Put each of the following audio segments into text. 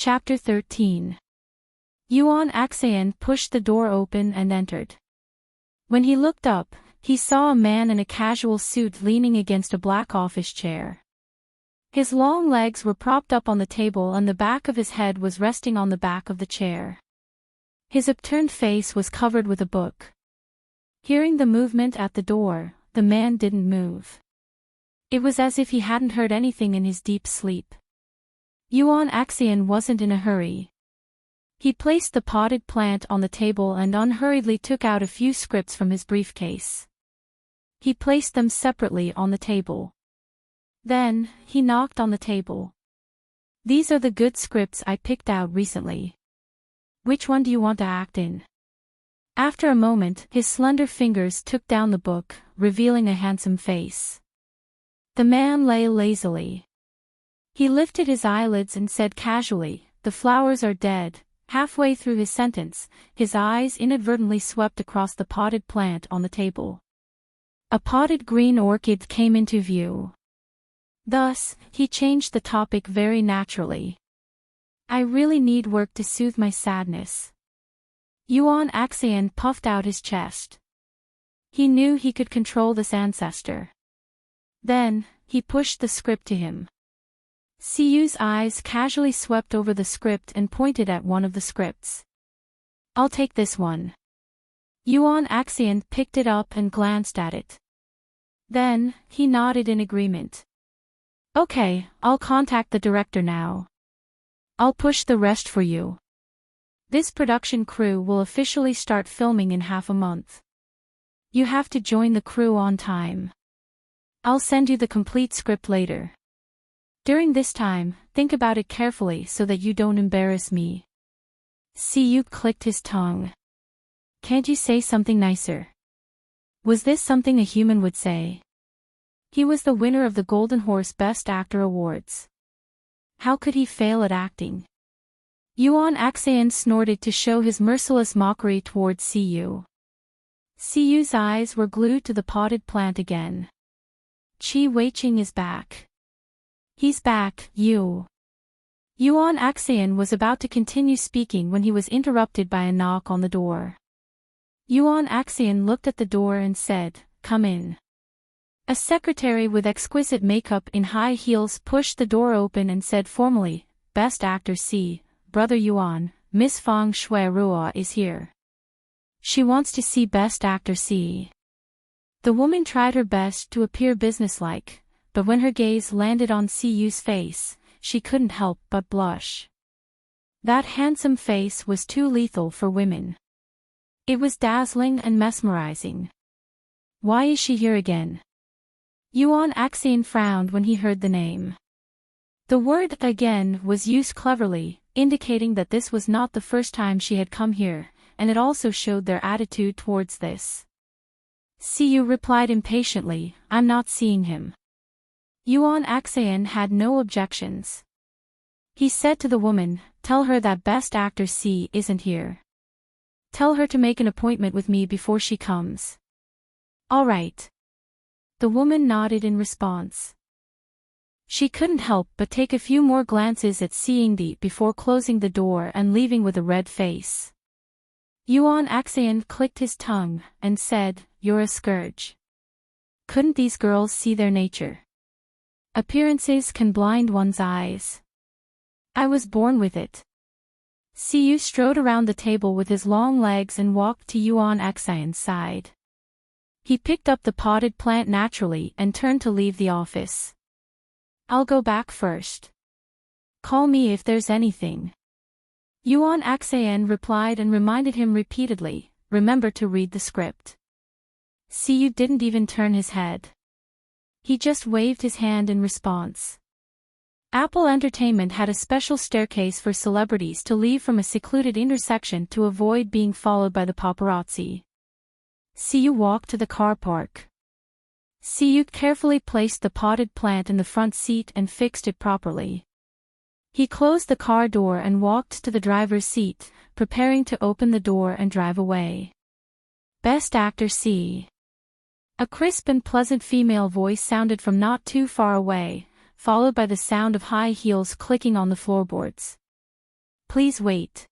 Chapter 13. Yuan Axayan pushed the door open and entered. When he looked up, he saw a man in a casual suit leaning against a black office chair. His long legs were propped up on the table and the back of his head was resting on the back of the chair. His upturned face was covered with a book. Hearing the movement at the door, the man didn't move. It was as if he hadn't heard anything in his deep sleep. Yuan Axayan wasn't in a hurry. He placed the potted plant on the table and unhurriedly took out a few scripts from his briefcase. He placed them separately on the table. Then, he knocked on the table. "These are the good scripts I picked out recently. Which one do you want to act in?" After a moment, his slender fingers took down the book, revealing a handsome face. The man lay lazily. He lifted his eyelids and said casually, "The flowers are dead." Halfway through his sentence, his eyes inadvertently swept across the potted plant on the table. A potted green orchid came into view. Thus, he changed the topic very naturally. "I really need work to soothe my sadness." Yuan Axayan puffed out his chest. He knew he could control this ancestor. Then, he pushed the script to him. Siyu's eyes casually swept over the script and pointed at one of the scripts. "I'll take this one." Yuan Axayan picked it up and glanced at it. Then, he nodded in agreement. "Okay, I'll contact the director now. I'll push the rest for you. This production crew will officially start filming in half a month. You have to join the crew on time. I'll send you the complete script later. During this time, think about it carefully so that you don't embarrass me." Siyu clicked his tongue. "Can't you say something nicer?" Was this something a human would say? He was the winner of the Golden Horse Best Actor Awards. How could he fail at acting? Yuan Axayan snorted to show his merciless mockery towards Siyu. Siyu's eyes were glued to the potted plant again. "Qi Weiqing is back. He's back, you." Yuan Axayan was about to continue speaking when he was interrupted by a knock on the door. Yuan Axayan looked at the door and said, "Come in." A secretary with exquisite makeup in high heels pushed the door open and said formally, "Best Actor C, Brother Yuan, Miss Fang Shuirua is here. She wants to see Best Actor C." The woman tried her best to appear businesslike, but when her gaze landed on Siyu's face, she couldn't help but blush. That handsome face was too lethal for women. It was dazzling and mesmerizing. "Why is she here again?" Yuan Axayan frowned when he heard the name. The word "again" was used cleverly, indicating that this was not the first time she had come here, and it also showed their attitude towards this. Siyu replied impatiently, "I'm not seeing him." Yuan Axayan had no objections. He said to the woman, "Tell her that Best Actor C isn't here. Tell her to make an appointment with me before she comes." "All right." The woman nodded in response. She couldn't help but take a few more glances at Seeing before closing the door and leaving with a red face. Yuan Axayan clicked his tongue and said, "You're a scourge. Couldn't these girls see their nature? Appearances can blind one's eyes. I was born with it." Siyu strode around the table with his long legs and walked to Yuan Axayan's side. He picked up the potted plant naturally and turned to leave the office. "I'll go back first. Call me if there's anything." Yuan Axayan replied and reminded him repeatedly, "Remember to read the script." Siyu didn't even turn his head. He just waved his hand in response. Apple Entertainment had a special staircase for celebrities to leave from a secluded intersection to avoid being followed by the paparazzi. Siyu walked to the car park. Siyu carefully placed the potted plant in the front seat and fixed it properly. He closed the car door and walked to the driver's seat, preparing to open the door and drive away. "Best Actor C." A crisp and pleasant female voice sounded from not too far away, followed by the sound of high heels clicking on the floorboards. Please wait.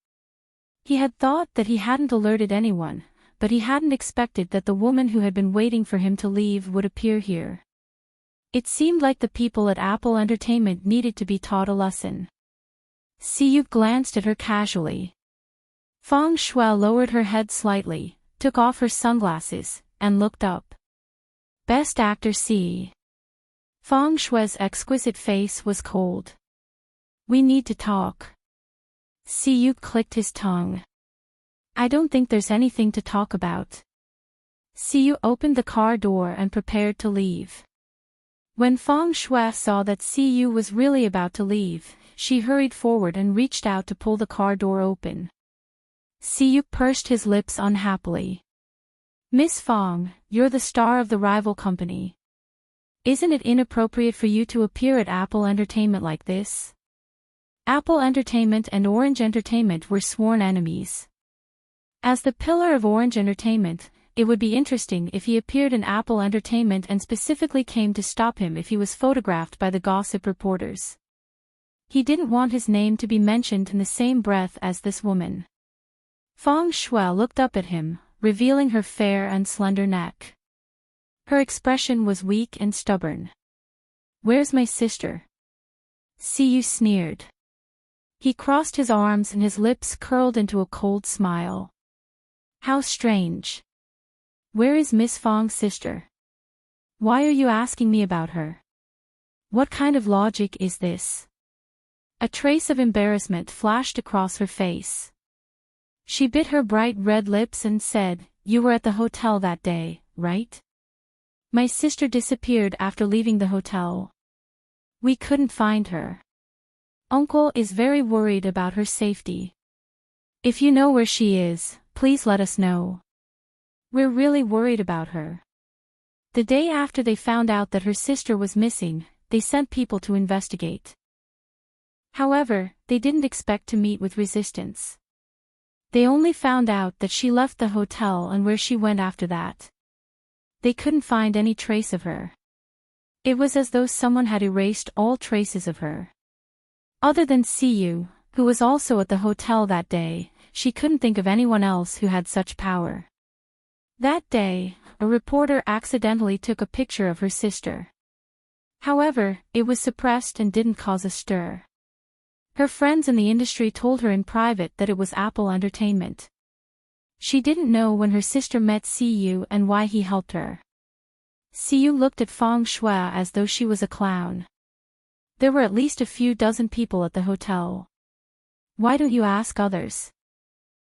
He had thought that he hadn't alerted anyone, but he hadn't expected that the woman who had been waiting for him to leave would appear here. It seemed like the people at Apple Entertainment needed to be taught a lesson. Siyu glanced at her casually. Feng Shui lowered her head slightly, took off her sunglasses, and looked up. Best Actor C. Feng Shui's exquisite face was cold. We need to talk. Siyu clicked his tongue. I don't think there's anything to talk about. Siyu opened the car door and prepared to leave. When Feng Shui saw that Siyu was really about to leave, she hurried forward and reached out to pull the car door open. Siyu pursed his lips unhappily. Miss Feng, you're the star of the rival company. Isn't it inappropriate for you to appear at Apple Entertainment like this? Apple Entertainment and Orange Entertainment were sworn enemies. As the pillar of Orange Entertainment, it would be interesting if he appeared in Apple Entertainment and specifically came to stop him if he was photographed by the gossip reporters. He didn't want his name to be mentioned in the same breath as this woman. Feng Shui looked up at him, revealing her fair and slender neck. Her expression was weak and stubborn. Where's my sister? Siyu sneered. He crossed his arms and his lips curled into a cold smile. How strange. Where is Miss Feng's sister? Why are you asking me about her? What kind of logic is this? A trace of embarrassment flashed across her face. She bit her bright red lips and said, You were at the hotel that day, right? My sister disappeared after leaving the hotel. We couldn't find her. Uncle is very worried about her safety. If you know where she is, please let us know. We're really worried about her. The day after they found out that her sister was missing, they sent people to investigate. However, they didn't expect to meet with resistance. They only found out that she left the hotel and where she went after that. They couldn't find any trace of her. It was as though someone had erased all traces of her. Other than Siyu, who was also at the hotel that day, she couldn't think of anyone else who had such power. That day, a reporter accidentally took a picture of her sister. However, it was suppressed and didn't cause a stir. Her friends in the industry told her in private that it was Apple Entertainment. She didn't know when her sister met Siyu and why he helped her. Siyu looked at Feng Shui as though she was a clown. There were at least a few dozen people at the hotel. Why don't you ask others?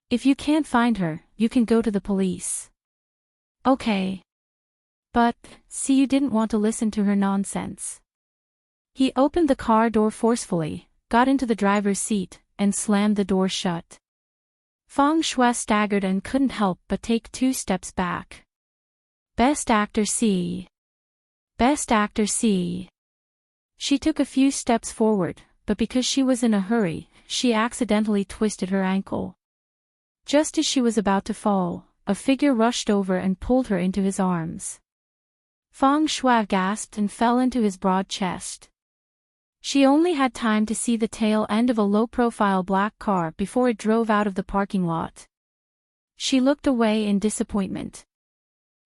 If you can't find her, you can go to the police. Okay. But, Siyu didn't want to listen to her nonsense. He opened the car door forcefully, got into the driver's seat, and slammed the door shut. Feng Shui staggered and couldn't help but take 2 steps back. Best Actor C. Best Actor C. She took a few steps forward, but because she was in a hurry, she accidentally twisted her ankle. Just as she was about to fall, a figure rushed over and pulled her into his arms. Feng Shui gasped and fell into his broad chest. She only had time to see the tail end of a low-profile black car before it drove out of the parking lot. She looked away in disappointment.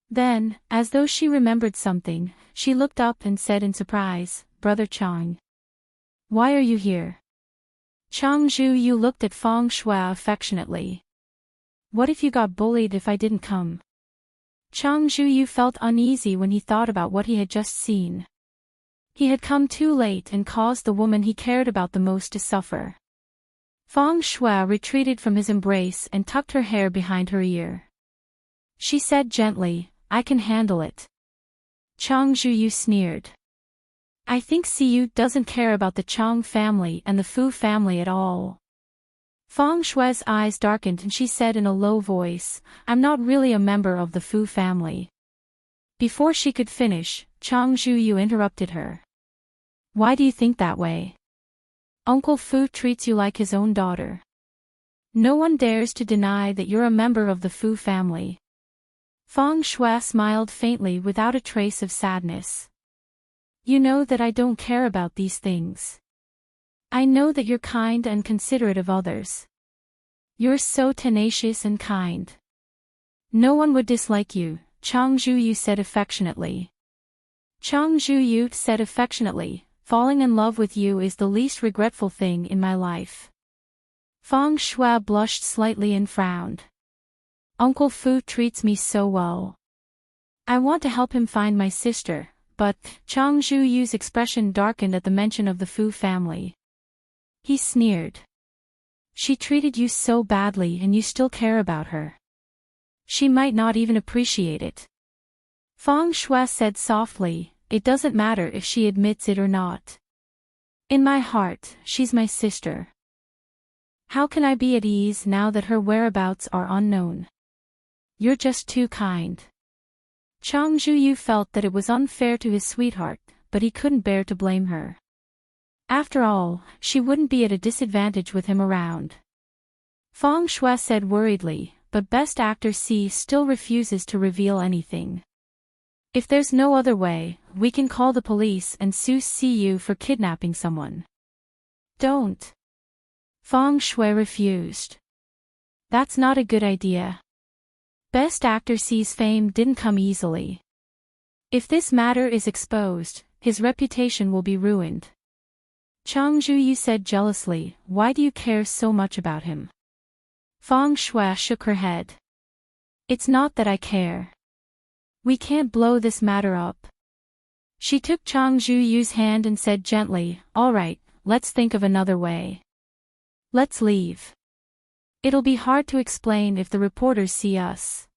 Then, as though she remembered something, she looked up and said in surprise, Brother Chang. Why are you here? Chang Zhu looked at Feng Shui affectionately. What if you got bullied if I didn't come? Chang Zhu felt uneasy when he thought about what he had just seen. He had come too late and caused the woman he cared about the most to suffer. Feng Shui retreated from his embrace and tucked her hair behind her ear. She said gently, I can handle it. Chang Zhu sneered. I think Siyu doesn't care about the Chang family and the Fu family at all. Feng Shui's eyes darkened and she said in a low voice, I'm not really a member of the Fu family. Before she could finish, Chang Zhu interrupted her. Why do you think that way? Uncle Fu treats you like his own daughter. No one dares to deny that you're a member of the Fu family. Feng Shui smiled faintly without a trace of sadness. You know that I don't care about these things. I know that you're kind and considerate of others. You're so tenacious and kind. No one would dislike you, Chang Zhuyu said affectionately. Chang Zhuyu said affectionately, falling in love with you is the least regretful thing in my life. Fang Shui blushed slightly and frowned. Uncle Fu treats me so well. I want to help him find my sister, but Chang Zhuyu's expression darkened at the mention of the Fu family. He sneered. She treated you so badly and you still care about her. She might not even appreciate it. Fang Shui said softly, it doesn't matter if she admits it or not. In my heart, she's my sister. How can I be at ease now that her whereabouts are unknown? You're just too kind. Chang Zhuyu felt that it was unfair to his sweetheart, but he couldn't bear to blame her. After all, she wouldn't be at a disadvantage with him around. Fang Shui said worriedly, but Best Actor C still refuses to reveal anything. If there's no other way, we can call the police and sue CU for kidnapping someone. Don't. Fang Shui refused. That's not a good idea. Best Actor C's fame didn't come easily. If this matter is exposed, his reputation will be ruined. Chang Zhuyu said jealously, why do you care so much about him? Fang Shui shook her head. It's not that I care. We can't blow this matter up. She took Chang Zhuyu's hand and said gently, all right, let's think of another way. Let's leave. It'll be hard to explain if the reporters see us.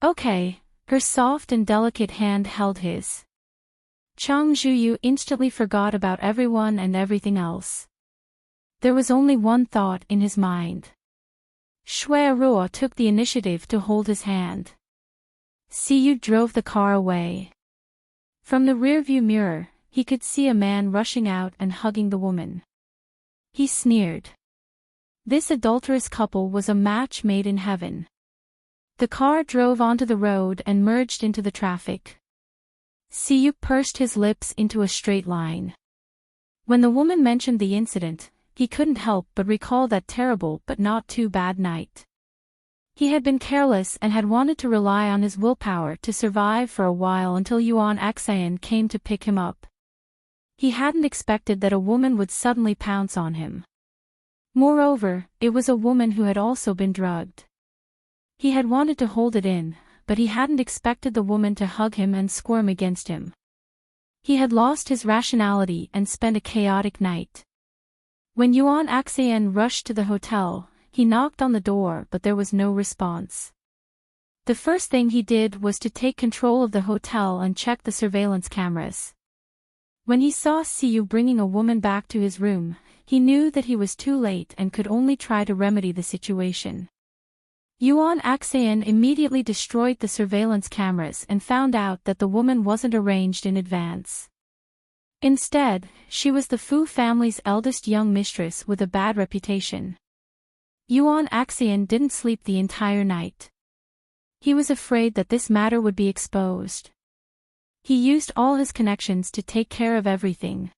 Okay, her soft and delicate hand held his. Chang Zhuyu instantly forgot about everyone and everything else. There was only one thought in his mind. Shui Ruo took the initiative to hold his hand. Siyu drove the car away. From the rearview mirror, he could see a man rushing out and hugging the woman. He sneered. This adulterous couple was a match made in heaven. The car drove onto the road and merged into the traffic. Siyu pursed his lips into a straight line. When the woman mentioned the incident, he couldn't help but recall that terrible but not too bad night. He had been careless and had wanted to rely on his willpower to survive for a while until Yuan Axayan came to pick him up. He hadn't expected that a woman would suddenly pounce on him. Moreover, it was a woman who had also been drugged. He had wanted to hold it in, but he hadn't expected the woman to hug him and squirm against him. He had lost his rationality and spent a chaotic night. When Yuan Axayan rushed to the hotel, he knocked on the door but there was no response. The first thing he did was to take control of the hotel and check the surveillance cameras. When he saw Siyu bringing a woman back to his room, he knew that he was too late and could only try to remedy the situation. Yuan Axayan immediately destroyed the surveillance cameras and found out that the woman wasn't arranged in advance. Instead, she was the Fu family's eldest young mistress with a bad reputation. Yuan Axayan didn't sleep the entire night. He was afraid that this matter would be exposed. He used all his connections to take care of everything.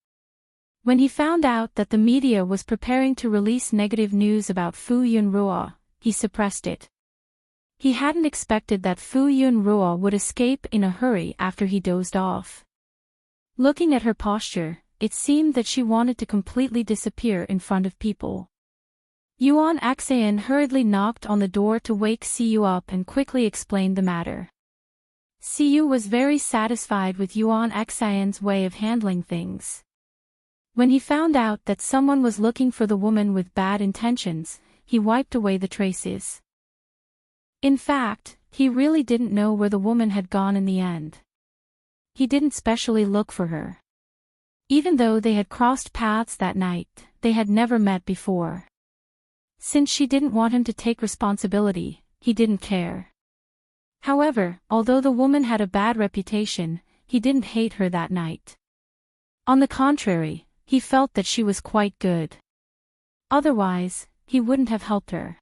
When he found out that the media was preparing to release negative news about Fu Yunruo, he suppressed it. He hadn't expected that Fu Yunruo would escape in a hurry after he dozed off. Looking at her posture, it seemed that she wanted to completely disappear in front of people. Yuan Axayan hurriedly knocked on the door to wake Siyu up and quickly explained the matter. Siyu was very satisfied with Yuan Axayan's way of handling things. When he found out that someone was looking for the woman with bad intentions, he wiped away the traces. In fact, he really didn't know where the woman had gone in the end. He didn't specially look for her. Even though they had crossed paths that night, they had never met before. Since she didn't want him to take responsibility, he didn't care. However, although the woman had a bad reputation, he didn't hate her that night. On the contrary, he felt that she was quite good. Otherwise, he wouldn't have helped her.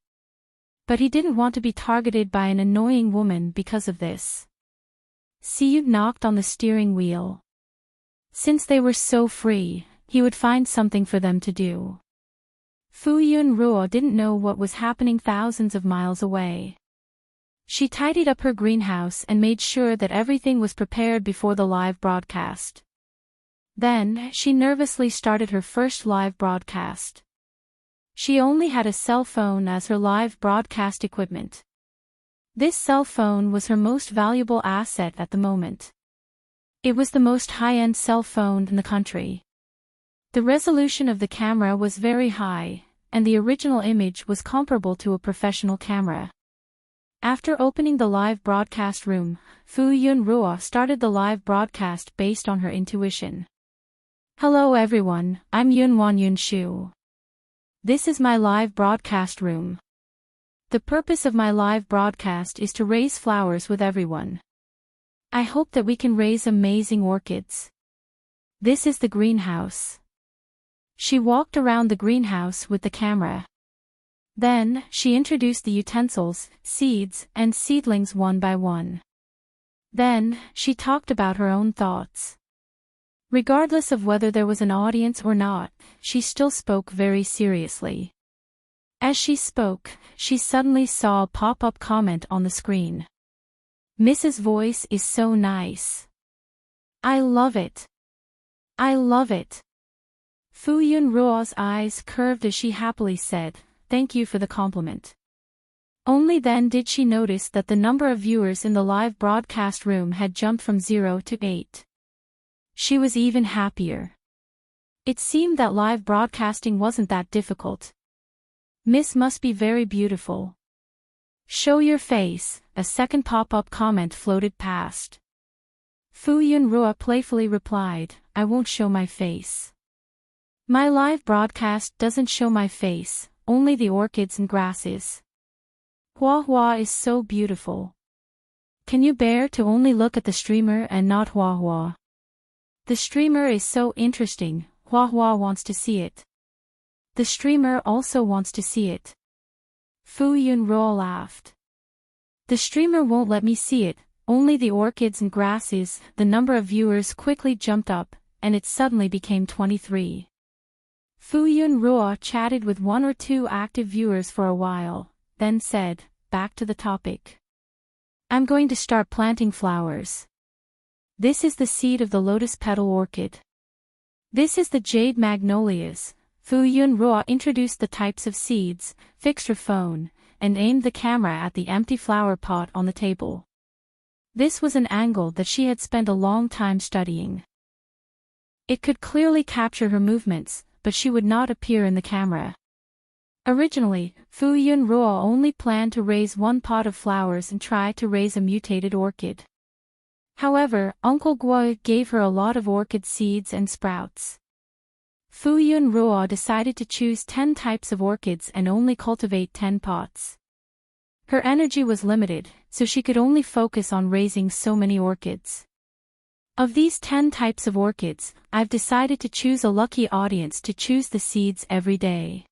But he didn't want to be targeted by an annoying woman because of this. Siyu knocked on the steering wheel. Since they were so free, he would find something for them to do. Fu Yunruo didn't know what was happening thousands of miles away. She tidied up her greenhouse and made sure that everything was prepared before the live broadcast. Then, she nervously started her first live broadcast. She only had a cell phone as her live broadcast equipment. This cell phone was her most valuable asset at the moment. It was the most high-end cell phone in the country. The resolution of the camera was very high, and the original image was comparable to a professional camera. After opening the live broadcast room, Fu Yunruo started the live broadcast based on her intuition. Hello everyone, I'm Yunwan Yunshu. This is my live broadcast room. The purpose of my live broadcast is to raise flowers with everyone. I hope that we can raise amazing orchids. This is the greenhouse. She walked around the greenhouse with the camera. Then, she introduced the utensils, seeds, and seedlings one by one. Then, she talked about her own thoughts. Regardless of whether there was an audience or not, she still spoke very seriously. As she spoke, she suddenly saw a pop-up comment on the screen. Mrs. Voice is so nice. I love it. I love it. Fu Yunruo's eyes curved as she happily said, "Thank you for the compliment." Only then did she notice that the number of viewers in the live broadcast room had jumped from 0 to 8. She was even happier. It seemed that live broadcasting wasn't that difficult. Miss must be very beautiful. Show your face, a second pop-up comment floated past. Fu Yunruo playfully replied, I won't show my face. My live broadcast doesn't show my face, only the orchids and grasses. Hua Hua is so beautiful. Can you bear to only look at the streamer and not Hua Hua? The streamer is so interesting, Hua Hua wants to see it. The streamer also wants to see it. Fu Yunruo laughed. The streamer won't let me see it, only the orchids and grasses. The number of viewers quickly jumped up, and it suddenly became 23. Fu Yunruo chatted with 1 or 2 active viewers for a while, then said, back to the topic. I'm going to start planting flowers. This is the seed of the lotus petal orchid. This is the jade magnolias. Fu Yunruo introduced the types of seeds, fixed her phone, and aimed the camera at the empty flower pot on the table. This was an angle that she had spent a long time studying. It could clearly capture her movements, but she would not appear in the camera. Originally, Fu Yunruo only planned to raise 1 pot of flowers and try to raise a mutated orchid. However, Uncle Guo gave her a lot of orchid seeds and sprouts. Fu Yunruo decided to choose 10 types of orchids and only cultivate 10 pots. Her energy was limited, so she could only focus on raising so many orchids. Of these 10 types of orchids, I've decided to choose a lucky audience to choose the seeds every day.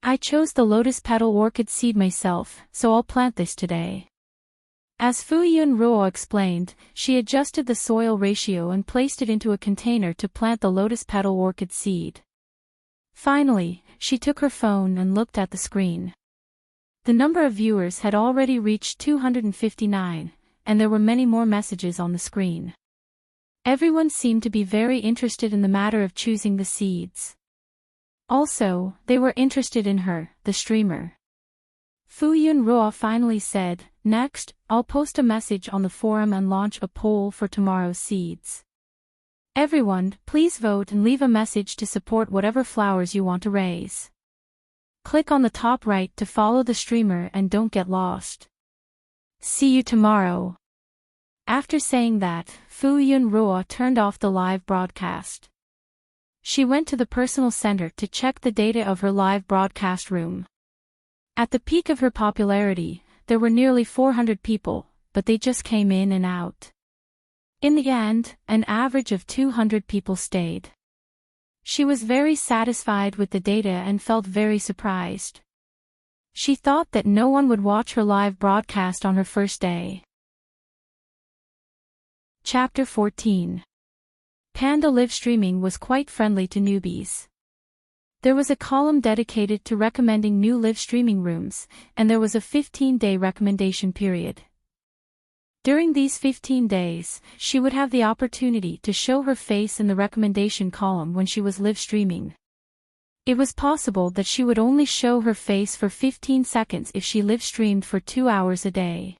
I chose the lotus petal orchid seed myself, so I'll plant this today. As Fu Yunruo explained, she adjusted the soil ratio and placed it into a container to plant the lotus petal orchid seed. Finally, she took her phone and looked at the screen. The number of viewers had already reached 259, and there were many more messages on the screen. Everyone seemed to be very interested in the matter of choosing the seeds. Also, they were interested in her, the streamer. Fu Yunruo finally said, next, I'll post a message on the forum and launch a poll for tomorrow's seeds. Everyone, please vote and leave a message to support whatever flowers you want to raise. Click on the top right to follow the streamer and don't get lost. See you tomorrow. After saying that, Fu Yunruo turned off the live broadcast. She went to the personal center to check the data of her live broadcast room. At the peak of her popularity, there were nearly 400 people, but they just came in and out. In the end, an average of 200 people stayed. She was very satisfied with the data and felt very surprised. She thought that no one would watch her live broadcast on her first day. Chapter 14. Panda live streaming was quite friendly to newbies. There was a column dedicated to recommending new live streaming rooms, and there was a 15-day recommendation period. During these 15 days, she would have the opportunity to show her face in the recommendation column when she was live streaming. It was possible that she would only show her face for 15 seconds if she live streamed for 2 hours a day.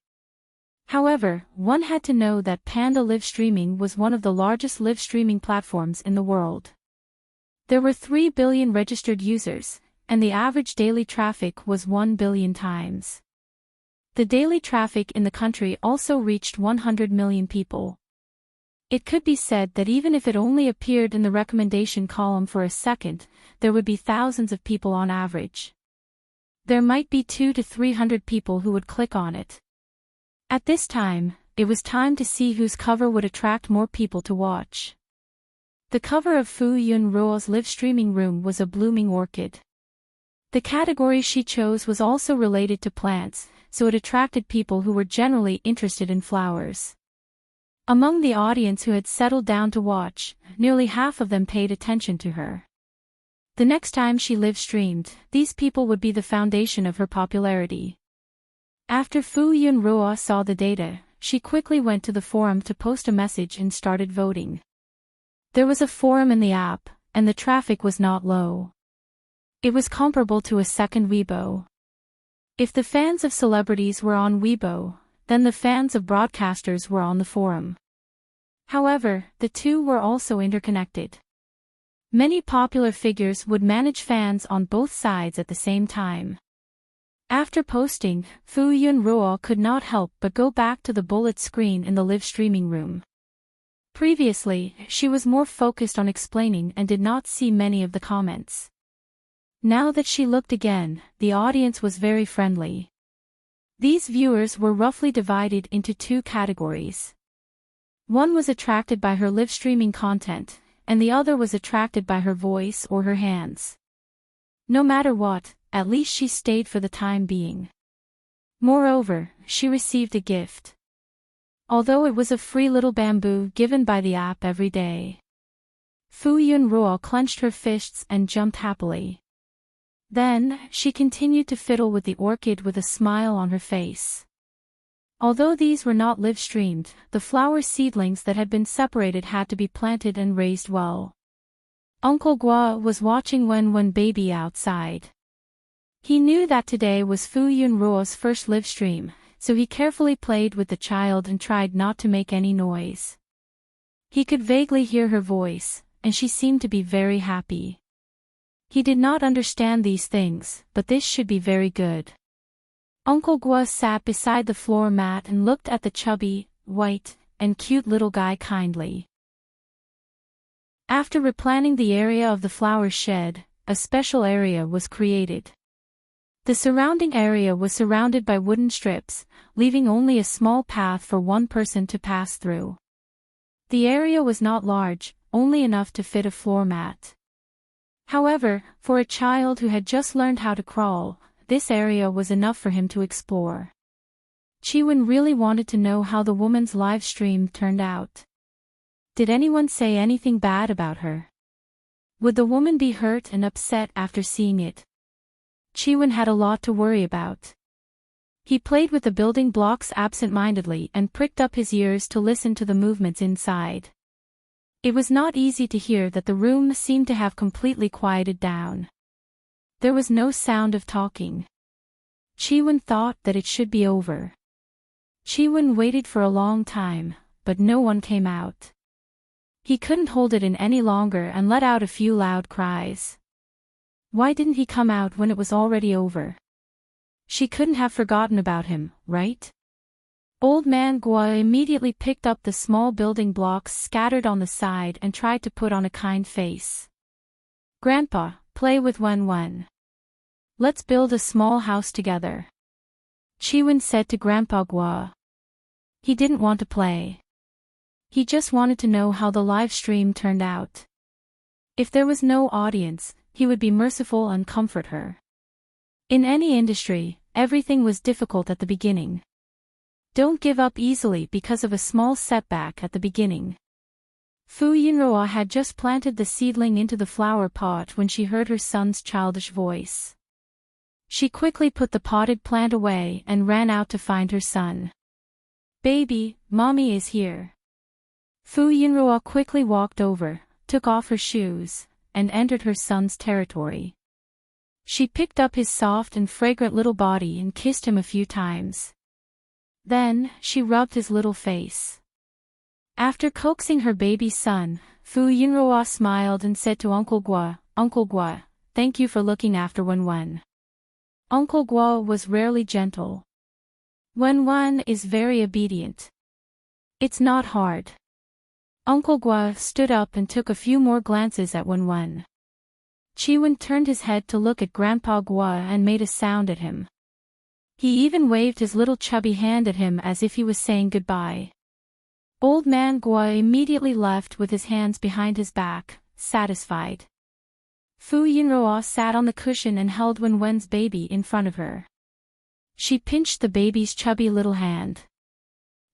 However, one had to know that Panda live streaming was one of the largest live streaming platforms in the world. There were 3 billion registered users, and the average daily traffic was 1 billion times. The daily traffic in the country also reached 100 million people. It could be said that even if it only appeared in the recommendation column for a second, there would be thousands of people on average. There might be 200 to 300 people who would click on it. At this time, it was time to see whose cover would attract more people to watch. The cover of Fu Yun Ruo's live streaming room was a blooming orchid. The category she chose was also related to plants, so it attracted people who were generally interested in flowers. Among the audience who had settled down to watch, nearly half of them paid attention to her. The next time she live streamed, these people would be the foundation of her popularity. After Fu Yun Ruo saw the data, she quickly went to the forum to post a message and started voting. There was a forum in the app, and the traffic was not low. It was comparable to a second Weibo. If the fans of celebrities were on Weibo, then the fans of broadcasters were on the forum. However, the two were also interconnected. Many popular figures would manage fans on both sides at the same time. After posting, Fu Yun Ruo could not help but go back to the bullet screen in the live streaming room. Previously, she was more focused on explaining and did not see many of the comments. Now that she looked again, the audience was very friendly. These viewers were roughly divided into 2 categories. One was attracted by her live streaming content, and the other was attracted by her voice or her hands. No matter what, at least she stayed for the time being. Moreover, she received a gift. Although it was a free little bamboo given by the app every day. Fu Yun Ruo clenched her fists and jumped happily. Then, she continued to fiddle with the orchid with a smile on her face. Although these were not live streamed, the flower seedlings that had been separated had to be planted and raised well. Uncle Gua was watching Wen baby outside. He knew that today was Fu Yun Ruo's first live stream, so he carefully played with the child and tried not to make any noise. He could vaguely hear her voice, and she seemed to be very happy. He did not understand these things, but this should be very good. Uncle Gua sat beside the floor mat and looked at the chubby, white, and cute little guy kindly. After replanting the area of the flower shed, a special area was created. The surrounding area was surrounded by wooden strips, leaving only a small path for one person to pass through. The area was not large, only enough to fit a floor mat. However, for a child who had just learned how to crawl, this area was enough for him to explore. Chiwen really wanted to know how the woman's live stream turned out. Did anyone say anything bad about her? Would the woman be hurt and upset after seeing it? Chiwen had a lot to worry about. He played with the building blocks absent-mindedly and pricked up his ears to listen to the movements inside. It was not easy to hear that the room seemed to have completely quieted down. There was no sound of talking. Chiwen thought that it should be over. Chiwen waited for a long time, but no one came out. He couldn't hold it in any longer and let out a few loud cries. Why didn't he come out when it was already over? She couldn't have forgotten about him, right? Old man Gua immediately picked up the small building blocks scattered on the side and tried to put on a kind face. Grandpa, play with Wen. Let's build a small house together. Chiwen said to Grandpa Gua. He didn't want to play. He just wanted to know how the live stream turned out. If there was no audience, he would be merciful and comfort her. In any industry, everything was difficult at the beginning. Don't give up easily because of a small setback at the beginning. Fu Yinruo had just planted the seedling into the flower pot when she heard her son's childish voice. She quickly put the potted plant away and ran out to find her son. "Baby, mommy is here." Fu Yinruo quickly walked over, took off her shoes, and entered her son's territory. She picked up his soft and fragrant little body and kissed him a few times. Then, she rubbed his little face. After coaxing her baby son, Fu Yinruo smiled and said to Uncle Guo, "Thank you for looking after Wenwen." Uncle Guo was rarely gentle. Wenwen is very obedient. It's not hard. Uncle Guo stood up and took a few more glances at Wenwen. Chiwen turned his head to look at Grandpa Guo and made a sound at him. He even waved his little chubby hand at him as if he was saying goodbye. Old man Guo immediately left with his hands behind his back, satisfied. Fu Yinruo sat on the cushion and held Wenwen's baby in front of her. She pinched the baby's chubby little hand.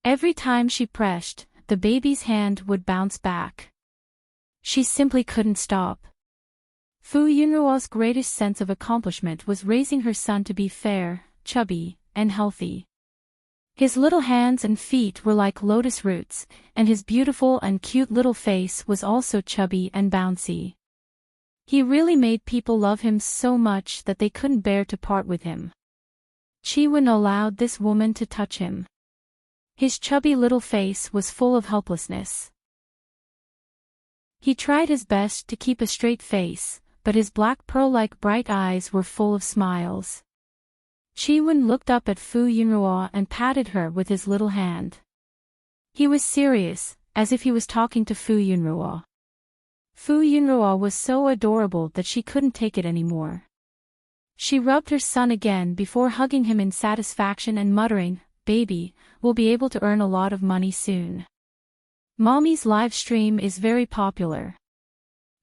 Every time she pressed, the baby's hand would bounce back. She simply couldn't stop. Fu Yinruo's greatest sense of accomplishment was raising her son to be fair, chubby, and healthy. His little hands and feet were like lotus roots, and his beautiful and cute little face was also chubby and bouncy. He really made people love him so much that they couldn't bear to part with him. Chiwen allowed this woman to touch him. His chubby little face was full of helplessness. He tried his best to keep a straight face, but his black pearl-like bright eyes were full of smiles. Chiwen looked up at Fu Yinruo and patted her with his little hand. He was serious, as if he was talking to Fu Yinruo. Fu Yinruo was so adorable that she couldn't take it anymore. She rubbed her son again before hugging him in satisfaction and muttering, "Baby, we'll be able to earn a lot of money soon. Mommy's live stream is very popular.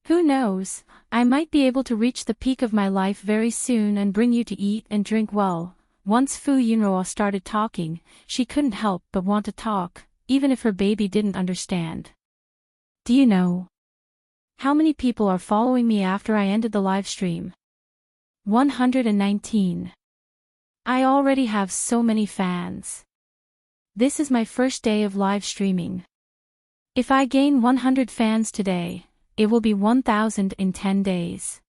Who knows, I might be able to reach the peak of my life very soon and bring you to eat and drink well." Once Fu Yinruo started talking, she couldn't help but want to talk, even if her baby didn't understand. "Do you know how many people are following me after I ended the live stream? 119. I already have so many fans. This is my first day of live streaming. If I gain 100 fans today, it will be 1,000 in 10 days.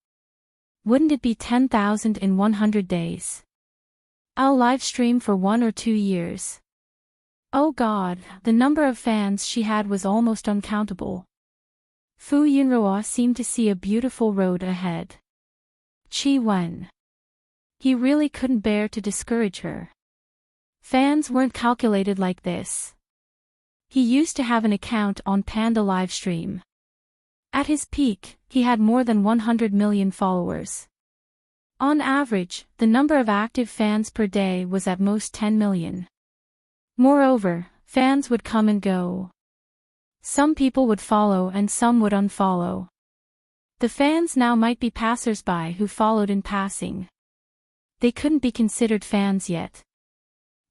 Wouldn't it be 10,000 in 100 days? I'll live stream for 1 or 2 years. Oh God, the number of fans she had was almost uncountable. Fu Yinruo seemed to see a beautiful road ahead. Chiwen. He really couldn't bear to discourage her. Fans weren't calculated like this. He used to have an account on Panda Livestream. At his peak, he had more than 100 million followers. On average, the number of active fans per day was at most 10 million. Moreover, fans would come and go. Some people would follow and some would unfollow. The fans now might be passers-by who followed in passing. They couldn't be considered fans yet.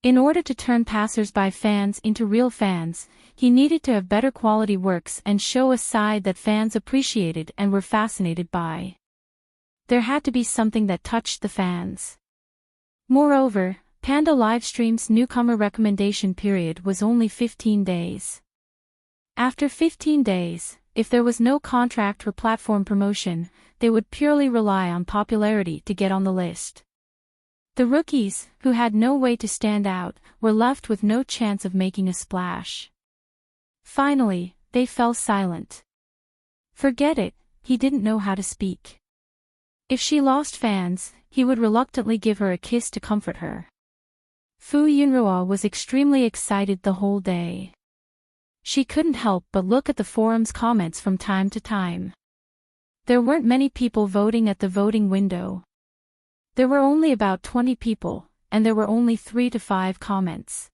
In order to turn passers-by fans into real fans, he needed to have better quality works and show a side that fans appreciated and were fascinated by. There had to be something that touched the fans. Moreover, Panda Livestream's newcomer recommendation period was only 15 days. After 15 days, if there was no contract or platform promotion, they would purely rely on popularity to get on the list. The rookies, who had no way to stand out, were left with no chance of making a splash. Finally, they fell silent. Forget it, he didn't know how to speak. If she lost fans, he would reluctantly give her a kiss to comfort her. Fu Yinruo was extremely excited the whole day. She couldn't help but look at the forum's comments from time to time. There weren't many people voting at the voting window. There were only about 20 people, and there were only 3 to 5 comments.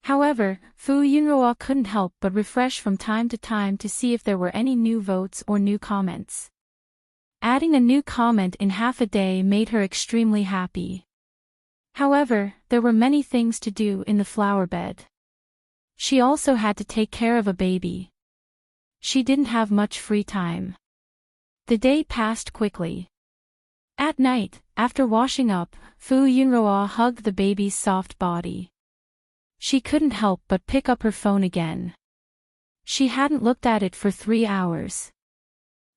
However, Fu Yinruo couldn't help but refresh from time to time to see if there were any new votes or new comments. Adding a new comment in half a day made her extremely happy. However, there were many things to do in the flower bed. She also had to take care of a baby. She didn't have much free time. The day passed quickly. At night, after washing up, Fu Yunroa hugged the baby's soft body. She couldn't help but pick up her phone again. She hadn't looked at it for 3 hours.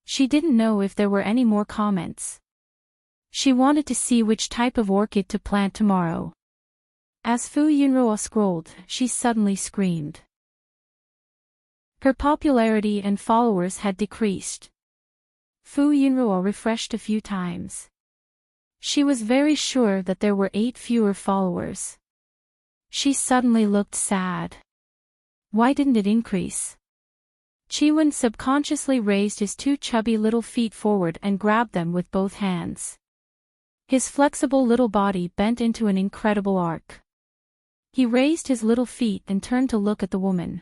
She didn't know if there were any more comments. She wanted to see which type of orchid to plant tomorrow. As Fu Yunroa scrolled, she suddenly screamed. Her popularity and followers had decreased. Fu Yunroa refreshed a few times. She was very sure that there were 8 fewer followers. She suddenly looked sad. Why didn't it increase? Chiwen subconsciously raised his 2 chubby little feet forward and grabbed them with both hands. His flexible little body bent into an incredible arc. He raised his little feet and turned to look at the woman.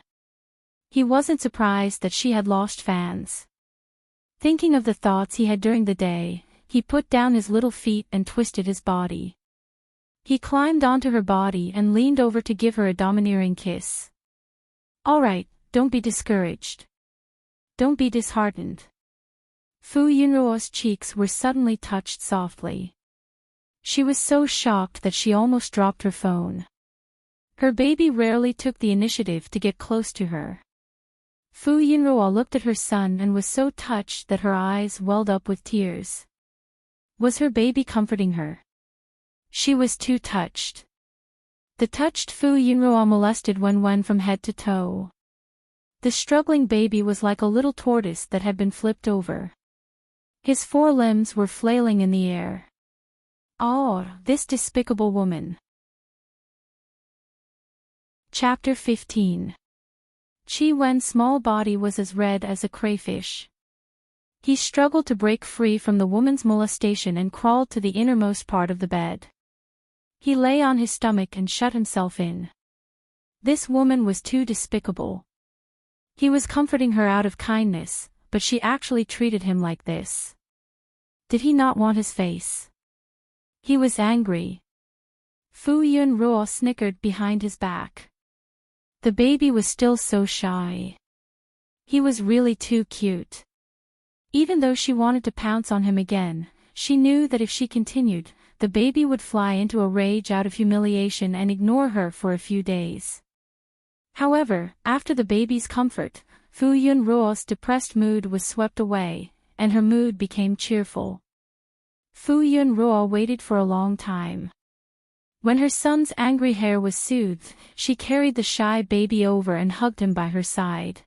He wasn't surprised that she had lost fans. Thinking of the thoughts he had during the day, he put down his little feet and twisted his body. He climbed onto her body and leaned over to give her a domineering kiss. All right, don't be discouraged. Don't be disheartened. Fu Yunroa's cheeks were suddenly touched softly. She was so shocked that she almost dropped her phone. Her baby rarely took the initiative to get close to her. Fu Yunroa looked at her son and was so touched that her eyes welled up with tears. Was her baby comforting her? She was too touched. The touched Fu Yunroa molested Wen from head to toe. The struggling baby was like a little tortoise that had been flipped over. His 4 limbs were flailing in the air. Oh, this despicable woman. Chapter 15. Chi Wen's small body was as red as a crayfish. He struggled to break free from the woman's molestation and crawled to the innermost part of the bed. He lay on his stomach and shut himself in. This woman was too despicable. He was comforting her out of kindness, but she actually treated him like this. Did he not want his face? He was angry. Fu Yunroa snickered behind his back. The baby was still so shy. He was really too cute. Even though she wanted to pounce on him again, she knew that if she continued, the baby would fly into a rage out of humiliation and ignore her for a few days. However, after the baby's comfort, Fu Yunroa's depressed mood was swept away, and her mood became cheerful. Fu Yunroa waited for a long time. When her son's angry hair was soothed, she carried the shy baby over and hugged him by her side.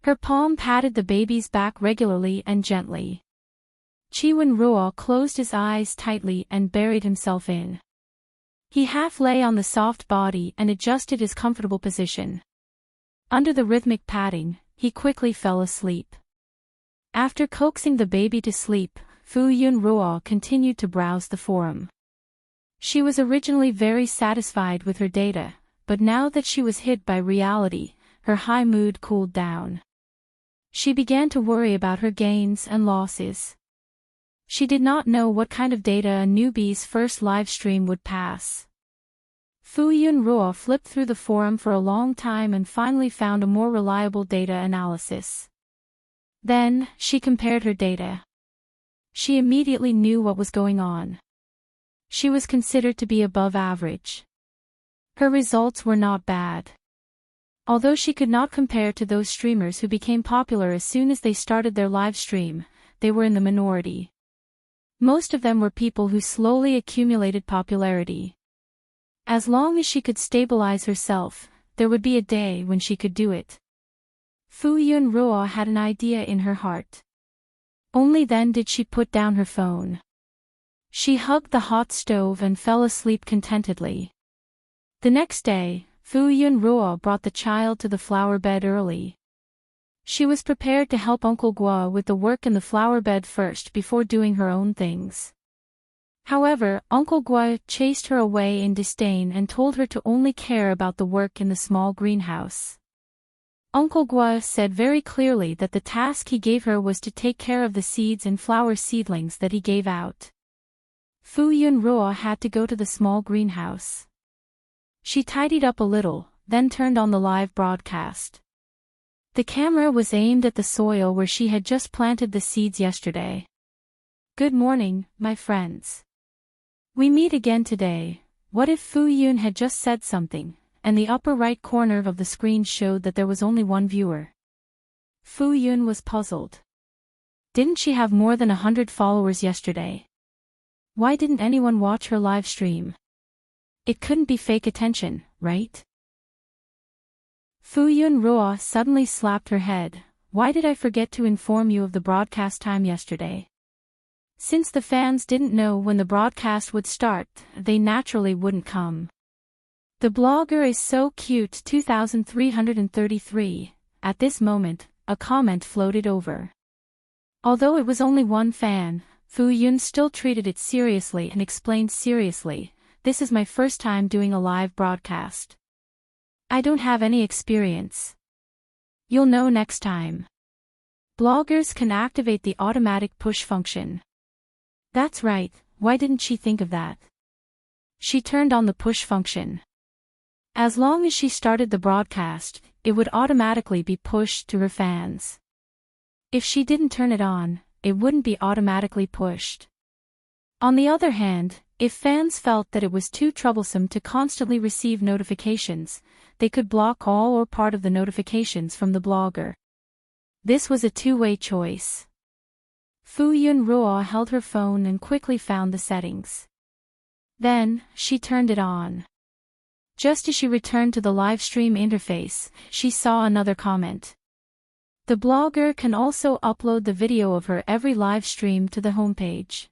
Her palm patted the baby's back regularly and gently. Yunroa closed his eyes tightly and buried himself in. He half lay on the soft body and adjusted his comfortable position. Under the rhythmic patting, he quickly fell asleep. After coaxing the baby to sleep, Fu Yunroa continued to browse the forum. She was originally very satisfied with her data, but now that she was hit by reality, her high mood cooled down. She began to worry about her gains and losses. She did not know what kind of data a newbie's first live stream would pass. Fu Yunroa flipped through the forum for a long time and finally found a more reliable data analysis. Then, she compared her data. She immediately knew what was going on. She was considered to be above average. Her results were not bad. Although she could not compare to those streamers who became popular as soon as they started their live stream, they were in the minority. Most of them were people who slowly accumulated popularity. As long as she could stabilize herself, there would be a day when she could do it. Fu Yunroa had an idea in her heart. Only then did she put down her phone. She hugged the hot stove and fell asleep contentedly. The next day, Fu Yunroa brought the child to the flower bed early. She was prepared to help Uncle Gua with the work in the flower bed first before doing her own things. However, Uncle Gua chased her away in disdain and told her to only care about the work in the small greenhouse. Uncle Gua said very clearly that the task he gave her was to take care of the seeds and flower seedlings that he gave out. Fu Yunroa had to go to the small greenhouse. She tidied up a little, then turned on the live broadcast. The camera was aimed at the soil where she had just planted the seeds yesterday. Good morning, my friends. We meet again today. What if Fu Yun had just said something, and the upper right corner of the screen showed that there was only one viewer? Fu Yun was puzzled. Didn't she have more than 100 followers yesterday? Why didn't anyone watch her live stream? It couldn't be fake attention, right? Fu Yun Ruo suddenly slapped her head. Why did I forget to inform you of the broadcast time yesterday? Since the fans didn't know when the broadcast would start, they naturally wouldn't come. The blogger is so cute 2333. At this moment, a comment floated over. Although it was only one fan, Fu Yun still treated it seriously and explained seriously, "This is my first time doing a live broadcast. I don't have any experience. You'll know next time." Bloggers can activate the automatic push function. That's right, why didn't she think of that? She turned on the push function. As long as she started the broadcast, it would automatically be pushed to her fans. If she didn't turn it on, it wouldn't be automatically pushed. On the other hand, if fans felt that it was too troublesome to constantly receive notifications, they could block all or part of the notifications from the blogger. This was a two-way choice. Fu Yun Ruo held her phone and quickly found the settings. Then, she turned it on. Just as she returned to the live stream interface, she saw another comment. The blogger can also upload the video of her every live stream to the homepage.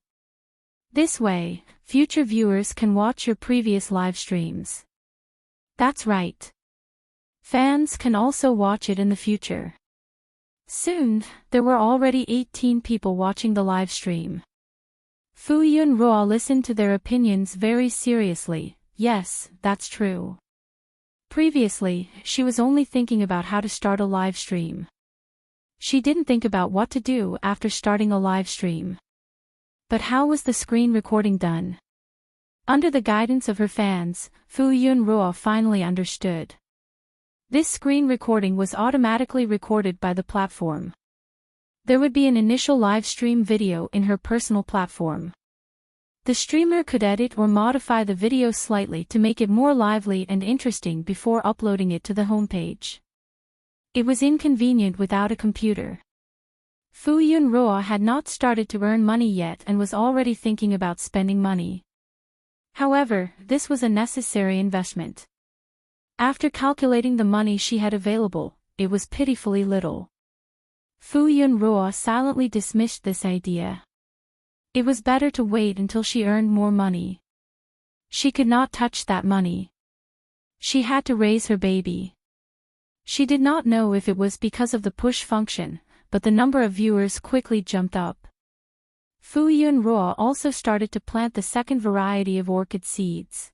This way, future viewers can watch your previous live streams. That's right. Fans can also watch it in the future. Soon, there were already 18 people watching the live stream. Fu Yun Ruo listened to their opinions very seriously. Yes, that's true. Previously, she was only thinking about how to start a live stream. She didn't think about what to do after starting a live stream. But how was the screen recording done? Under the guidance of her fans, Fu Yun Ruo finally understood. This screen recording was automatically recorded by the platform. There would be an initial live stream video in her personal platform. The streamer could edit or modify the video slightly to make it more lively and interesting before uploading it to the homepage. It was inconvenient without a computer. Fu Yun Ruo had not started to earn money yet and was already thinking about spending money. However, this was a necessary investment. After calculating the money she had available, it was pitifully little. Fu Yun Ruo silently dismissed this idea. It was better to wait until she earned more money. She could not touch that money. She had to raise her baby. She did not know if it was because of the push function, but the number of viewers quickly jumped up. Fu Yun Ruo also started to plant the second variety of orchid seeds.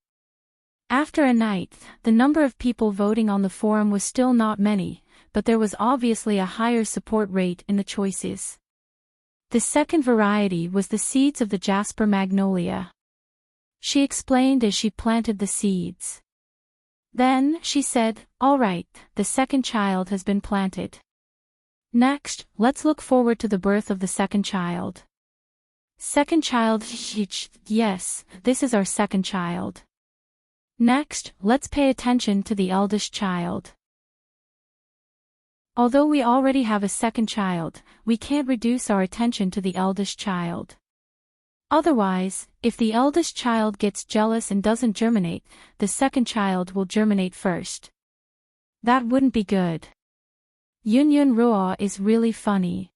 After a night, the number of people voting on the forum was still not many, but there was obviously a higher support rate in the choices. The second variety was the seeds of the jasper magnolia. She explained as she planted the seeds. Then, she said, "All right, the second child has been planted. Next, let's look forward to the birth of the second child." Second child, yes, this is our second child. Next, let's pay attention to the eldest child. Although we already have a second child, we can't reduce our attention to the eldest child. Otherwise, if the eldest child gets jealous and doesn't germinate, the second child will germinate first. That wouldn't be good. Yun Yun Ruo is really funny.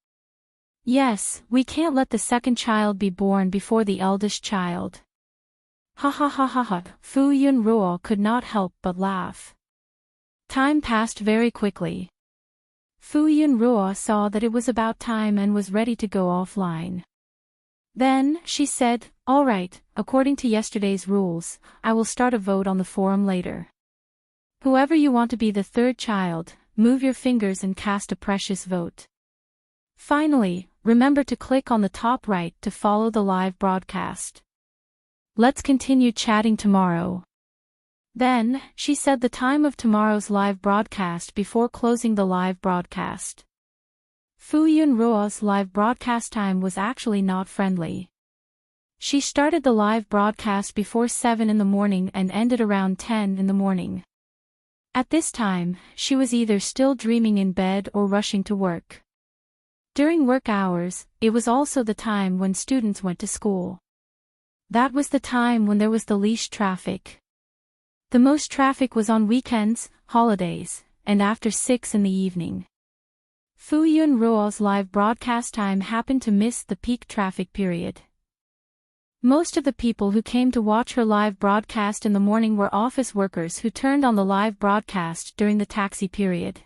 Yes, we can't let the second child be born before the eldest child. Ha ha ha ha ha. Fu Yun Ruo could not help but laugh. Time passed very quickly. Fu Yun Ruo saw that it was about time and was ready to go offline. Then, she said, "All right, according to yesterday's rules, I will start a vote on the forum later. Whoever you want to be the third child, move your fingers and cast a precious vote. Finally, remember to click on the top right to follow the live broadcast. Let's continue chatting tomorrow." Then, she said the time of tomorrow's live broadcast before closing the live broadcast. Fu Yunruo's live broadcast time was actually not friendly. She started the live broadcast before 7 in the morning and ended around 10 in the morning. At this time, she was either still dreaming in bed or rushing to work. During work hours, it was also the time when students went to school. That was the time when there was the least traffic. The most traffic was on weekends, holidays, and after 6 in the evening. Fu Yunruo's live broadcast time happened to miss the peak traffic period. Most of the people who came to watch her live broadcast in the morning were office workers who turned on the live broadcast during the taxi period.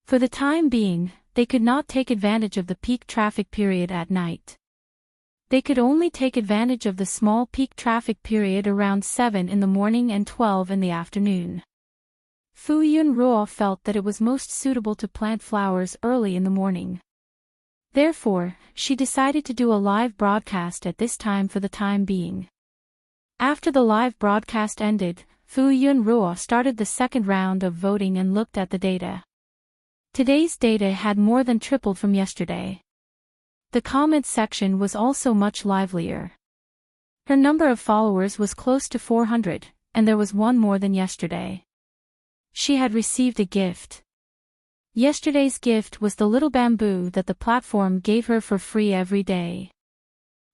For the time being, they could not take advantage of the peak traffic period at night. They could only take advantage of the small peak traffic period around 7 in the morning and 12 in the afternoon. Fu Yunruo felt that it was most suitable to plant flowers early in the morning. Therefore, she decided to do a live broadcast at this time for the time being. After the live broadcast ended, Fu Yunruo started the second round of voting and looked at the data. Today's data had more than tripled from yesterday. The comments section was also much livelier. Her number of followers was close to 400, and there was one more than yesterday. She had received a gift. Yesterday's gift was the little bamboo that the platform gave her for free every day.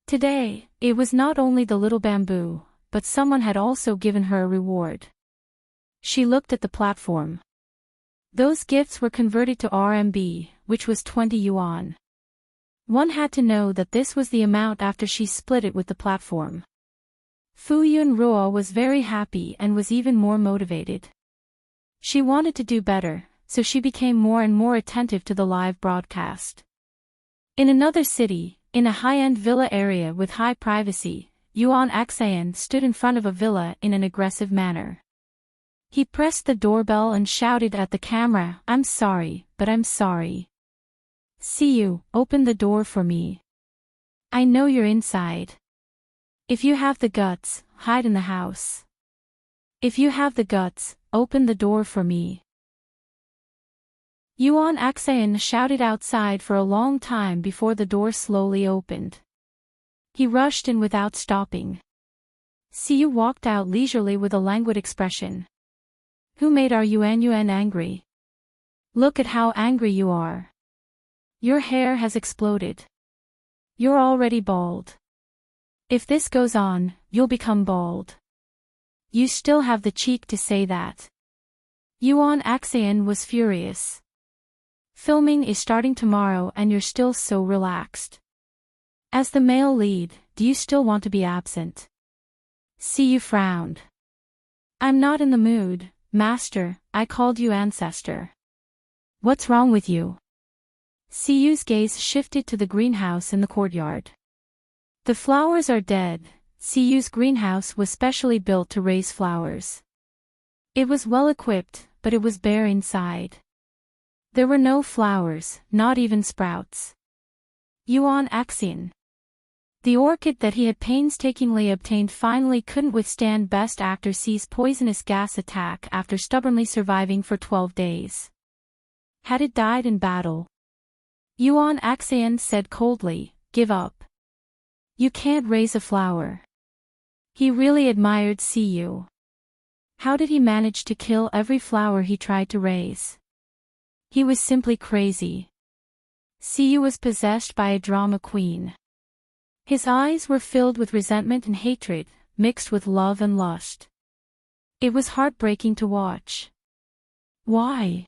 Today, it was not only the little bamboo, but someone had also given her a reward. She looked at the platform. Those gifts were converted to RMB, which was 20 yuan. One had to know that this was the amount after she split it with the platform. Fu Yunruo was very happy and was even more motivated. She wanted to do better, so she became more and more attentive to the live broadcast. In another city, in a high-end villa area with high privacy, Yuan Axayan stood in front of a villa in an aggressive manner. He pressed the doorbell and shouted at the camera, "I'm sorry, but I'm sorry. See you, open the door for me. I know you're inside. If you have the guts, hide in the house. If you have the guts, open the door for me." Yuan Axayan shouted outside for a long time before the door slowly opened. He rushed in without stopping. Siyu walked out leisurely with a languid expression. "Who made our Yuan angry? Look at how angry you are. Your hair has exploded. You're already bald. If this goes on, you'll become bald. You still have the cheek to say that." Yuan Axayan was furious. "Filming is starting tomorrow and you're still so relaxed. As the male lead, do you still want to be absent?" Siyu frowned. "I'm not in the mood, master, I called you ancestor. What's wrong with you?" Siyu's gaze shifted to the greenhouse in the courtyard. "The flowers are dead." Siyu's greenhouse was specially built to raise flowers. It was well equipped, but it was bare inside. There were no flowers, not even sprouts. Yuan Axin. The orchid that he had painstakingly obtained finally couldn't withstand Best Actor C's poisonous gas attack after stubbornly surviving for 12 days. Had it died in battle? Yuan Axin said coldly, "Give up. You can't raise a flower." He really admired Siyu. How did he manage to kill every flower he tried to raise? He was simply crazy. Siyu was possessed by a drama queen. His eyes were filled with resentment and hatred, mixed with love and lust. It was heartbreaking to watch. Why?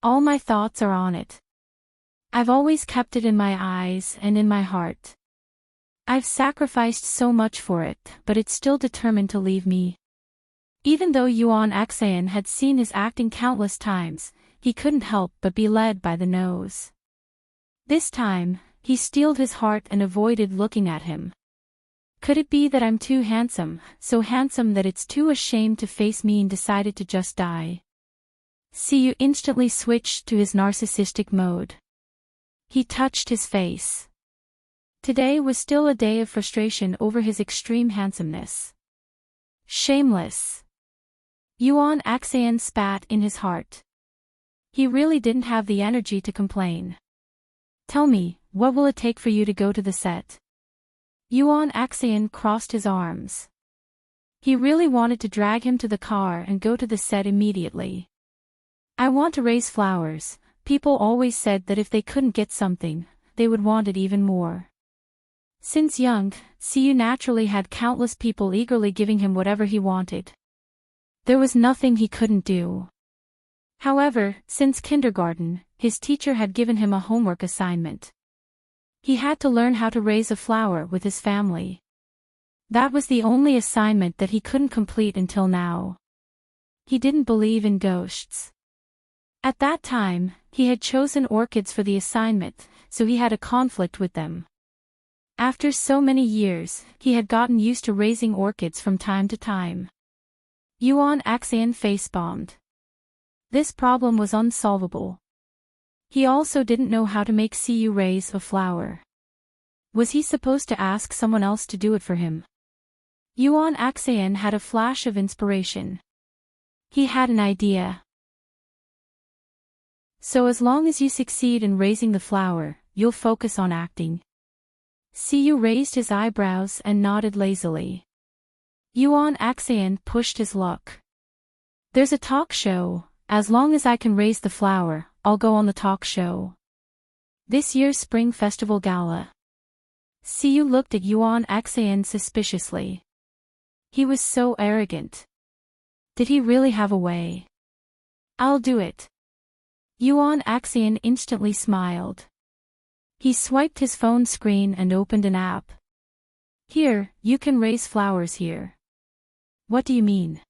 All my thoughts are on it. I've always kept it in my eyes and in my heart. I've sacrificed so much for it, but it's still determined to leave me. Even though Yuan Axayan had seen his acting countless times, he couldn't help but be led by the nose. This time, he steeled his heart and avoided looking at him. Could it be that I'm too handsome, so handsome that it's too ashamed to face me and decided to just die? Siyu instantly switched to his narcissistic mode. He touched his face. Today was still a day of frustration over his extreme handsomeness. Shameless. Yuan Axayan spat in his heart. He really didn't have the energy to complain. Tell me, what will it take for you to go to the set? Yuan Axayan crossed his arms. He really wanted to drag him to the car and go to the set immediately. I want to raise flowers. People always said that if they couldn't get something, they would want it even more. Since young, Siyu naturally had countless people eagerly giving him whatever he wanted. There was nothing he couldn't do. However, since kindergarten, his teacher had given him a homework assignment. He had to learn how to raise a flower with his family. That was the only assignment that he couldn't complete until now. He didn't believe in ghosts. At that time, he had chosen orchids for the assignment, so he had a conflict with them. After so many years, he had gotten used to raising orchids from time to time. Yuan Axayan face-bombed. This problem was unsolvable. He also didn't know how to make Siyu raise a flower. Was he supposed to ask someone else to do it for him? Yuan Axayan had a flash of inspiration. He had an idea. So as long as you succeed in raising the flower, you'll focus on acting. Siyu raised his eyebrows and nodded lazily. Yuan Axayan pushed his luck. There's a talk show. As long as I can raise the flower, I'll go on the talk show. This year's Spring Festival Gala. Siyu looked at Yuan Axayan suspiciously. He was so arrogant. Did he really have a way? I'll do it. Yuan Axayan instantly smiled. He swiped his phone screen and opened an app. Here, you can raise flowers here. What do you mean?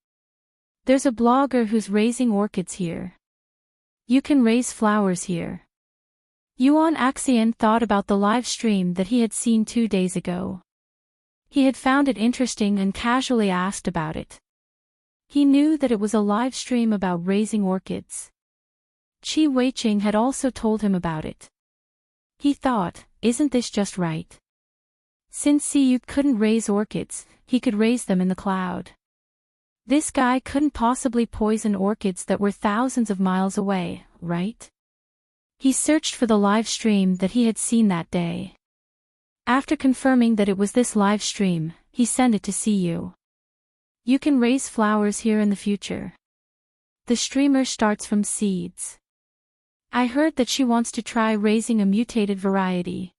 There's a blogger who's raising orchids here. You can raise flowers here. Yuan Axayan thought about the live stream that he had seen 2 days ago. He had found it interesting and casually asked about it. He knew that it was a live stream about raising orchids. Qi Weiqing had also told him about it. He thought, isn't this just right? Since Siyu couldn't raise orchids, he could raise them in the cloud. This guy couldn't possibly poison orchids that were thousands of miles away, right? He searched for the live stream that he had seen that day. After confirming that it was this live stream, he sent it to Siyu. You can raise flowers here in the future. The streamer starts from seeds. I heard that she wants to try raising a mutated variety.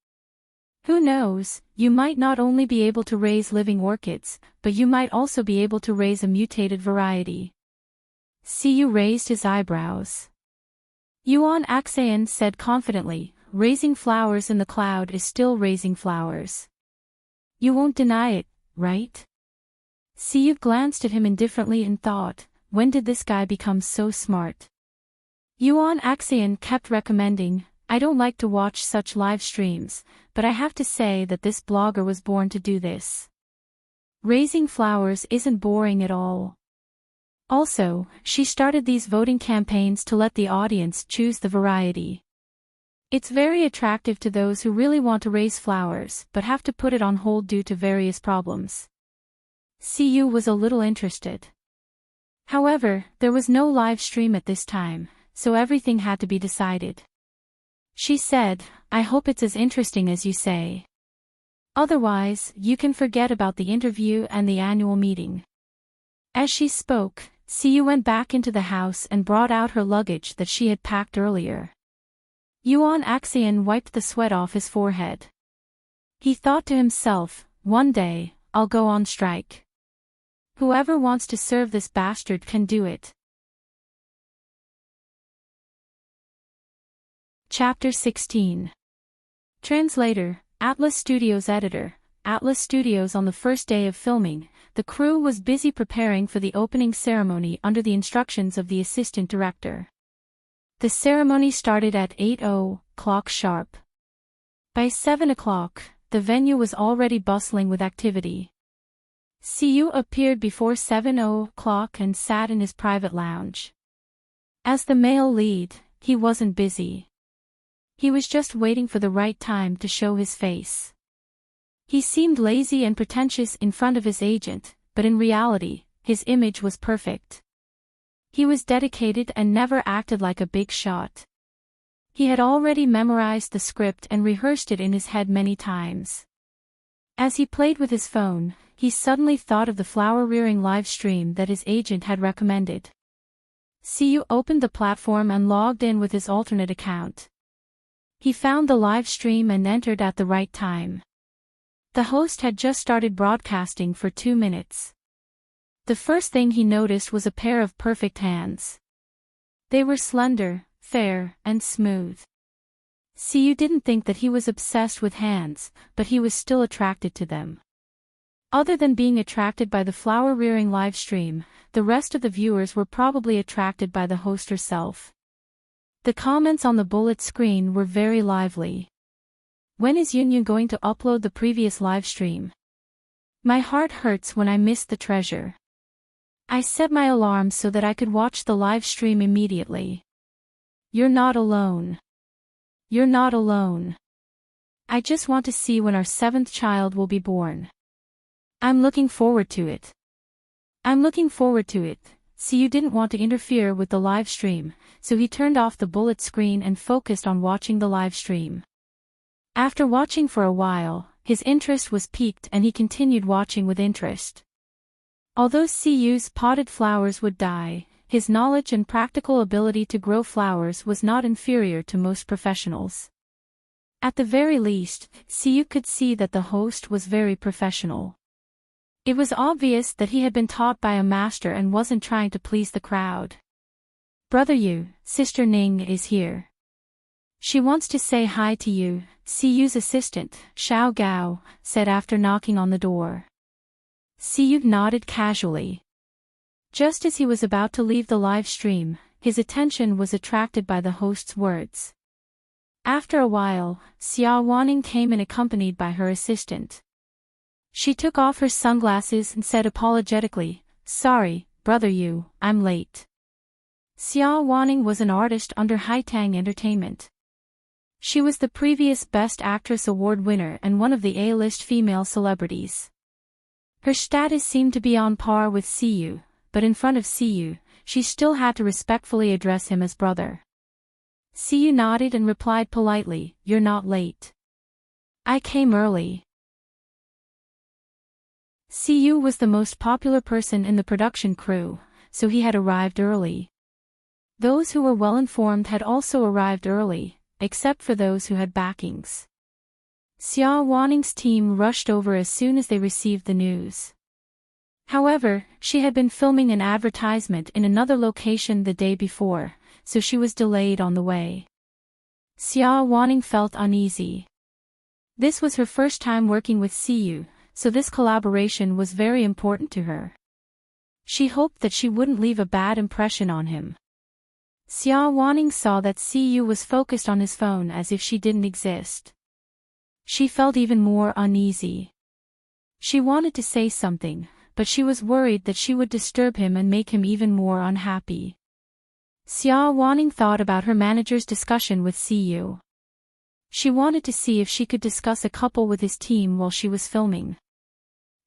Who knows, you might not only be able to raise living orchids, but you might also be able to raise a mutated variety. Siyu raised his eyebrows. Yuan Axayan said confidently, raising flowers in the cloud is still raising flowers. You won't deny it, right? Siyu glanced at him indifferently and thought, when did this guy become so smart? Yuan Axayan kept recommending, I don't like to watch such live streams, but I have to say that this blogger was born to do this. Raising flowers isn't boring at all. Also, she started these voting campaigns to let the audience choose the variety. It's very attractive to those who really want to raise flowers but have to put it on hold due to various problems. Siyu was a little interested. However, there was no live stream at this time, so everything had to be decided. She said, I hope it's as interesting as you say. Otherwise, you can forget about the interview and the annual meeting. As she spoke, Siyu went back into the house and brought out her luggage that she had packed earlier. Yuan Axayan wiped the sweat off his forehead. He thought to himself, one day, I'll go on strike. Whoever wants to serve this bastard can do it. Chapter 16. Translator, Atlas Studios Editor, Atlas Studios. On the first day of filming, the crew was busy preparing for the opening ceremony under the instructions of the assistant director. The ceremony started at 8:00 sharp. By 7 o'clock, the venue was already bustling with activity. Siyu appeared before 7:00 and sat in his private lounge. As the male lead, he wasn't busy. He was just waiting for the right time to show his face. He seemed lazy and pretentious in front of his agent, but in reality, his image was perfect. He was dedicated and never acted like a big shot. He had already memorized the script and rehearsed it in his head many times. As he played with his phone, he suddenly thought of the flower-rearing live stream that his agent had recommended. Siyu opened the platform and logged in with his alternate account. He found the live stream and entered at the right time. The host had just started broadcasting for 2 minutes. The first thing he noticed was a pair of perfect hands. They were slender, fair, and smooth. Siyu didn't think that he was obsessed with hands, but he was still attracted to them. Other than being attracted by the flower-rearing live stream, the rest of the viewers were probably attracted by the host herself. The comments on the bullet screen were very lively. When is Yun going to upload the previous live stream? My heart hurts when I miss the treasure. I set my alarm so that I could watch the live stream immediately. You're not alone. You're not alone. I just want to see when our 7th child will be born. I'm looking forward to it. I'm looking forward to it. Siyu didn't want to interfere with the live stream, so he turned off the bullet screen and focused on watching the live stream. After watching for a while, his interest was piqued and he continued watching with interest. Although Siyu's potted flowers would die, his knowledge and practical ability to grow flowers was not inferior to most professionals. At the very least, Siyu could see that the host was very professional. It was obvious that he had been taught by a master and wasn't trying to please the crowd. Brother Yu, Sister Ning is here. She wants to say hi to you, Siyu's assistant, Xiao Gao, said after knocking on the door. Siyu nodded casually. Just as he was about to leave the live stream, his attention was attracted by the host's words. After a while, Xia Wanning came in accompanied by her assistant. She took off her sunglasses and said apologetically, "Sorry, Brother Yu, I'm late." Xia Wanning was an artist under Haitang Entertainment. She was the previous Best Actress award winner and one of the A-list female celebrities. Her status seemed to be on par with Siyu, but in front of Siyu, she still had to respectfully address him as brother. Siyu nodded and replied politely, "You're not late. I came early." Siyu was the most popular person in the production crew, so he had arrived early. Those who were well-informed had also arrived early, except for those who had backings. Xia Wanning's team rushed over as soon as they received the news. However, she had been filming an advertisement in another location the day before, so she was delayed on the way. Xia Wanning felt uneasy. This was her first time working with Siyu, so this collaboration was very important to her. She hoped that she wouldn't leave a bad impression on him. Xia Wanning saw that Siyu was focused on his phone as if she didn't exist. She felt even more uneasy. She wanted to say something, but she was worried that she would disturb him and make him even more unhappy. Xia Wanning thought about her manager's discussion with Siyu. She wanted to see if she could discuss a couple with his team while she was filming.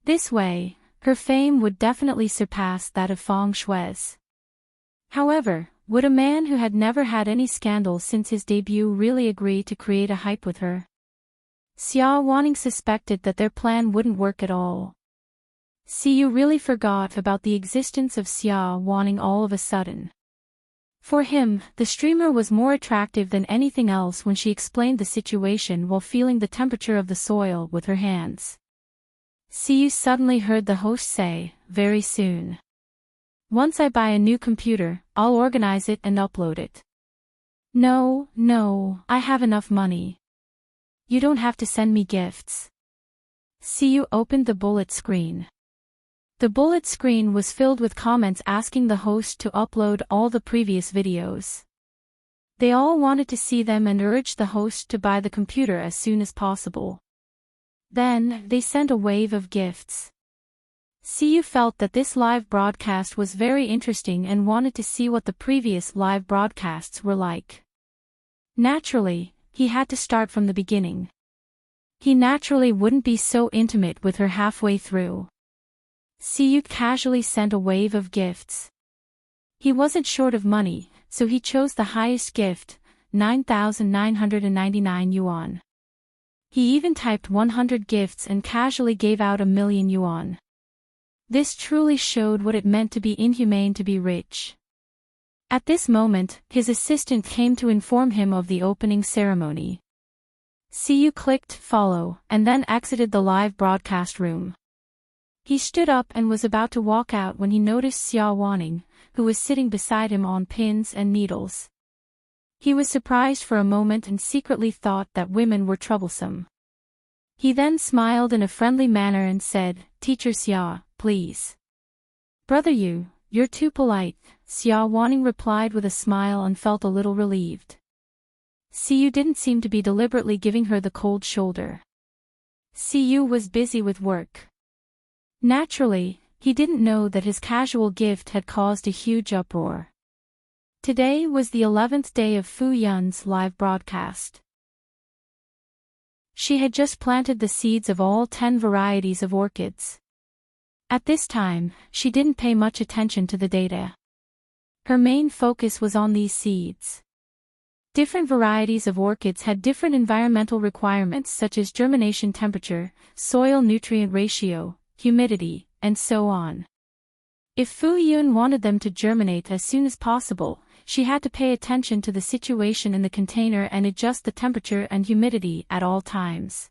This way, her fame would definitely surpass that of Feng Shui's. However, would a man who had never had any scandal since his debut really agree to create a hype with her? Xia Wanning suspected that their plan wouldn't work at all. Siyu really forgot about the existence of Xia Wanning all of a sudden. For him, the streamer was more attractive than anything else when she explained the situation while feeling the temperature of the soil with her hands. Siyu suddenly heard the host say, "Very soon. Once I buy a new computer, I'll organize it and upload it." No, I have enough money. You don't have to send me gifts." Siyu opened the bullet screen. The bullet screen was filled with comments asking the host to upload all the previous videos. They all wanted to see them and urged the host to buy the computer as soon as possible. Then, they sent a wave of gifts. Siyu felt that this live broadcast was very interesting and wanted to see what the previous live broadcasts were like. Naturally, he had to start from the beginning. He naturally wouldn't be so intimate with her halfway through. Siyu casually sent a wave of gifts. He wasn't short of money, so he chose the highest gift, 9,999 yuan. He even typed 100 gifts and casually gave out 1,000,000 yuan. This truly showed what it meant to be inhumane to be rich. At this moment, his assistant came to inform him of the opening ceremony. Siyu clicked follow and then exited the live broadcast room. He stood up and was about to walk out when he noticed Xia Wanning, who was sitting beside him on pins and needles. He was surprised for a moment and secretly thought that women were troublesome. He then smiled in a friendly manner and said, "Teacher Xia, please." "Brother Yu, you're too polite," Xia Wanning replied with a smile and felt a little relieved. Siyu didn't seem to be deliberately giving her the cold shoulder. Siyu was busy with work. Naturally, he didn't know that his casual gift had caused a huge uproar. Today was the 11th day of Fu Yun's live broadcast. She had just planted the seeds of all 10 varieties of orchids. At this time, she didn't pay much attention to the data. Her main focus was on these seeds. Different varieties of orchids had different environmental requirements such as germination temperature, soil nutrient ratio, humidity, and so on. If Fu Yun wanted them to germinate as soon as possible, she had to pay attention to the situation in the container and adjust the temperature and humidity at all times.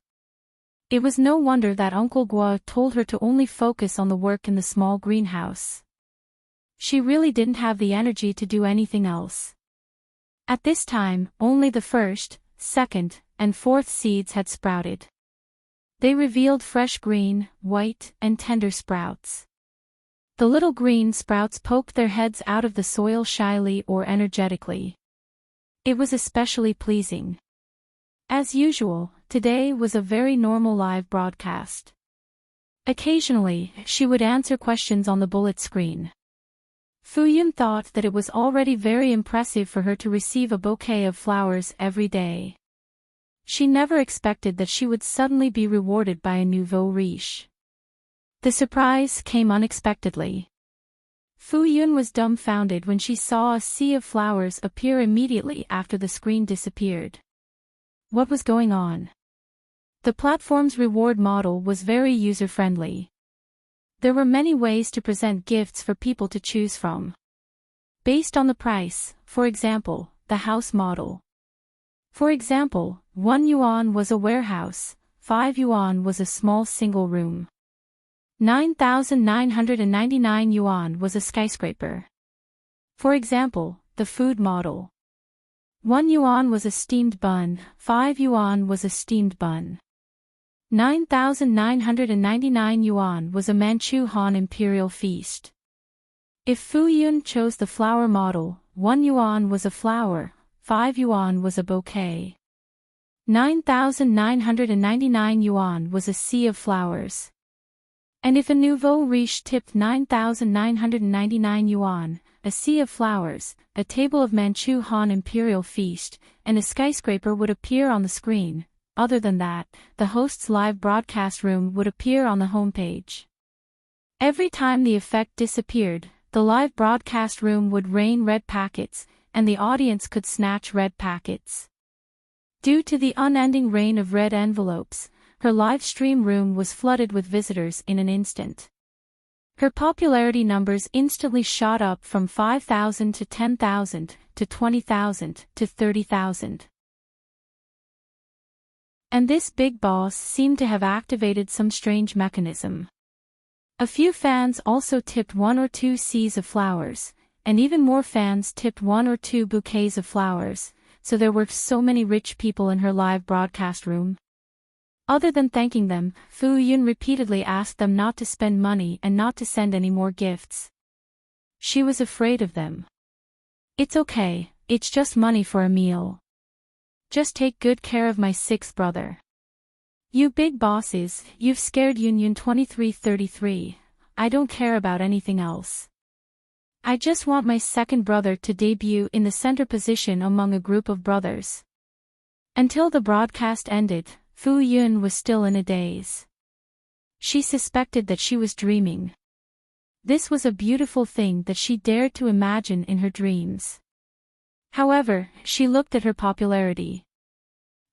It was no wonder that Uncle Guo told her to only focus on the work in the small greenhouse. She really didn't have the energy to do anything else. At this time, only the first, second, and fourth seeds had sprouted. They revealed fresh green, white, and tender sprouts. The little green sprouts poked their heads out of the soil shyly or energetically. It was especially pleasing. As usual, today was a very normal live broadcast. Occasionally, she would answer questions on the bullet screen. Fu Yun thought that it was already very impressive for her to receive a bouquet of flowers every day. She never expected that she would suddenly be rewarded by a nouveau riche. The surprise came unexpectedly. Fu Yun was dumbfounded when she saw a sea of flowers appear immediately after the screen disappeared. What was going on? The platform's reward model was very user-friendly. There were many ways to present gifts for people to choose from. Based on the price, for example, the house model. For example, 1 yuan was a warehouse, 5 yuan was a small single room. 9,999 yuan was a skyscraper. For example, the food model. 1 yuan was a steamed bun, 5 yuan was a steamed bun. 9,999 yuan was a Manchu Han imperial feast. If Fu Yun chose the flower model, 1 yuan was a flower, 5 yuan was a bouquet. 9,999 yuan was a sea of flowers. And if a nouveau riche tipped 9,999 yuan, a sea of flowers, a table of Manchu Han imperial feast, and a skyscraper would appear on the screen. Other than that, the host's live broadcast room would appear on the homepage. Every time the effect disappeared, the live broadcast room would rain red packets, and the audience could snatch red packets. Due to the unending rain of red envelopes, her live stream room was flooded with visitors in an instant. Her popularity numbers instantly shot up from 5,000 to 10,000, to 20,000, to 30,000. And this big boss seemed to have activated some strange mechanism. A few fans also tipped 1 or 2 seas of flowers, and even more fans tipped 1 or 2 bouquets of flowers, so there were so many rich people in her live broadcast room. Other than thanking them, Fu Yun repeatedly asked them not to spend money and not to send any more gifts. She was afraid of them. "It's okay, it's just money for a meal. Just take good care of my 6th brother. You big bosses, you've scared Yun 2333, I don't care about anything else. I just want my 2nd brother to debut in the center position among a group of brothers." Until the broadcast ended, Fu Yun was still in a daze. She suspected that she was dreaming. This was a beautiful thing that she dared to imagine in her dreams. However, she looked at her popularity.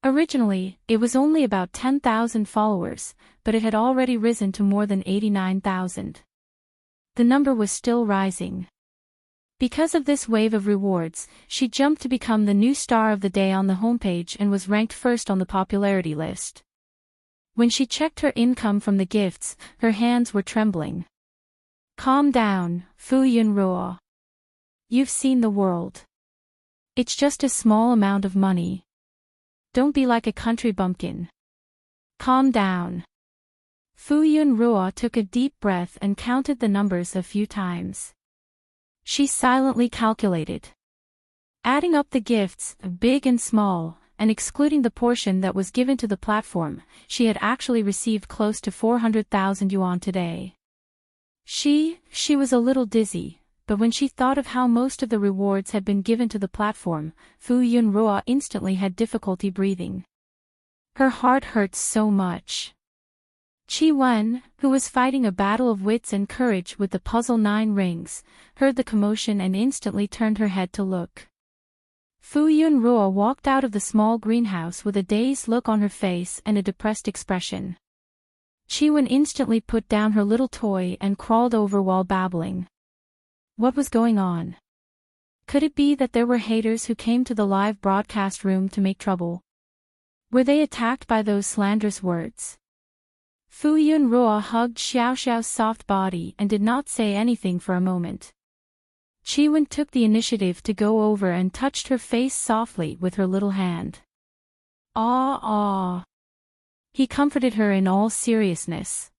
Originally, it was only about 10,000 followers, but it had already risen to more than 89,000. The number was still rising. Because of this wave of rewards, she jumped to become the new star of the day on the homepage and was ranked first on the popularity list. When she checked her income from the gifts, her hands were trembling. Calm down, Fu Yun Ruo. You've seen the world. It's just a small amount of money. Don't be like a country bumpkin. Calm down. Fu Yun Ruo took a deep breath and counted the numbers a few times. She silently calculated. Adding up the gifts, big and small, and excluding the portion that was given to the platform, she had actually received close to 400,000 yuan today. She was a little dizzy, but when she thought of how most of the rewards had been given to the platform, Fu Yun Ruo instantly had difficulty breathing. Her heart hurt so much. Qi Wen, who was fighting a battle of wits and courage with the puzzle 9 rings, heard the commotion and instantly turned her head to look. Fu Yun Ruo walked out of the small greenhouse with a dazed look on her face and a depressed expression. Qi Wen instantly put down her little toy and crawled over while babbling. What was going on? Could it be that there were haters who came to the live broadcast room to make trouble? Were they attacked by those slanderous words? Fu Yun Ruo hugged Xiao Xiao's soft body and did not say anything for a moment. Qi Wen took the initiative to go over and touched her face softly with her little hand. Ah. He comforted her in all seriousness.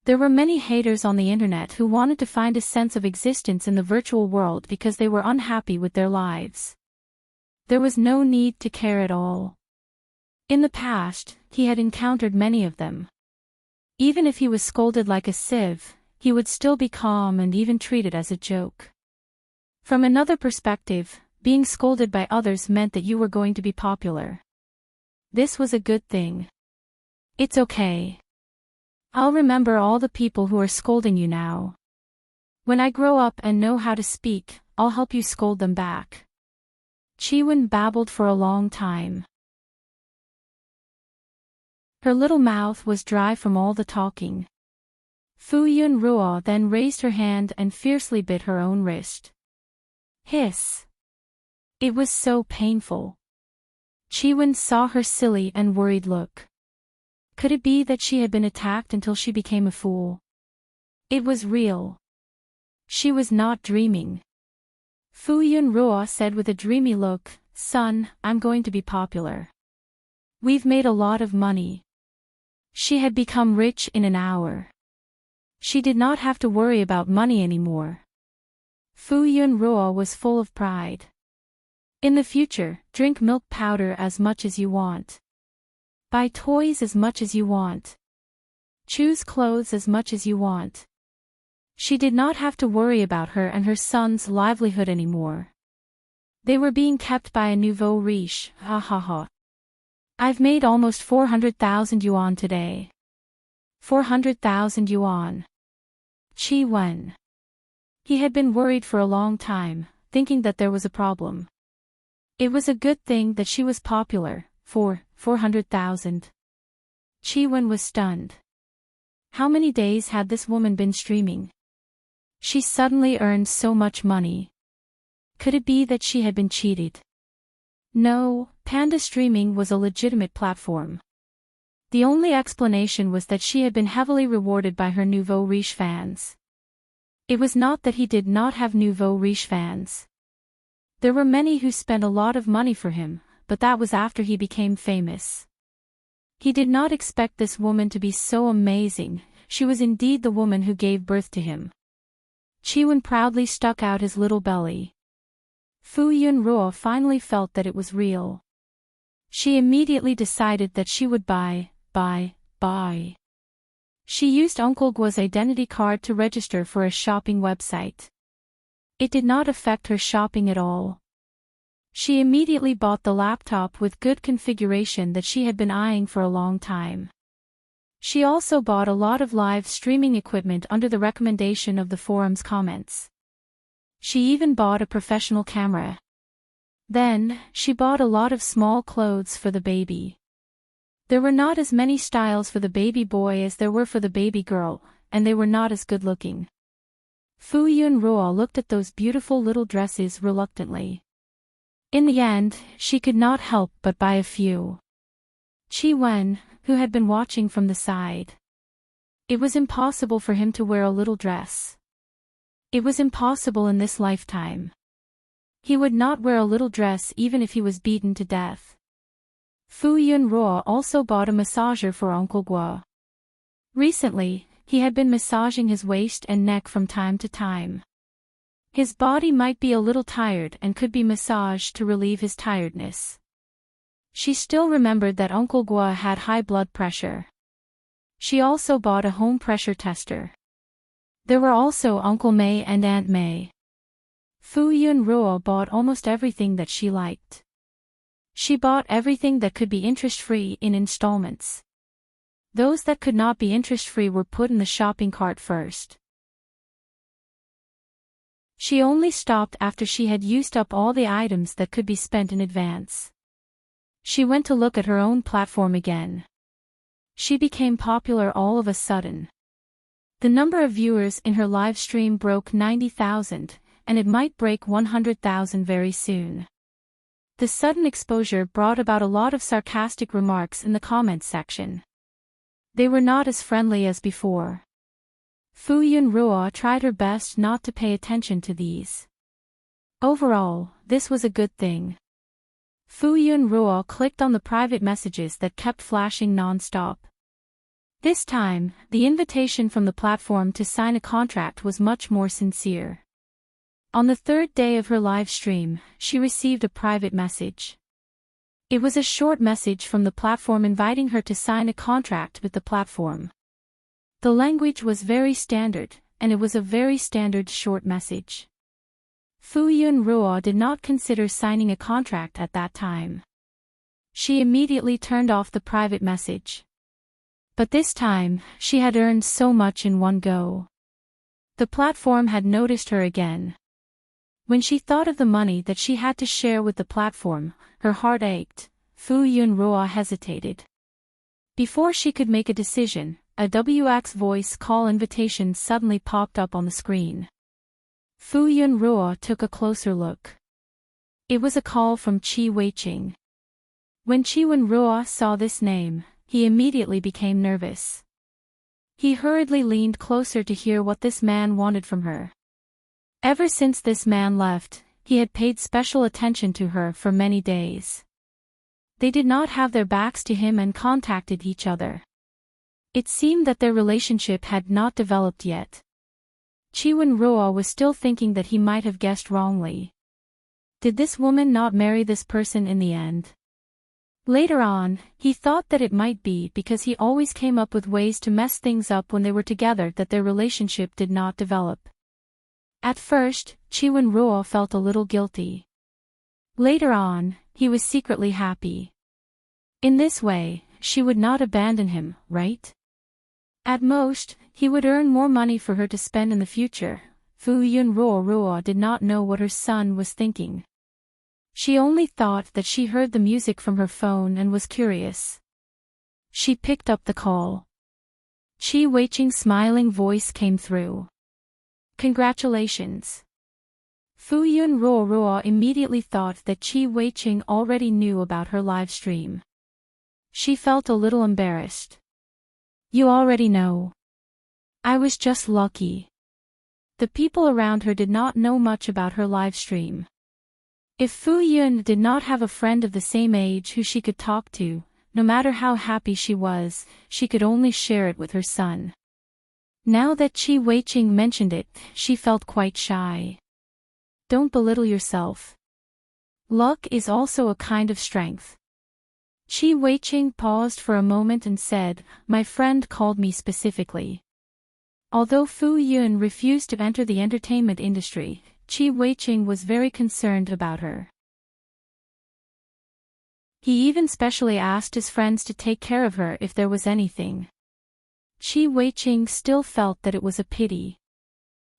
There were many haters on the internet who wanted to find a sense of existence in the virtual world because they were unhappy with their lives. There was no need to care at all. In the past, he had encountered many of them. Even if he was scolded like a sieve, he would still be calm and even treat it as a joke. From another perspective, being scolded by others meant that you were going to be popular. This was a good thing. It's okay. I'll remember all the people who are scolding you now. When I grow up and know how to speak, I'll help you scold them back. Qi Wen babbled for a long time. Her little mouth was dry from all the talking. Fu Yun Ruo then raised her hand and fiercely bit her own wrist. Hiss. It was so painful. Qi Wen saw her silly and worried look. Could it be that she had been attacked until she became a fool? It was real. She was not dreaming. Fu Yun Ruo said with a dreamy look, "Son, I'm going to be popular. We've made a lot of money." She had become rich in an hour. She did not have to worry about money anymore. Fu Yun Ruo was full of pride. In the future, drink milk powder as much as you want. Buy toys as much as you want. Choose clothes as much as you want. She did not have to worry about her and her son's livelihood anymore. They were being kept by a nouveau riche, ha ha ha. I've made almost 400,000 yuan today. 400,000 yuan. Qi Wen. He had been worried for a long time, thinking that there was a problem. It was a good thing that she was popular, for 400,000. Qi Wen was stunned. How many days had this woman been streaming? She suddenly earned so much money. Could it be that she had been cheated? No, Panda Streaming was a legitimate platform. The only explanation was that she had been heavily rewarded by her nouveau riche fans. It was not that he did not have nouveau riche fans. There were many who spent a lot of money for him, but that was after he became famous. He did not expect this woman to be so amazing. She was indeed the woman who gave birth to him. Qi Wen proudly stuck out his little belly. Fu Yun Ruo finally felt that it was real. She immediately decided that she would buy. She used Uncle Guo's identity card to register for a shopping website. It did not affect her shopping at all. She immediately bought the laptop with good configuration that she had been eyeing for a long time. She also bought a lot of live streaming equipment under the recommendation of the forum's comments. She even bought a professional camera. Then, she bought a lot of small clothes for the baby. There were not as many styles for the baby boy as there were for the baby girl, and they were not as good looking. Fu Yunruo looked at those beautiful little dresses reluctantly. In the end, she could not help but buy a few. Qi Wen, who had been watching from the side. It was impossible for him to wear a little dress. It was impossible in this lifetime. He would not wear a little dress even if he was beaten to death. Fu Yunruo also bought a massager for Uncle Guo. Recently, he had been massaging his waist and neck from time to time. His body might be a little tired and could be massaged to relieve his tiredness. She still remembered that Uncle Guo had high blood pressure. She also bought a home pressure tester. There were also Uncle May and Aunt May. Fu Yunruo bought almost everything that she liked. She bought everything that could be interest-free in installments. Those that could not be interest-free were put in the shopping cart first. She only stopped after she had used up all the items that could be spent in advance. She went to look at her own platform again. She became popular all of a sudden. The number of viewers in her live stream broke 90,000, and it might break 100,000 very soon. The sudden exposure brought about a lot of sarcastic remarks in the comments section. They were not as friendly as before. Fu Yunruo tried her best not to pay attention to these. Overall, this was a good thing. Fu Yunruo clicked on the private messages that kept flashing non-stop. This time, the invitation from the platform to sign a contract was much more sincere. On the third day of her live stream, she received a private message. It was a short message from the platform inviting her to sign a contract with the platform. The language was very standard, and it was a very standard short message. Fu Yunruo did not consider signing a contract at that time. She immediately turned off the private message. But this time, she had earned so much in one go. The platform had noticed her again. When she thought of the money that she had to share with the platform, her heart ached. Fu Yunruo hesitated. Before she could make a decision, a WX voice call invitation suddenly popped up on the screen. Fu Yunruo took a closer look. It was a call from Qi Weiqing. When Qi Yunruo saw this name, he immediately became nervous. He hurriedly leaned closer to hear what this man wanted from her. Ever since this man left, he had paid special attention to her for many days. They did not have their backs to him and contacted each other. It seemed that their relationship had not developed yet. Qi Yunruo was still thinking that he might have guessed wrongly. Did this woman not marry this person in the end? Later on, he thought that it might be because he always came up with ways to mess things up when they were together that their relationship did not develop. At first, Qi Yunruo felt a little guilty. Later on, he was secretly happy. In this way, she would not abandon him, right? At most, he would earn more money for her to spend in the future. Fu Yunruo did not know what her son was thinking. She only thought that she heard the music from her phone and was curious. She picked up the call. Qi Weiqing's smiling voice came through. Congratulations. Fu Yunruo immediately thought that Qi Weiqing already knew about her live stream. She felt a little embarrassed. You already know. I was just lucky. The people around her did not know much about her live stream. If Fu Yun did not have a friend of the same age who she could talk to, no matter how happy she was, she could only share it with her son. Now that Qi Weiqing mentioned it, she felt quite shy. Don't belittle yourself. Luck is also a kind of strength. Qi Weiqing paused for a moment and said, "My friend called me specifically." Although Fu Yun refused to enter the entertainment industry, Qi Weiqing was very concerned about her. He even specially asked his friends to take care of her if there was anything. Chi Weiqing still felt that it was a pity.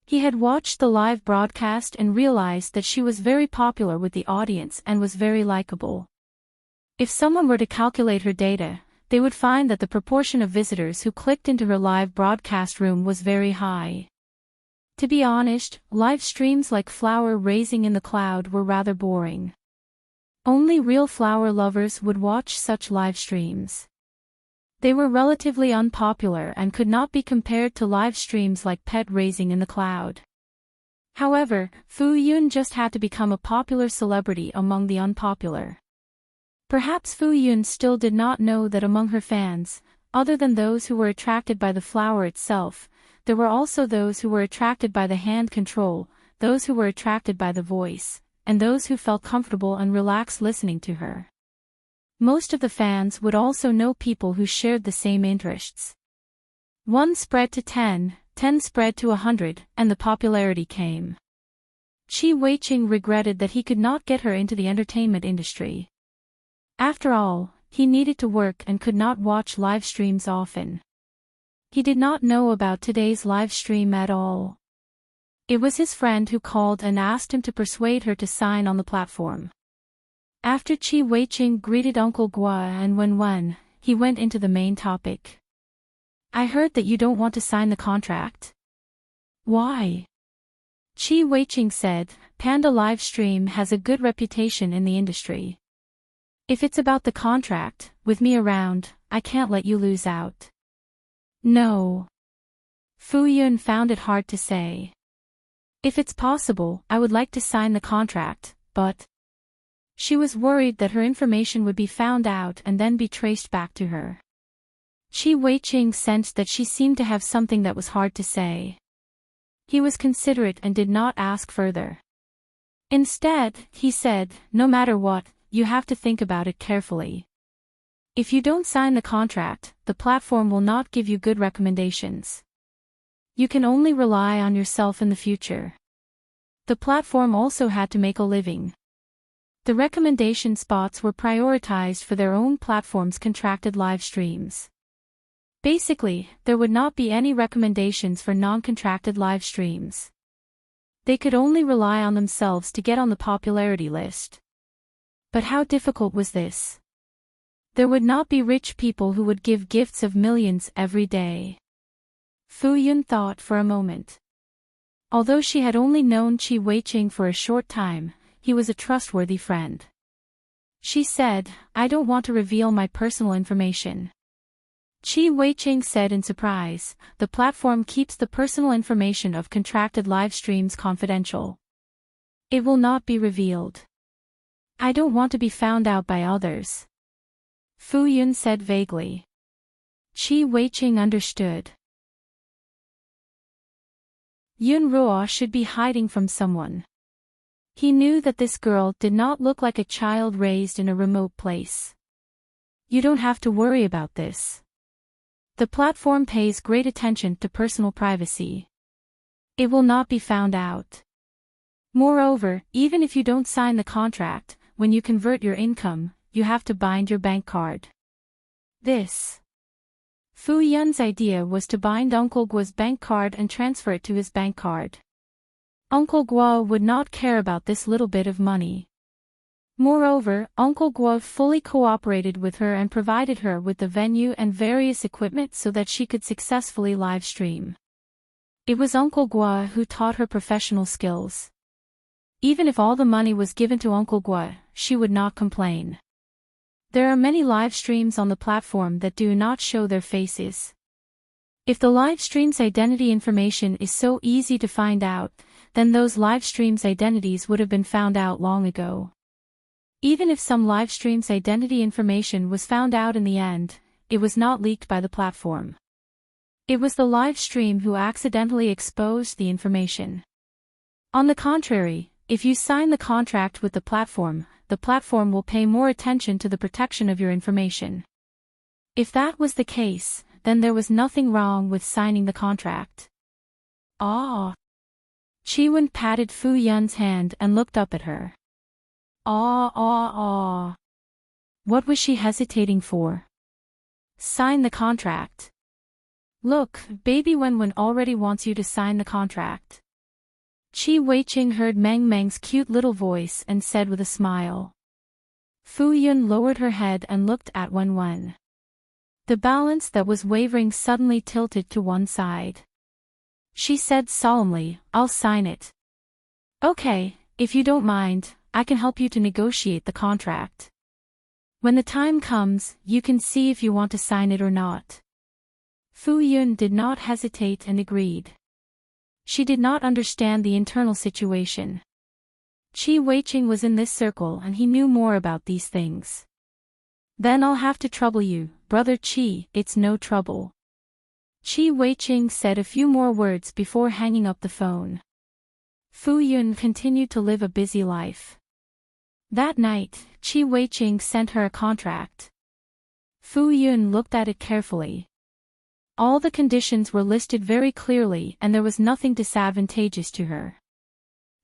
He had watched the live broadcast and realized that she was very popular with the audience and was very likable. If someone were to calculate her data, they would find that the proportion of visitors who clicked into her live broadcast room was very high. To be honest, live streams like flower raising in the cloud were rather boring. Only real flower lovers would watch such live streams. They were relatively unpopular and could not be compared to live streams like pet raising in the cloud. However, Fu Yun just had to become a popular celebrity among the unpopular. Perhaps Fu Yun still did not know that among her fans, other than those who were attracted by the flower itself, there were also those who were attracted by the hand control, those who were attracted by the voice, and those who felt comfortable and relaxed listening to her. Most of the fans would also know people who shared the same interests. 1 spread to 10, 10 spread to 100, and the popularity came. Chi Weiqing regretted that he could not get her into the entertainment industry. After all, he needed to work and could not watch live streams often. He did not know about today's live stream at all. It was his friend who called and asked him to persuade her to sign on the platform. After Chi Weiqing greeted Uncle Gua and Wen, he went into the main topic. I heard that you don't want to sign the contract. Why? Chi Weiqing said, Panda live stream has a good reputation in the industry. If it's about the contract, with me around, I can't let you lose out. No. Fu Yun found it hard to say. If it's possible, I would like to sign the contract, but... She was worried that her information would be found out and then be traced back to her. Chi Weiqing sensed that she seemed to have something that was hard to say. He was considerate and did not ask further. Instead, he said, no matter what, you have to think about it carefully. If you don't sign the contract, the platform will not give you good recommendations. You can only rely on yourself in the future. The platform also had to make a living. The recommendation spots were prioritized for their own platform's contracted live streams. Basically, there would not be any recommendations for non-contracted live streams. They could only rely on themselves to get on the popularity list. But how difficult was this? There would not be rich people who would give gifts of millions every day. Fu Yun thought for a moment. Although she had only known Chi Weiqing for a short time, he was a trustworthy friend. She said, I don't want to reveal my personal information. Chi Weiqing said in surprise, the platform keeps the personal information of contracted live streams confidential. It will not be revealed. I don't want to be found out by others. Fu Yun said vaguely. Chi Weiqing understood. Yun Ruo should be hiding from someone. He knew that this girl did not look like a child raised in a remote place. You don't have to worry about this. The platform pays great attention to personal privacy. It will not be found out. Moreover, even if you don't sign the contract, when you convert your income, you have to bind your bank card. Fu Yun's idea was to bind Uncle Gua's bank card and transfer it to his bank card. Uncle Gua would not care about this little bit of money. Moreover, Uncle Gua fully cooperated with her and provided her with the venue and various equipment so that she could successfully live stream. It was Uncle Gua who taught her professional skills. Even if all the money was given to Uncle Gua, she would not complain. There are many live streams on the platform that do not show their faces. If the live stream's identity information is so easy to find out, then those live streams' identities would have been found out long ago. Even if some live stream's identity information was found out in the end, it was not leaked by the platform. It was the live stream who accidentally exposed the information. On the contrary, if you sign the contract with the platform will pay more attention to the protection of your information. If that was the case, then there was nothing wrong with signing the contract. Ah! Chi-Wen patted Fu Yun's hand and looked up at her. Ah. What was she hesitating for? Sign the contract. Look, baby Wenwen already wants you to sign the contract. Chi Weiqing heard Meng Meng's cute little voice and said with a smile. Fu Yun lowered her head and looked at Wenwen. The balance that was wavering suddenly tilted to one side. She said solemnly, I'll sign it. Okay, if you don't mind, I can help you to negotiate the contract. When the time comes, you can see if you want to sign it or not. Fu Yun did not hesitate and agreed. She did not understand the internal situation. Chi Weiqing was in this circle and he knew more about these things. Then I'll have to trouble you, brother Chi. It's no trouble. Chi Weiqing said a few more words before hanging up the phone. Fu Yun continued to live a busy life. That night, Chi Weiqing sent her a contract. Fu Yun looked at it carefully. All the conditions were listed very clearly and there was nothing disadvantageous to her.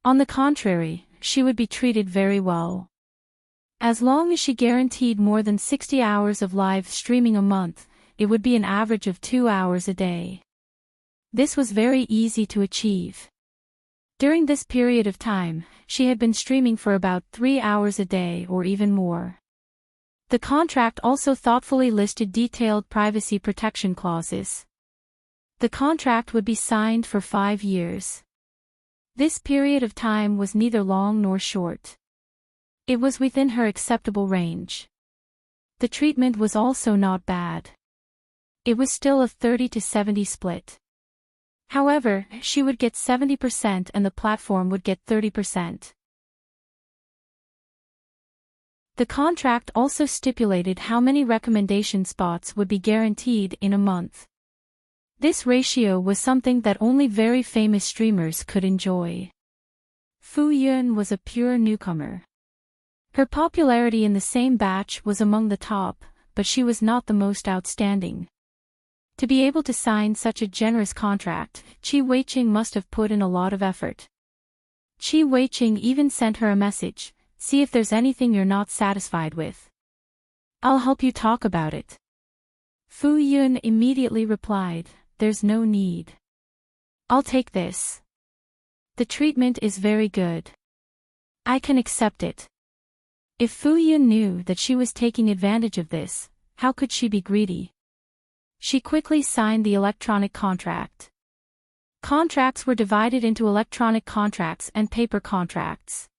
On the contrary, she would be treated very well. As long as she guaranteed more than 60 hours of live streaming a month, it would be an average of 2 hours a day. This was very easy to achieve. During this period of time, she had been streaming for about 3 hours a day or even more. The contract also thoughtfully listed detailed privacy protection clauses. The contract would be signed for 5 years. This period of time was neither long nor short. It was within her acceptable range. The treatment was also not bad. It was still a 30 to 70 split. However, she would get 70% and the platform would get 30%. The contract also stipulated how many recommendation spots would be guaranteed in a month. This ratio was something that only very famous streamers could enjoy. Fu Yun was a pure newcomer. Her popularity in the same batch was among the top, but she was not the most outstanding. To be able to sign such a generous contract, Chi Weiqing must have put in a lot of effort. Chi Weiqing even sent her a message, see if there's anything you're not satisfied with. I'll help you talk about it. Fu Yun immediately replied, there's no need. I'll take this. The treatment is very good. I can accept it. If Fu Yun knew that she was taking advantage of this, how could she be greedy? She quickly signed the electronic contract. Contracts were divided into electronic contracts and paper contracts.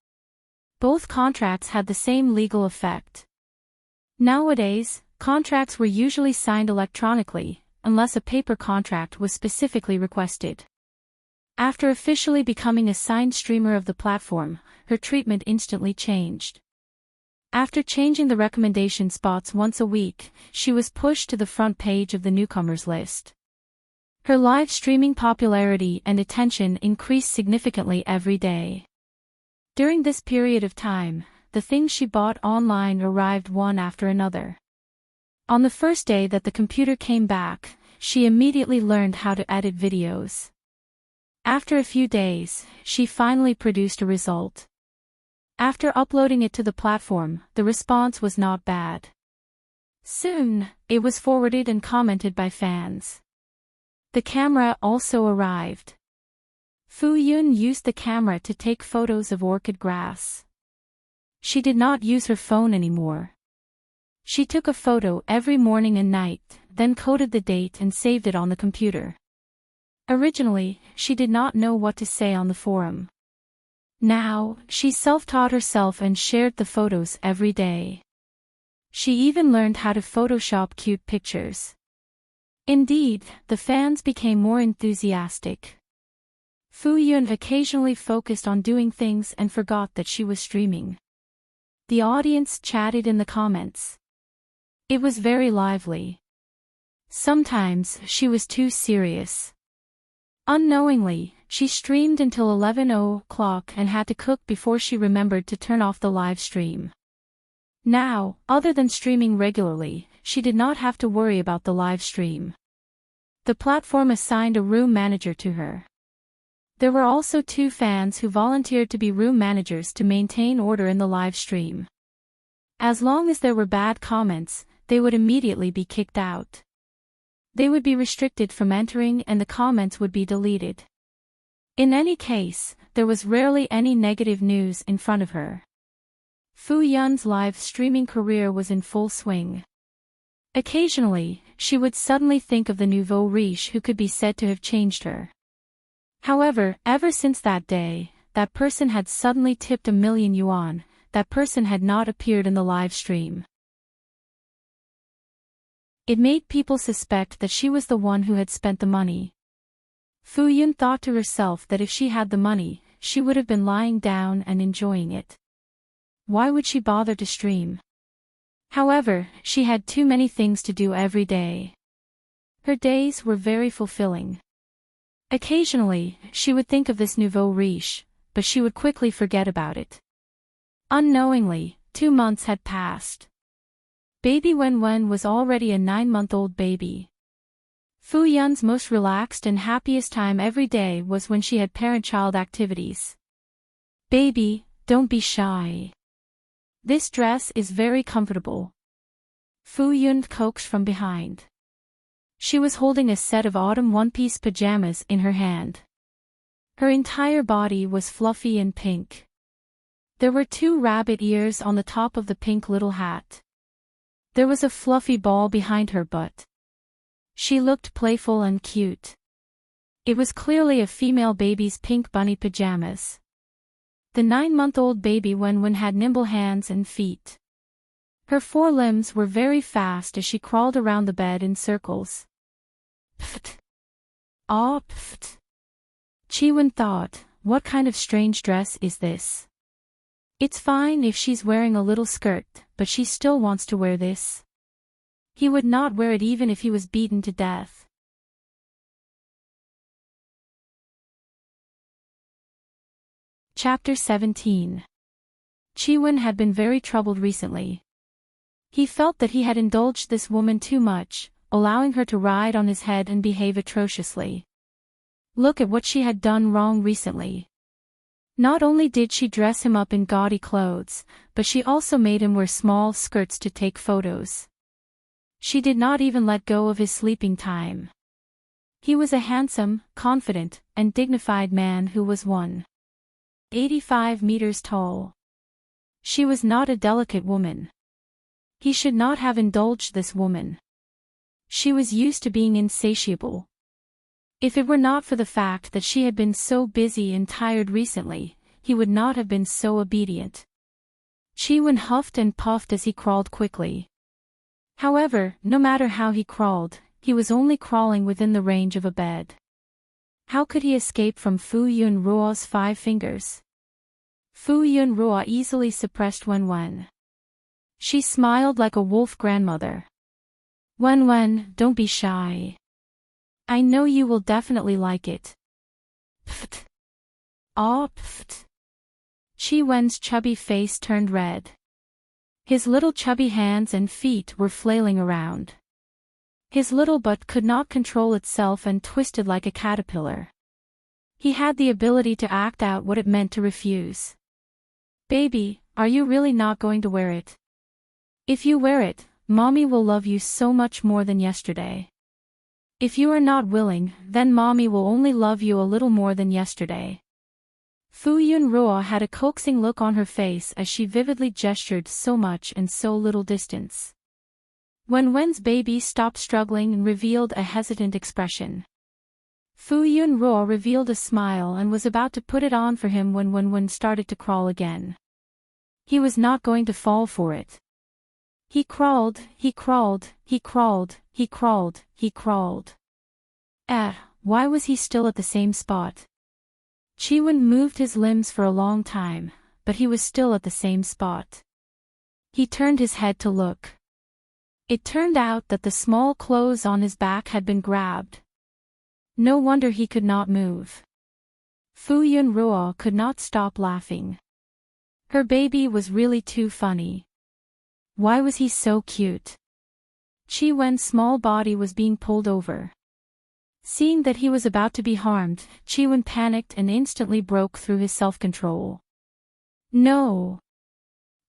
Both contracts had the same legal effect. Nowadays, contracts were usually signed electronically, unless a paper contract was specifically requested. After officially becoming a signed streamer of the platform, her treatment instantly changed. After changing the recommendation spots once a week, she was pushed to the front page of the newcomers list. Her live streaming popularity and attention increased significantly every day. During this period of time, the things she bought online arrived one after another. On the first day that the computer came back, she immediately learned how to edit videos. After a few days, she finally produced a result. After uploading it to the platform, the response was not bad. Soon, it was forwarded and commented by fans. The camera also arrived. Fu Yun used the camera to take photos of orchid grass. She did not use her phone anymore. She took a photo every morning and night, then coded the date and saved it on the computer. Originally, she did not know what to say on the forum. Now, she self-taught herself and shared the photos every day. She even learned how to Photoshop cute pictures. Indeed, the fans became more enthusiastic. Fu Yun occasionally focused on doing things and forgot that she was streaming. The audience chatted in the comments. It was very lively. Sometimes she was too serious. Unknowingly, she streamed until 11 o'clock and had to cook before she remembered to turn off the live stream. Now, other than streaming regularly, she did not have to worry about the live stream. The platform assigned a room manager to her. There were also 2 fans who volunteered to be room managers to maintain order in the live stream. As long as there were bad comments, they would immediately be kicked out. They would be restricted from entering and the comments would be deleted. In any case, there was rarely any negative news in front of her. Fu Yun's live streaming career was in full swing. Occasionally, she would suddenly think of the nouveau riche who could be said to have changed her. However, ever since that day, that person had suddenly tipped 1,000,000 yuan, that person had not appeared in the live stream. It made people suspect that she was the one who had spent the money. Fu Yun thought to herself that if she had the money, she would have been lying down and enjoying it. Why would she bother to stream? However, she had too many things to do every day. Her days were very fulfilling. Occasionally, she would think of this nouveau riche, but she would quickly forget about it. Unknowingly, 2 months had passed. Baby Wen was already a 9-month-old baby. Fu Yun's most relaxed and happiest time every day was when she had parent-child activities. Baby, don't be shy. This dress is very comfortable. Fu Yun coaxed from behind. She was holding a set of autumn one-piece pajamas in her hand. Her entire body was fluffy and pink. There were 2 rabbit ears on the top of the pink little hat. There was a fluffy ball behind her butt. She looked playful and cute. It was clearly a female baby's pink bunny pajamas. The 9-month-old baby Wen had nimble hands and feet. Her 4 limbs were very fast as she crawled around the bed in circles. Pft. Ah, pft. Chi-Wen thought, what kind of strange dress is this? It's fine if she's wearing a little skirt, but she still wants to wear this. He would not wear it even if he was beaten to death. Chapter 17. Chi-Wen had been very troubled recently. He felt that he had indulged this woman too much, allowing her to ride on his head and behave atrociously. Look at what she had done wrong recently. Not only did she dress him up in gaudy clothes, but she also made him wear small skirts to take photos. She did not even let go of his sleeping time. He was a handsome, confident, and dignified man who was 185 meters tall. She was not a delicate woman. He should not have indulged this woman. She was used to being insatiable. If it were not for the fact that she had been so busy and tired recently, he would not have been so obedient. Chi-Wen huffed and puffed as he crawled quickly. However, no matter how he crawled, he was only crawling within the range of a bed. How could he escape from Fu Yun Ruo's 5 fingers? Fu Yun Ruo easily suppressed Wen. She smiled like a wolf grandmother. Wen, don't be shy. I know you will definitely like it. Pft. Ah, pft. Chi-Wen's chubby face turned red. His little chubby hands and feet were flailing around. His little butt could not control itself and twisted like a caterpillar. He had the ability to act out what it meant to refuse. Baby, are you really not going to wear it? If you wear it, Mommy will love you so much more than yesterday. If you are not willing, then Mommy will only love you a little more than yesterday. Fu Yun Ruo had a coaxing look on her face as she vividly gestured so much and so little distance. Wen's baby stopped struggling and revealed a hesitant expression. Fu Yun Ruo revealed a smile and was about to put it on for him when Wen started to crawl again. He was not going to fall for it. He crawled, he crawled, he crawled, he crawled, he crawled. Why was he still at the same spot? Chi-Wen moved his limbs for a long time, but he was still at the same spot. He turned his head to look. It turned out that the small clothes on his back had been grabbed. No wonder he could not move. Fu Yun Ruo could not stop laughing. Her baby was really too funny. Why was he so cute? Chi-Wen's small body was being pulled over. Seeing that he was about to be harmed, Chi-Wen panicked and instantly broke through his self-control. No.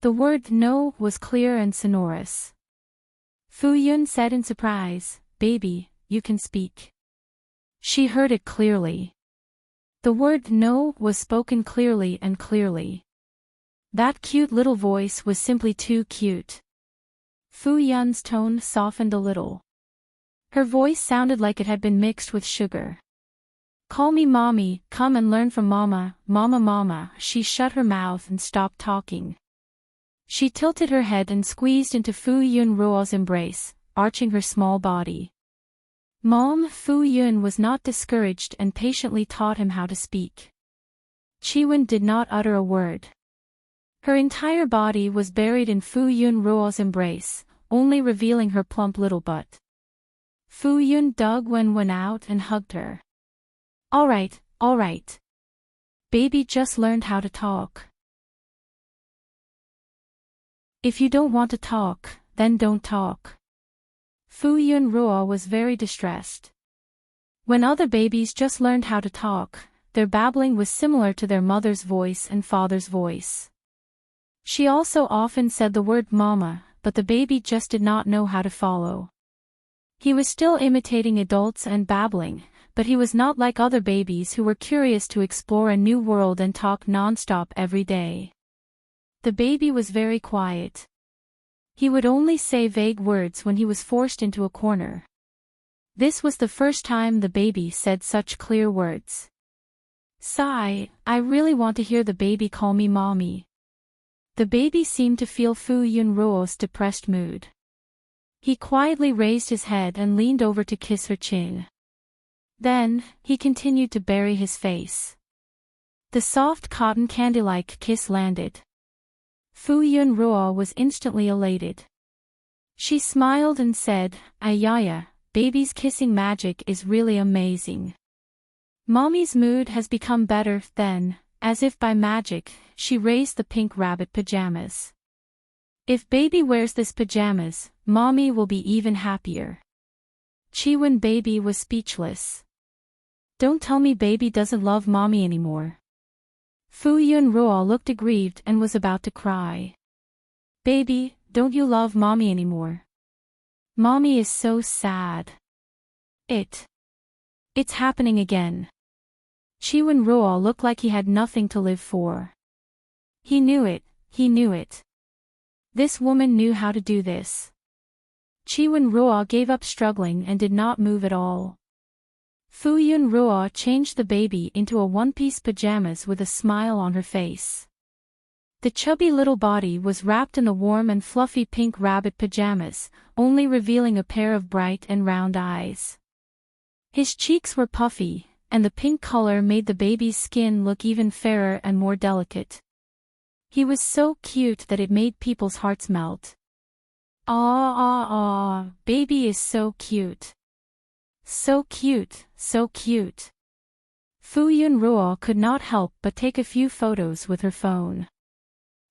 The word no was clear and sonorous. Fu Yun said in surprise, Baby, you can speak." She heard it clearly. The word no was spoken clearly and clearly. That cute little voice was simply too cute. Fu Yun's tone softened a little. Her voice sounded like it had been mixed with sugar. "Call me mommy, come and learn from mama, mama mama." She shut her mouth and stopped talking. She tilted her head and squeezed into Fu Yun Ruo's embrace, arching her small body. Mom. Fu Yun was not discouraged and patiently taught him how to speak. Chiwen did not utter a word. Her entire body was buried in Fu Yun Ruo's embrace, only revealing her plump little butt. Fu Yun dug Wen out and hugged her. All right. Baby just learned how to talk. If you don't want to talk, then don't talk." Fu Yun Ruo was very distressed. When other babies just learned how to talk, their babbling was similar to their mother's voice and father's voice. She also often said the word mama, but the baby just did not know how to follow. He was still imitating adults and babbling, but he was not like other babies who were curious to explore a new world and talk non-stop every day. The baby was very quiet. He would only say vague words when he was forced into a corner. This was the first time the baby said such clear words. "Sigh, I really want to hear the baby call me mommy." The baby seemed to feel Fu Yun Ruo's depressed mood. He quietly raised his head and leaned over to kiss her chin. Then, he continued to bury his face. The soft cotton candy-like kiss landed. Fu Yun Ruo was instantly elated. She smiled and said, "Ayaya, baby's kissing magic is really amazing." Mommy's mood has become better. Then, as if by magic, she raised the pink rabbit pajamas. "If baby wears this pajamas, mommy will be even happier." Chiwen baby was speechless. "Don't tell me baby doesn't love mommy anymore." Fu Yun Ruo looked aggrieved and was about to cry. "Baby, don't you love mommy anymore? Mommy is so sad." It's happening again." Chiwen Ruo looked like he had nothing to live for. He knew it. This woman knew how to do this. Chiwen Ruo gave up struggling and did not move at all. Fu Yun Ruo changed the baby into a one-piece pajamas with a smile on her face. The chubby little body was wrapped in the warm and fluffy pink rabbit pajamas, only revealing a pair of bright and round eyes. His cheeks were puffy, and the pink color made the baby's skin look even fairer and more delicate. He was so cute that it made people's hearts melt. Baby is so cute. So cute. Fu Yun Ruo could not help but take a few photos with her phone.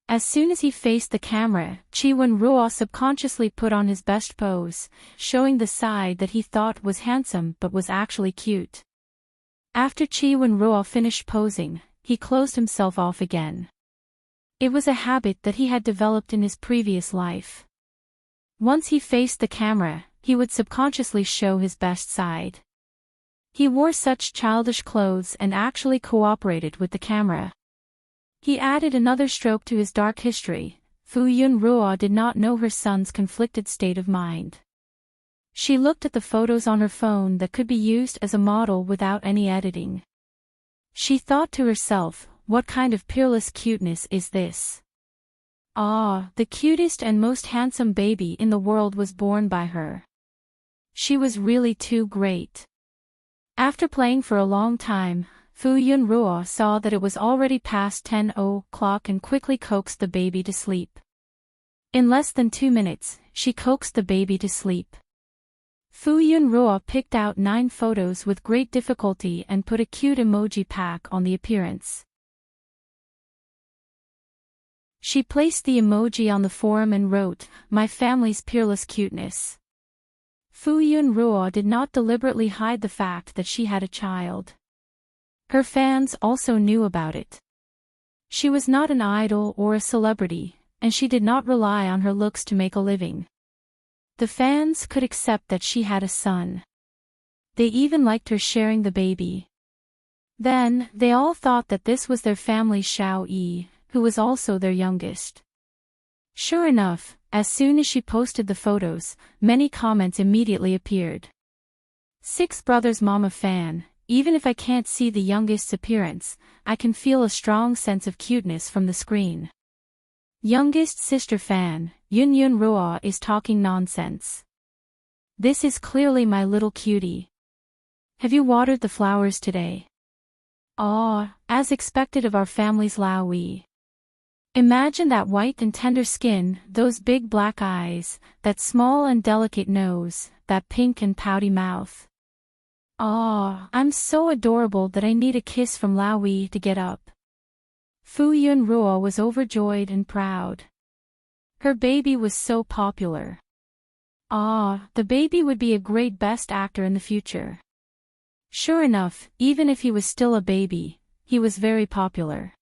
As soon as he faced the camera, Chiwen Ruo subconsciously put on his best pose, showing the side that he thought was handsome but was actually cute. After Chiwen Ruo finished posing, he closed himself off again. It was a habit that he had developed in his previous life. Once he faced the camera, he would subconsciously show his best side. He wore such childish clothes and actually cooperated with the camera. He added another stroke to his dark history. Fu Yun Ruo did not know her son's conflicted state of mind. She looked at the photos on her phone that could be used as a model without any editing. She thought to herself, what kind of peerless cuteness is this? The cutest and most handsome baby in the world was born by her. She was really too great. After playing for a long time, Fu Yun Ruo saw that it was already past 10 o'clock and quickly coaxed the baby to sleep. In less than 2 minutes, she coaxed the baby to sleep. Fu Yun Ruo picked out 9 photos with great difficulty and put a cute emoji pack on the appearance. She placed the emoji on the forum and wrote, "My family's peerless cuteness." Fu Yun Ruo did not deliberately hide the fact that she had a child. Her fans also knew about it. She was not an idol or a celebrity, and she did not rely on her looks to make a living. The fans could accept that she had a son. They even liked her sharing the baby. Then, they all thought that this was their family's Xiao Yi, who was also their youngest. Sure enough, as soon as she posted the photos, many comments immediately appeared. Six brothers Mama fan, even if I can't see the youngest's appearance, I can feel a strong sense of cuteness from the screen. Youngest sister fan, Yun Yun Ruo is talking nonsense. This is clearly my little cutie. Have you watered the flowers today? Aw, as expected of our family's Lao Wei. Imagine that white and tender skin, those big black eyes, that small and delicate nose, that pink and pouty mouth. Aw, I'm so adorable that I need a kiss from Lao Wei to get up. Fu Yun Ruo was overjoyed and proud. Her baby was so popular. Ah, the baby would be a great best actor in the future. Sure enough, even if he was still a baby, he was very popular.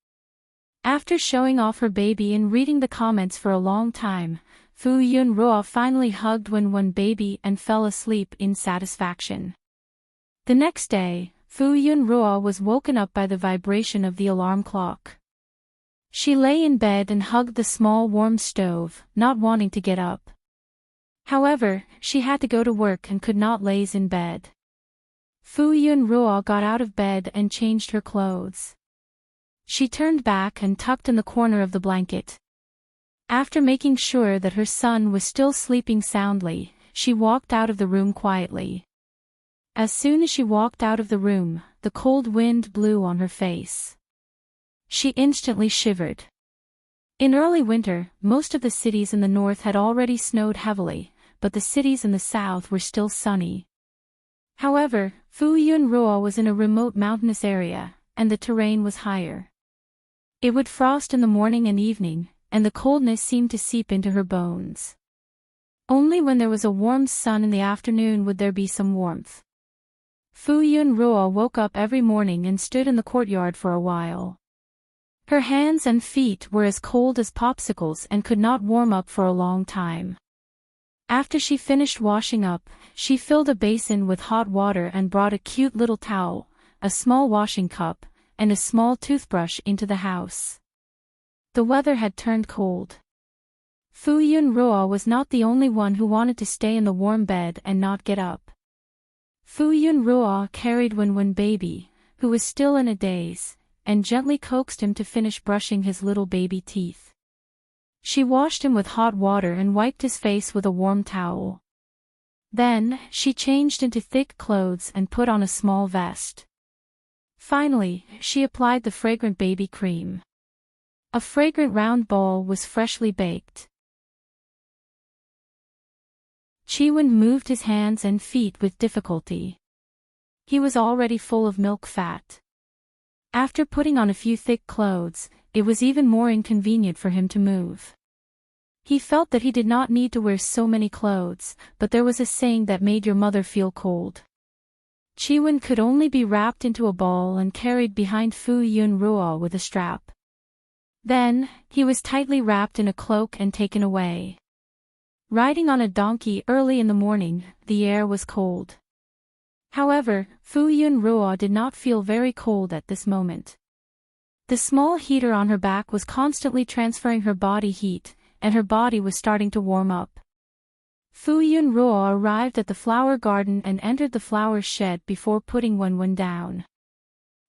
After showing off her baby and reading the comments for a long time, Fu Yun Ruo finally hugged Wen baby and fell asleep in satisfaction. The next day, Fu Yun Ruo was woken up by the vibration of the alarm clock. She lay in bed and hugged the small warm stove, not wanting to get up. However, she had to go to work and could not laze in bed. Fu Yun Ruo got out of bed and changed her clothes. She turned back and tucked in the corner of the blanket. After making sure that her son was still sleeping soundly, she walked out of the room quietly. As soon as she walked out of the room, the cold wind blew on her face. She instantly shivered. In early winter, most of the cities in the north had already snowed heavily, but the cities in the south were still sunny. However, Fu Yun Ruo was in a remote mountainous area, and the terrain was higher. It would frost in the morning and evening, and the coldness seemed to seep into her bones. Only when there was a warm sun in the afternoon would there be some warmth. Fu Yun Ruo woke up every morning and stood in the courtyard for a while. Her hands and feet were as cold as popsicles and could not warm up for a long time. After she finished washing up, she filled a basin with hot water and brought a cute little towel, a small washing cup, and a small toothbrush into the house. The weather had turned cold. Fu Yun Ruo was not the only one who wanted to stay in the warm bed and not get up. Fu Yun Ruo carried Wen baby, who was still in a daze, and gently coaxed him to finish brushing his little baby teeth. She washed him with hot water and wiped his face with a warm towel. Then, she changed into thick clothes and put on a small vest. Finally, she applied the fragrant baby cream. A fragrant round ball was freshly baked. Chiwen moved his hands and feet with difficulty. He was already full of milk fat. After putting on a few thick clothes, it was even more inconvenient for him to move. He felt that he did not need to wear so many clothes, but there was a saying that made your mother feel cold. Chiwen could only be wrapped into a ball and carried behind Fu Yun Ruo with a strap. Then, he was tightly wrapped in a cloak and taken away. Riding on a donkey early in the morning, the air was cold. However, Fu Yun Ruo did not feel very cold at this moment. The small heater on her back was constantly transferring her body heat, and her body was starting to warm up. Fu Yun Ruo arrived at the flower garden and entered the flower shed before putting Wen down.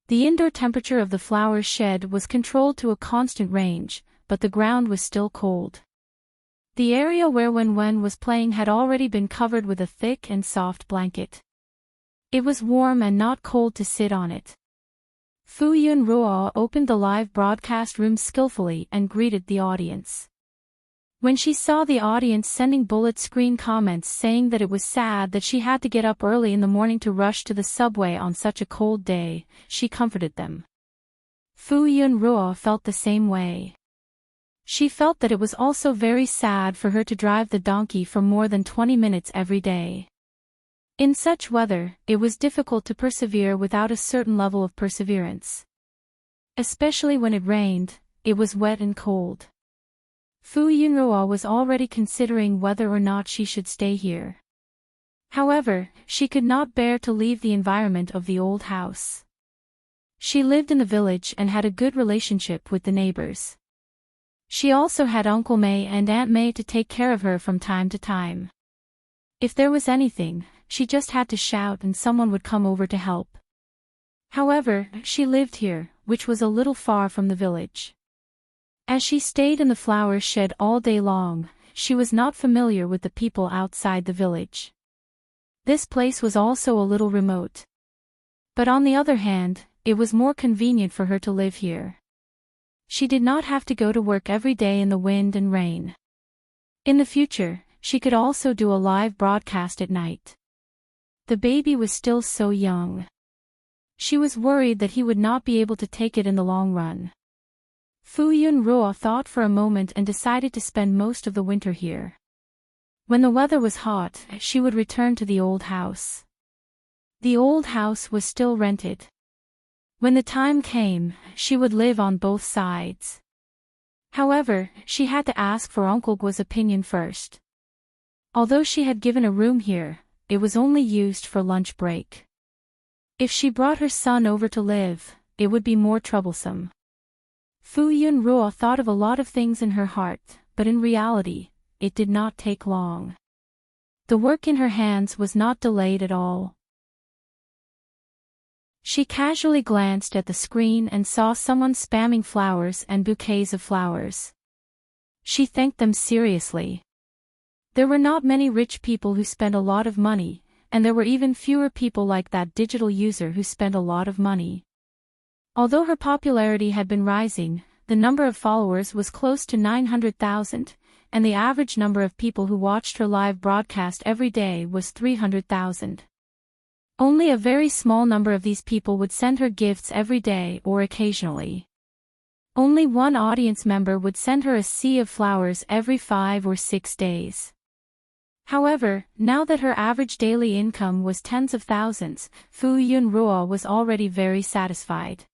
The indoor temperature of the flower shed was controlled to a constant range, but the ground was still cold. The area where Wen was playing had already been covered with a thick and soft blanket. It was warm and not cold to sit on it. Fu Yun Ruo opened the live broadcast room skillfully and greeted the audience. When she saw the audience sending bullet screen comments saying that it was sad that she had to get up early in the morning to rush to the subway on such a cold day, she comforted them. Fu Yun Ruo felt the same way. She felt that it was also very sad for her to drive the donkey for more than 20 minutes every day. In such weather, it was difficult to persevere without a certain level of perseverance. Especially when it rained, it was wet and cold. Fu Yunruo was already considering whether or not she should stay here. However, she could not bear to leave the environment of the old house. She lived in the village and had a good relationship with the neighbors. She also had Uncle May and Aunt May to take care of her from time to time. If there was anything, she just had to shout and someone would come over to help. However, she lived here, which was a little far from the village. As she stayed in the flower shed all day long, she was not familiar with the people outside the village. This place was also a little remote. But on the other hand, it was more convenient for her to live here. She did not have to go to work every day in the wind and rain. In the future, she could also do a live broadcast at night. The baby was still so young. She was worried that he would not be able to take it in the long run. Fu Yunruo thought for a moment and decided to spend most of the winter here. When the weather was hot, she would return to the old house. The old house was still rented. When the time came, she would live on both sides. However, she had to ask for Uncle Guo's opinion first. Although she had given a room here, it was only used for lunch break. If she brought her son over to live, it would be more troublesome. Fu Yunruo thought of a lot of things in her heart, but in reality, it did not take long. The work in her hands was not delayed at all. She casually glanced at the screen and saw someone spamming flowers and bouquets of flowers. She thanked them seriously. There were not many rich people who spent a lot of money, and there were even fewer people like that digital user who spent a lot of money. Although her popularity had been rising, the number of followers was close to 900,000, and the average number of people who watched her live broadcast every day was 300,000. Only a very small number of these people would send her gifts every day or occasionally. Only one audience member would send her a sea of flowers every 5 or 6 days. However, now that her average daily income was tens of thousands, Fu Yunruo was already very satisfied.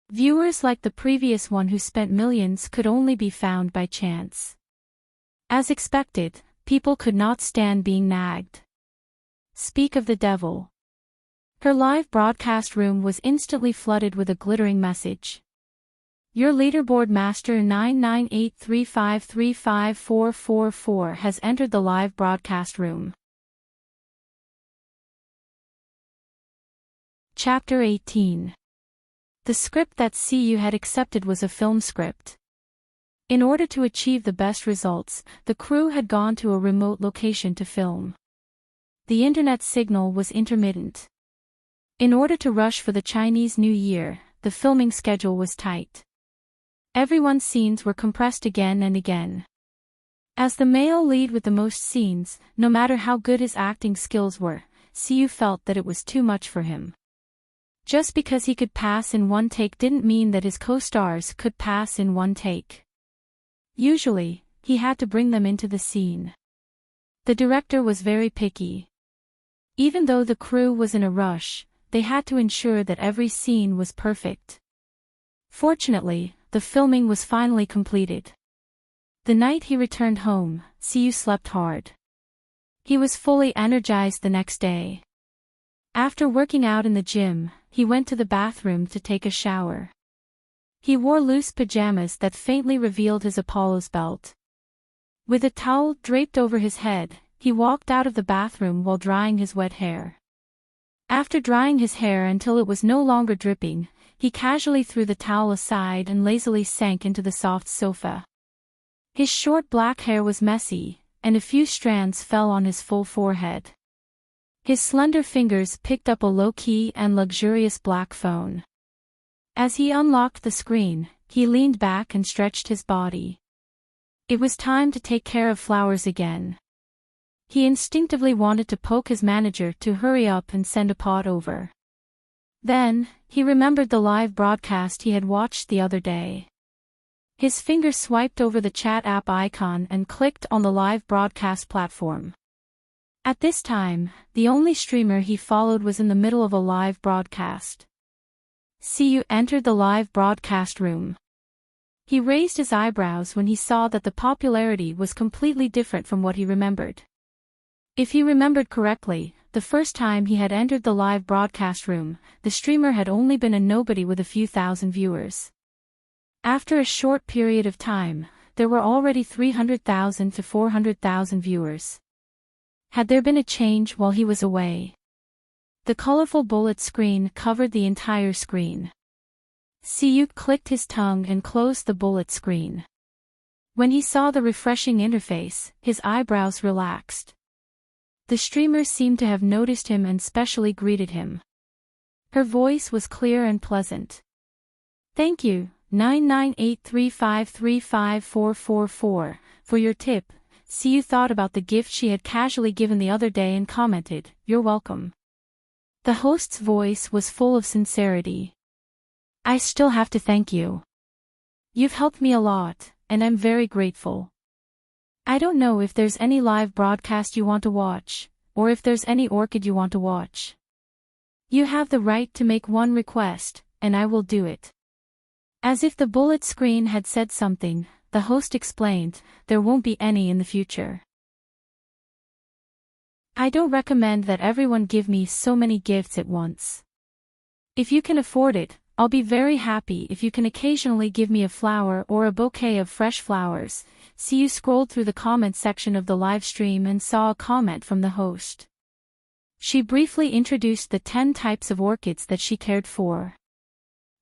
Viewers like the previous one who spent millions could only be found by chance. As expected, people could not stand being nagged. Speak of the devil. Her live broadcast room was instantly flooded with a glittering message. Your leaderboard master 99835354444 has entered the live broadcast room. Chapter 18. The script that CU had accepted was a film script. In order to achieve the best results, the crew had gone to a remote location to film. The internet signal was intermittent. In order to rush for the Chinese New Year, the filming schedule was tight. Everyone's scenes were compressed again and again. As the male lead with the most scenes, no matter how good his acting skills were, CU felt that it was too much for him. Just because he could pass in one take didn't mean that his co-stars could pass in one take. Usually, he had to bring them into the scene. The director was very picky. Even though the crew was in a rush, they had to ensure that every scene was perfect. Fortunately, the filming was finally completed. The night he returned home, CU slept hard. He was fully energized the next day. After working out in the gym, he went to the bathroom to take a shower. He wore loose pajamas that faintly revealed his Apollo's belt. With a towel draped over his head, he walked out of the bathroom while drying his wet hair. After drying his hair until it was no longer dripping, he casually threw the towel aside and lazily sank into the soft sofa. His short black hair was messy, and a few strands fell on his full forehead. His slender fingers picked up a low-key and luxurious black phone. As he unlocked the screen, he leaned back and stretched his body. It was time to take care of flowers again. He instinctively wanted to poke his manager to hurry up and send a pot over. Then, he remembered the live broadcast he had watched the other day. His finger swiped over the chat app icon and clicked on the live broadcast platform. At this time, the only streamer he followed was in the middle of a live broadcast. CU entered the live broadcast room. He raised his eyebrows when he saw that the popularity was completely different from what he remembered. If he remembered correctly, the first time he had entered the live broadcast room, the streamer had only been a nobody with a few thousand viewers. After a short period of time, there were already 300,000 to 400,000 viewers. Had there been a change while he was away? The colorful bullet screen covered the entire screen. Siyu clicked his tongue and closed the bullet screen. When he saw the refreshing interface, his eyebrows relaxed. The streamer seemed to have noticed him and specially greeted him. Her voice was clear and pleasant. "Thank you, 99835354444, for your tip." Siyu thought about the gift she had casually given the other day and commented, "You're welcome." The host's voice was full of sincerity. "I still have to thank you. You've helped me a lot, and I'm very grateful. I don't know if there's any live broadcast you want to watch, or if there's any orchid you want to watch. You have the right to make one request, and I will do it." As if the bullet screen had said something, the host explained, "There won't be any in the future. I don't recommend that everyone give me so many gifts at once. If you can afford it, I'll be very happy if you can occasionally give me a flower or a bouquet of fresh flowers." Siyu scrolled through the comments section of the live stream and saw a comment from the host. She briefly introduced the 10 types of orchids that she cared for.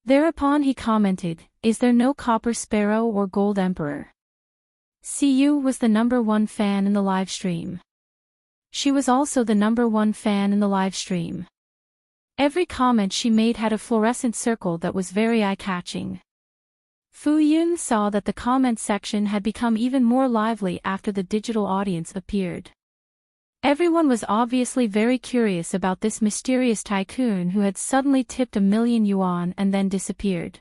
Thereupon he commented, "Is there no copper sparrow or gold emperor?" Siyu was the #1 fan in the live stream. She was also the #1 fan in the live stream. Every comment she made had a fluorescent circle that was very eye-catching. Fu Yun saw that the comment section had become even more lively after the digital audience appeared. Everyone was obviously very curious about this mysterious tycoon who had suddenly tipped $1,000,000 and then disappeared.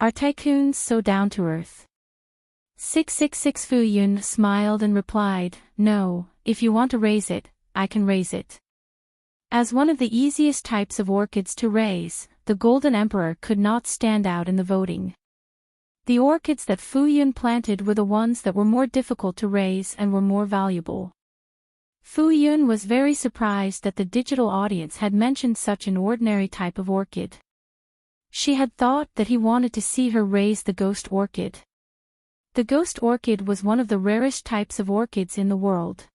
Are tycoons so down to earth? 666 Fu Yun smiled and replied, "No, if you want to raise it, I can raise it." As one of the easiest types of orchids to raise, the Golden Emperor could not stand out in the voting. The orchids that Fu Yun planted were the ones that were more difficult to raise and were more valuable. Fu Yun was very surprised that the digital audience had mentioned such an ordinary type of orchid. She had thought that he wanted to see her raise the ghost orchid. The ghost orchid was one of the rarest types of orchids in the world.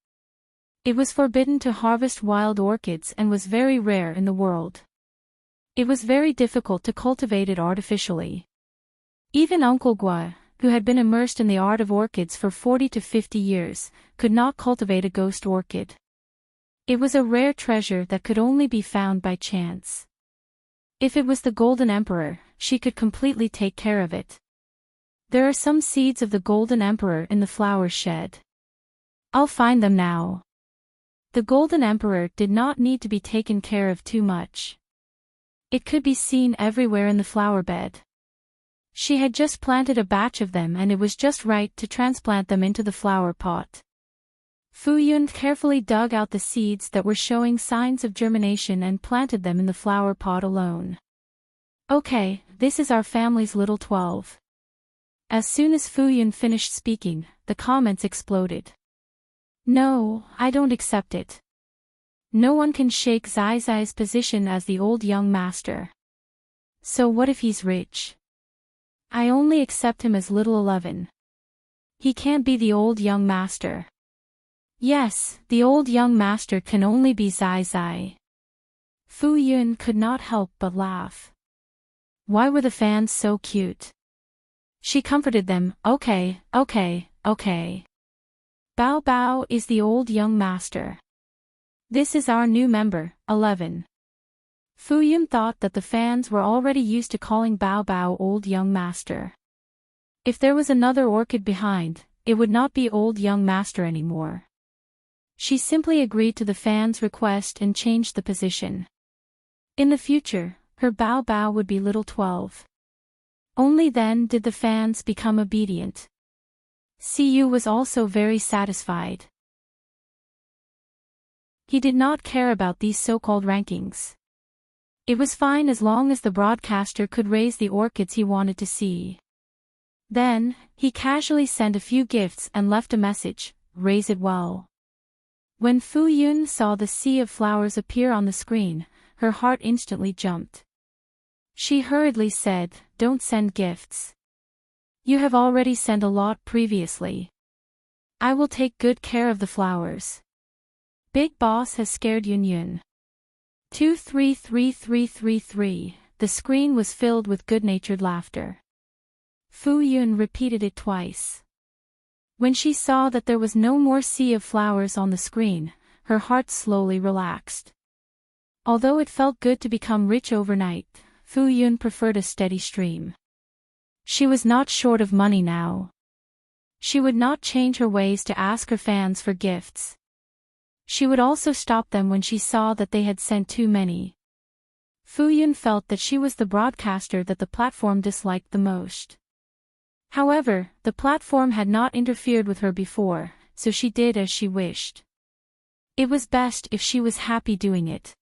It was forbidden to harvest wild orchids and was very rare in the world. It was very difficult to cultivate it artificially. Even Uncle Gua, who had been immersed in the art of orchids for 40 to 50 years, could not cultivate a ghost orchid. It was a rare treasure that could only be found by chance. If it was the Golden Emperor, she could completely take care of it. There are some seeds of the Golden Emperor in the flower shed. I'll find them now. The Golden Emperor did not need to be taken care of too much. It could be seen everywhere in the flower bed. She had just planted a batch of them and it was just right to transplant them into the flower pot. Fu Yun carefully dug out the seeds that were showing signs of germination and planted them in the flower pot alone. "Okay, this is our family's little 12. As soon as Fu Yun finished speaking, the comments exploded. "No, I don't accept it. No one can shake Zai Zai's position as the old young master. So what if he's rich? I only accept him as little 11. He can't be the old young master. Yes, the old young master can only be Zai Zai." Fu Yun could not help but laugh. Why were the fans so cute? She comforted them, okay. Bao Bao is the old young master. This is our new member, 11. Fu Yun thought that the fans were already used to calling Bao Bao old young master. If there was another orchid behind, it would not be old young master anymore. She simply agreed to the fans' request and changed the position. In the future, her Bao Bao would be little 12. Only then did the fans become obedient. Siyu was also very satisfied. He did not care about these so-called rankings. It was fine as long as the broadcaster could raise the orchids he wanted to see. Then, he casually sent a few gifts and left a message, "Raise it well." When Fu Yun saw the sea of flowers appear on the screen, her heart instantly jumped. She hurriedly said, "Don't send gifts. You have already sent a lot previously. I will take good care of the flowers. Big Boss has scared Yun Yun." 233333. The screen was filled with good-natured laughter. Fu Yun repeated it twice. When she saw that there was no more sea of flowers on the screen, her heart slowly relaxed. Although it felt good to become rich overnight, Fu Yun preferred a steady stream. She was not short of money now. She would not change her ways to ask her fans for gifts. She would also stop them when she saw that they had sent too many. Fu Yun felt that she was the broadcaster that the platform disliked the most. However, the platform had not interfered with her before, so she did as she wished. It was best if she was happy doing it.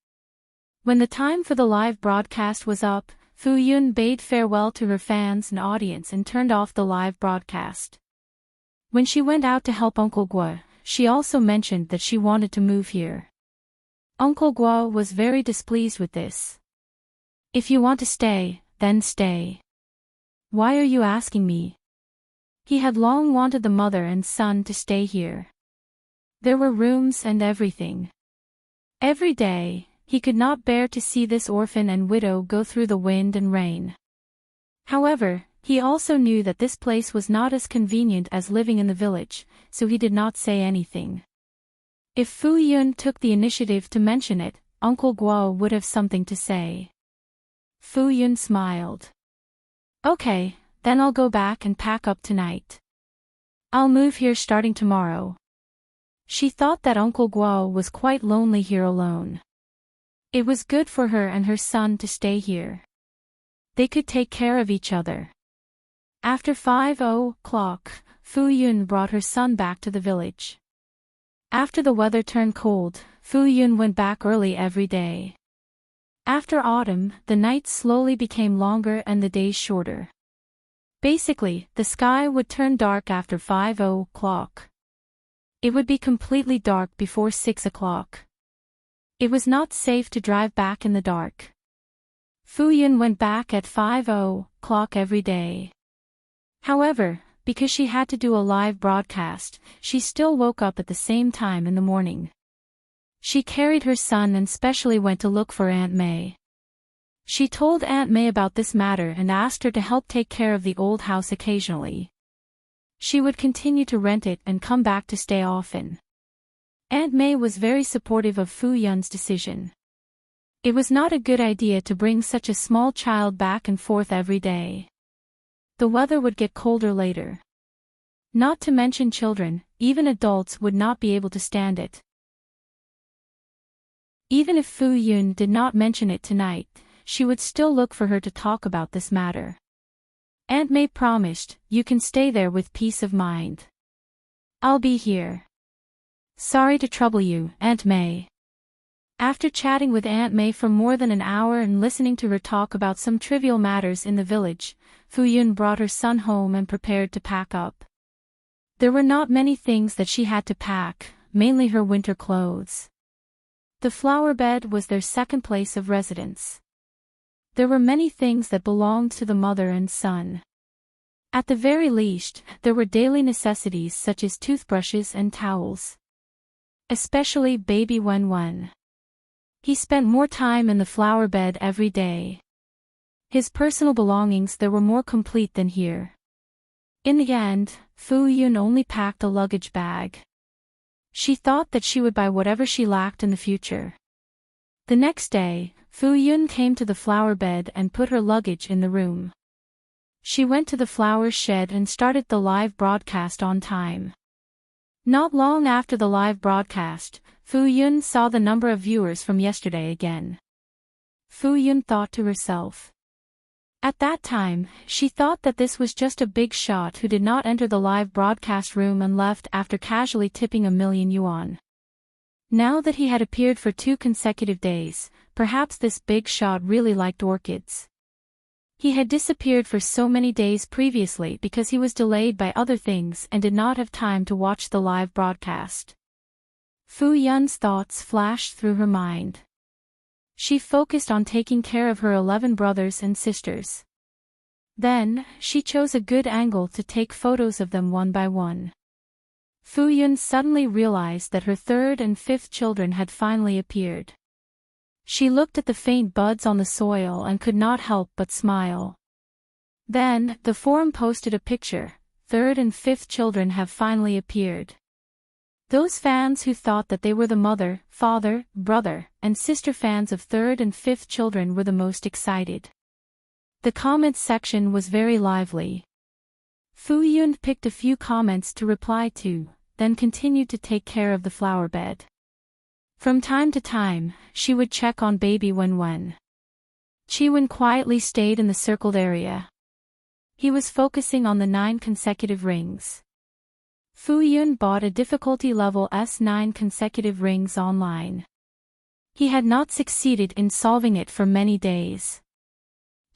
When the time for the live broadcast was up, Fu Yun bade farewell to her fans and audience and turned off the live broadcast. When she went out to help Uncle Guo, she also mentioned that she wanted to move here. Uncle Guo was very displeased with this. "If you want to stay, then stay. Why are you asking me?" He had long wanted the mother and son to stay here. There were rooms and everything. Every day, he could not bear to see this orphan and widow go through the wind and rain. However, he also knew that this place was not as convenient as living in the village, so he did not say anything. If Fu Yun took the initiative to mention it, Uncle Guo would have something to say. Fu Yun smiled. "Okay, then I'll go back and pack up tonight. I'll move here starting tomorrow." She thought that Uncle Guo was quite lonely here alone. It was good for her and her son to stay here. They could take care of each other. After 5 o'clock, Fu Yun brought her son back to the village. After the weather turned cold, Fu Yun went back early every day. After autumn, the nights slowly became longer and the days shorter. Basically, the sky would turn dark after 5 o'clock. It would be completely dark before 6 o'clock. It was not safe to drive back in the dark. Fu Yun went back at 5 o'clock every day. However, because she had to do a live broadcast, she still woke up at the same time in the morning. She carried her son and specially went to look for Aunt May. She told Aunt May about this matter and asked her to help take care of the old house occasionally. She would continue to rent it and come back to stay often. Aunt May was very supportive of Fu Yun's decision. It was not a good idea to bring such a small child back and forth every day. The weather would get colder later. Not to mention children, even adults would not be able to stand it. Even if Fu Yun did not mention it tonight, she would still look for her to talk about this matter. Aunt May promised, "You can stay there with peace of mind. I'll be here." "Sorry to trouble you, Aunt May." After chatting with Aunt May for more than an hour and listening to her talk about some trivial matters in the village, Fu Yun brought her son home and prepared to pack up. There were not many things that she had to pack, mainly her winter clothes. The flower bed was their second place of residence. There were many things that belonged to the mother and son. At the very least, there were daily necessities such as toothbrushes and towels. Especially baby Wen. He spent more time in the flower bed every day. His personal belongings there were more complete than here. In the end, Fu Yun only packed a luggage bag. She thought that she would buy whatever she lacked in the future. The next day, Fu Yun came to the flower bed and put her luggage in the room. She went to the flower shed and started the live broadcast on time. Not long after the live broadcast, Fu Yun saw the number of viewers from yesterday again. Fu Yun thought to herself. At that time, she thought that this was just a big shot who did not enter the live broadcast room and left after casually tipping 1,000,000 yuan. Now that he had appeared for 2 consecutive days, perhaps this big shot really liked orchids. He had disappeared for so many days previously because he was delayed by other things and did not have time to watch the live broadcast. Fu Yun's thoughts flashed through her mind. She focused on taking care of her 11 brothers and sisters. Then, she chose a good angle to take photos of them one by one. Fu Yun suddenly realized that her third and fifth children had finally appeared. She looked at the faint buds on the soil and could not help but smile. Then, the forum posted a picture. Third and fifth children have finally appeared. Those fans who thought that they were the mother, father, brother, and sister fans of third and fifth children were the most excited. The comments section was very lively. Fu Yun picked a few comments to reply to, then continued to take care of the flower bed. From time to time, she would check on baby Wen. Chi-Wen quietly stayed in the circled area. He was focusing on the 9 consecutive rings. Fu Yun bought a difficulty level S9 consecutive rings online. He had not succeeded in solving it for many days.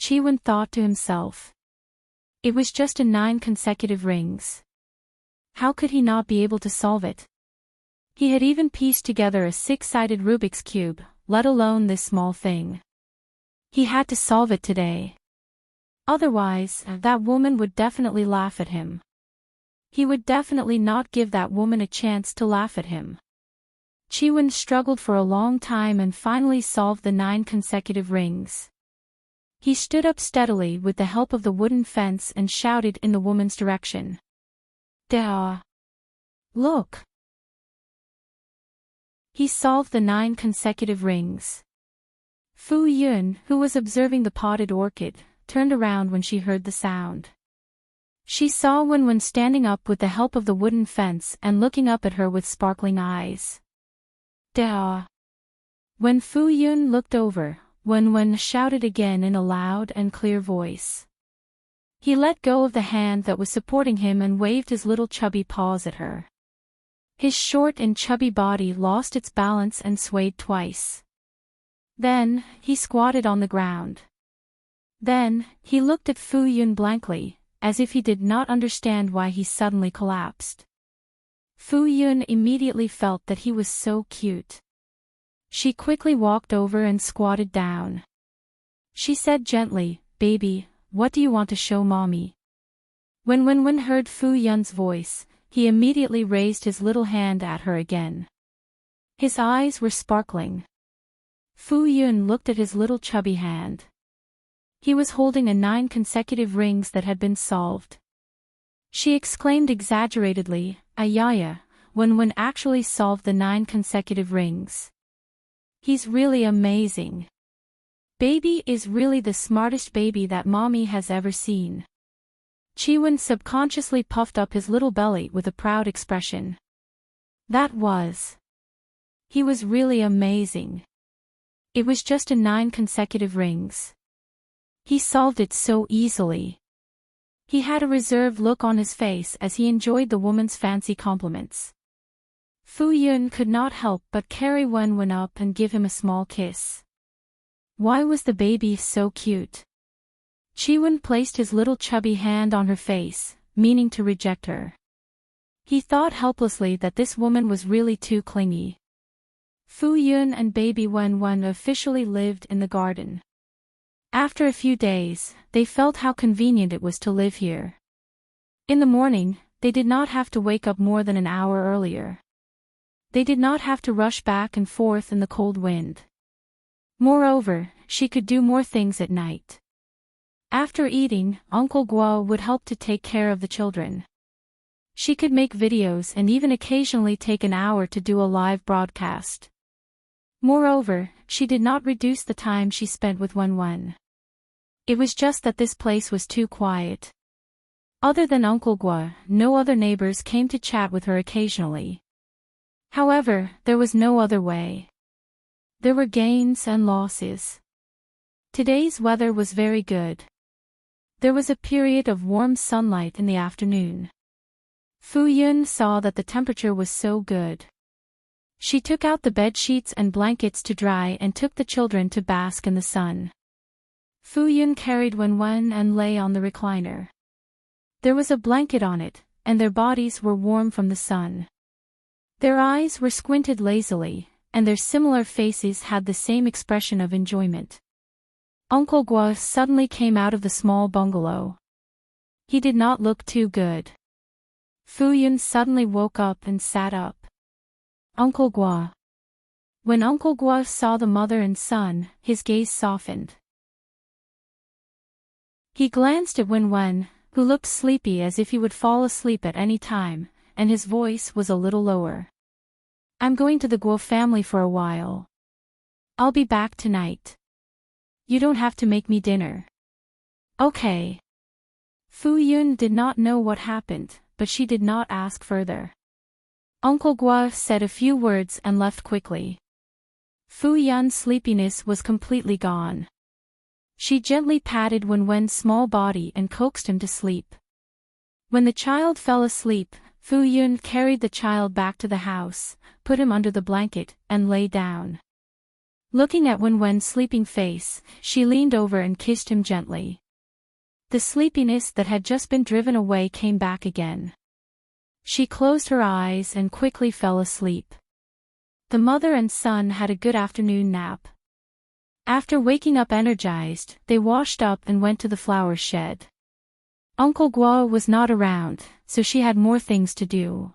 Chi-Wen thought to himself. It was just a 9 consecutive rings. How could he not be able to solve it? He had even pieced together a 6-sided Rubik's Cube, let alone this small thing. He had to solve it today. Otherwise, that woman would definitely laugh at him. He would definitely not give that woman a chance to laugh at him. Chi-Wen struggled for a long time and finally solved the 9 consecutive rings. He stood up steadily with the help of the wooden fence and shouted in the woman's direction. "Da! Look!" He solved the 9 consecutive rings. Fu Yun, who was observing the potted orchid, turned around when she heard the sound. She saw Wen standing up with the help of the wooden fence and looking up at her with sparkling eyes. Da! When Fu Yun looked over, Wen shouted again in a loud and clear voice. He let go of the hand that was supporting him and waved his little chubby paws at her. His short and chubby body lost its balance and swayed twice. Then, he squatted on the ground. Then, he looked at Fu Yun blankly, as if he did not understand why he suddenly collapsed. Fu Yun immediately felt that he was so cute. She quickly walked over and squatted down. She said gently, "Baby, what do you want to show mommy?" When Wen heard Fu Yun's voice, he immediately raised his little hand at her again. His eyes were sparkling. Fu Yun looked at his little chubby hand. He was holding a 9 consecutive rings that had been solved. She exclaimed exaggeratedly, "Ayaya," when Wen actually solved the 9 consecutive rings. He's really amazing. Baby is really the smartest baby that mommy has ever seen. Chi-Wen subconsciously puffed up his little belly with a proud expression. He was really amazing. It was just a 9 consecutive rings. He solved it so easily. He had a reserved look on his face as he enjoyed the woman's fancy compliments. Fu Yun could not help but carry Wen up and give him a small kiss. Why was the baby so cute? Chi-Wen placed his little chubby hand on her face, meaning to reject her. He thought helplessly that this woman was really too clingy. Fu Yun and baby Wen officially lived in the garden. After a few days, they felt how convenient it was to live here. In the morning, they did not have to wake up more than an hour earlier. They did not have to rush back and forth in the cold wind. Moreover, she could do more things at night. After eating, Uncle Guo would help to take care of the children. She could make videos and even occasionally take an hour to do a live broadcast. Moreover, she did not reduce the time she spent with Wen. It was just that this place was too quiet. Other than Uncle Guo, no other neighbors came to chat with her occasionally. However, there was no other way. There were gains and losses. Today's weather was very good. There was a period of warm sunlight in the afternoon. Fu Yun saw that the temperature was so good. She took out the bed sheets and blankets to dry and took the children to bask in the sun. Fu Yun carried Wen and lay on the recliner. There was a blanket on it, and their bodies were warm from the sun. Their eyes were squinted lazily, and their similar faces had the same expression of enjoyment. Uncle Gua suddenly came out of the small bungalow. He did not look too good. Fu Yun suddenly woke up and sat up. Uncle Gua. When Uncle Gua saw the mother and son, his gaze softened. He glanced at Wen, who looked sleepy as if he would fall asleep at any time, and his voice was a little lower. I'm going to the Guo family for a while. I'll be back tonight. You don't have to make me dinner. Okay. Fu Yun did not know what happened, but she did not ask further. Uncle Gua said a few words and left quickly. Fu Yun's sleepiness was completely gone. She gently patted Wen's small body and coaxed him to sleep. When the child fell asleep, Fu Yun carried the child back to the house, put him under the blanket, and lay down. Looking at Wen's sleeping face, she leaned over and kissed him gently. The sleepiness that had just been driven away came back again. She closed her eyes and quickly fell asleep. The mother and son had a good afternoon nap. After waking up energized, they washed up and went to the flower shed. Uncle Guo was not around, so she had more things to do.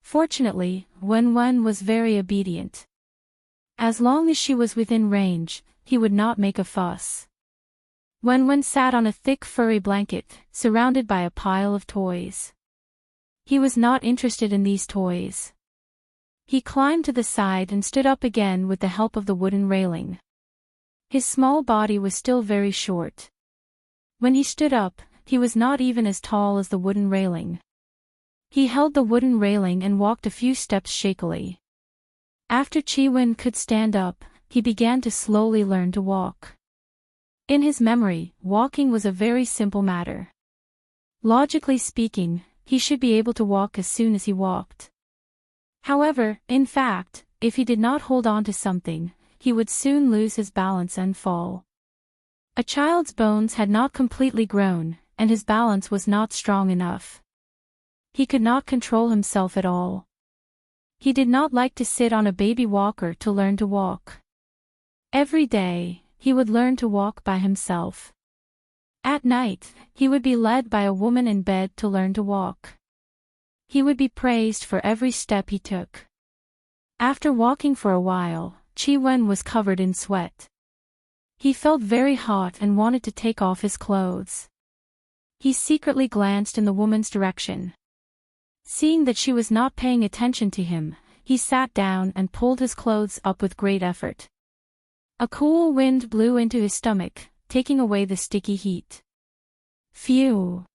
Fortunately, Wen was very obedient. As long as she was within range, he would not make a fuss. Wen sat on a thick furry blanket, surrounded by a pile of toys. He was not interested in these toys. He climbed to the side and stood up again with the help of the wooden railing. His small body was still very short. When he stood up, he was not even as tall as the wooden railing. He held the wooden railing and walked a few steps shakily. After Chi-Wen could stand up, he began to slowly learn to walk. In his memory, walking was a very simple matter. Logically speaking, he should be able to walk as soon as he walked. However, in fact, if he did not hold on to something, he would soon lose his balance and fall. A child's bones had not completely grown, and his balance was not strong enough. He could not control himself at all. He did not like to sit on a baby walker to learn to walk. Every day, he would learn to walk by himself. At night, he would be led by a woman in bed to learn to walk. He would be praised for every step he took. After walking for a while, Chi-Wen was covered in sweat. He felt very hot and wanted to take off his clothes. He secretly glanced in the woman's direction. Seeing that she was not paying attention to him, he sat down and pulled his clothes up with great effort. A cool wind blew into his stomach, taking away the sticky heat. Phew!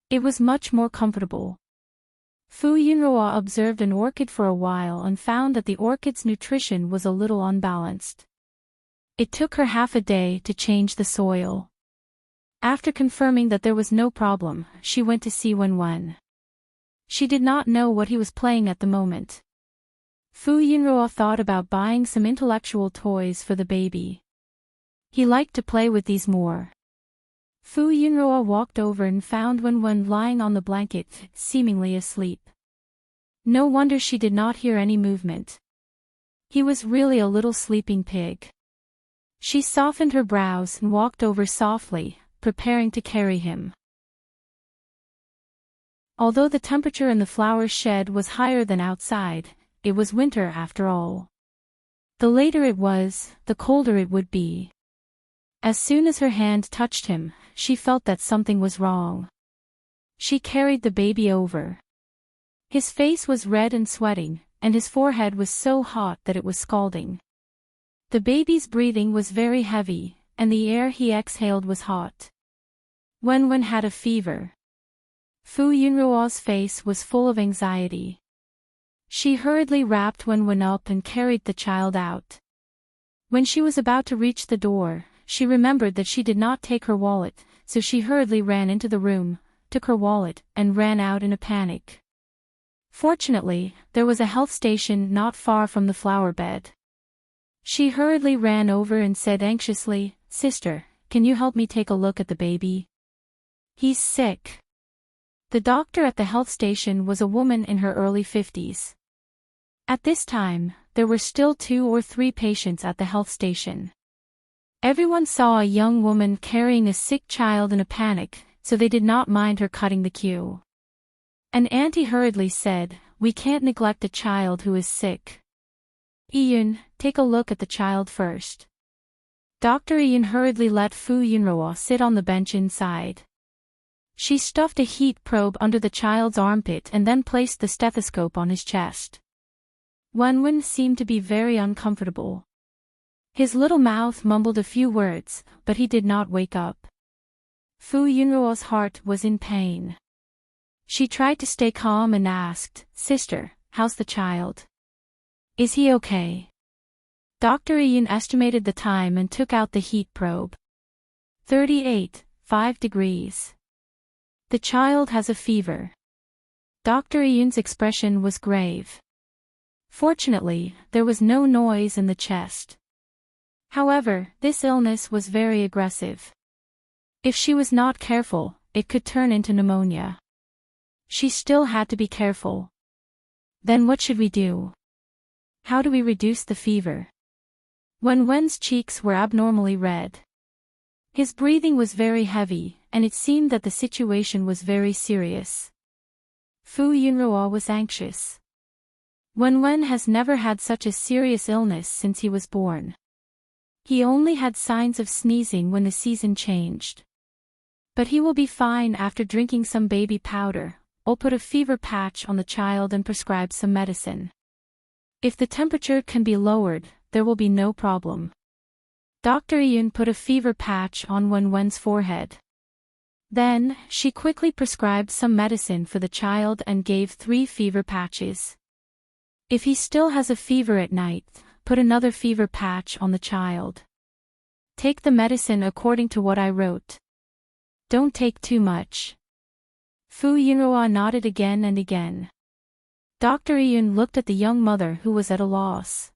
It was much more comfortable. Fu Yunhua observed an orchid for a while and found that the orchid's nutrition was a little unbalanced. It took her half a day to change the soil. After confirming that there was no problem, she went to see Wen. She did not know what he was playing at the moment. Fu Yunhua thought about buying some intellectual toys for the baby. He liked to play with these more. Fu Yunhua walked over and found Wen lying on the blanket, seemingly asleep. No wonder she did not hear any movement. He was really a little sleeping pig. She softened her brows and walked over softly, preparing to carry him. Although the temperature in the flower shed was higher than outside, it was winter after all. The later it was, the colder it would be. As soon as her hand touched him, she felt that something was wrong. She carried the baby over. His face was red and sweating, and his forehead was so hot that it was scalding. The baby's breathing was very heavy, and the air he exhaled was hot. Wen had a fever. Fu Yunhua's face was full of anxiety. She hurriedly wrapped Wen up and carried the child out. When she was about to reach the door, she remembered that she did not take her wallet, so she hurriedly ran into the room, took her wallet, and ran out in a panic. Fortunately, there was a health station not far from the flower bed. She hurriedly ran over and said anxiously, "Sister, can you help me take a look at the baby? He's sick." The doctor at the health station was a woman in her early 50s. At this time, there were still 2 or 3 patients at the health station. Everyone saw a young woman carrying a sick child in a panic, so they did not mind her cutting the queue. An auntie hurriedly said, "We can't neglect a child who is sick. Iyun, take a look at the child first." Dr. Iyun hurriedly let Fu Yunroa sit on the bench inside. She stuffed a heat probe under the child's armpit and then placed the stethoscope on his chest. Wenwen seemed to be very uncomfortable. His little mouth mumbled a few words, but he did not wake up. Fu Yunroa's heart was in pain. She tried to stay calm and asked, "Sister, how's the child? Is he okay?" Dr. Iyun estimated the time and took out the heat probe. 38.5 degrees. The child has a fever. Dr. Iyun's expression was grave. Fortunately, there was no noise in the chest. However, this illness was very aggressive. If she was not careful, it could turn into pneumonia. She still had to be careful. Then what should we do? How do we reduce the fever? Wenwen's cheeks were abnormally red. His breathing was very heavy, and it seemed that the situation was very serious. Fu Yunroa was anxious. Wenwen has never had such a serious illness since he was born. He only had signs of sneezing when the season changed. But he will be fine after drinking some baby powder. I'll put a fever patch on the child and prescribe some medicine. If the temperature can be lowered, there will be no problem. Dr. Iyun put a fever patch on Wenwen's forehead. Then, she quickly prescribed some medicine for the child and gave 3 fever patches. If he still has a fever at night, put another fever patch on the child. Take the medicine according to what I wrote. Don't take too much. Fu Yunroa nodded again and again. Dr. Iyun looked at the young mother who was at a loss.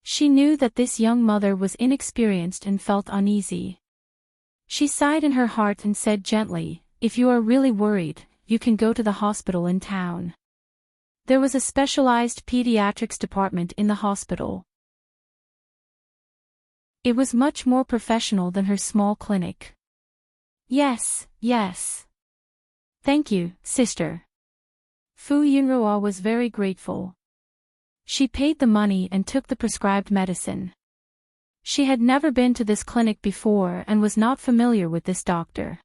She knew that this young mother was inexperienced and felt uneasy. She sighed in her heart and said gently, "If you are really worried, you can go to the hospital in town." There was a specialized pediatrics department in the hospital. It was much more professional than her small clinic. Yes. Thank you, sister. Fu Yunroa was very grateful. She paid the money and took the prescribed medicine. She had never been to this clinic before and was not familiar with this doctor.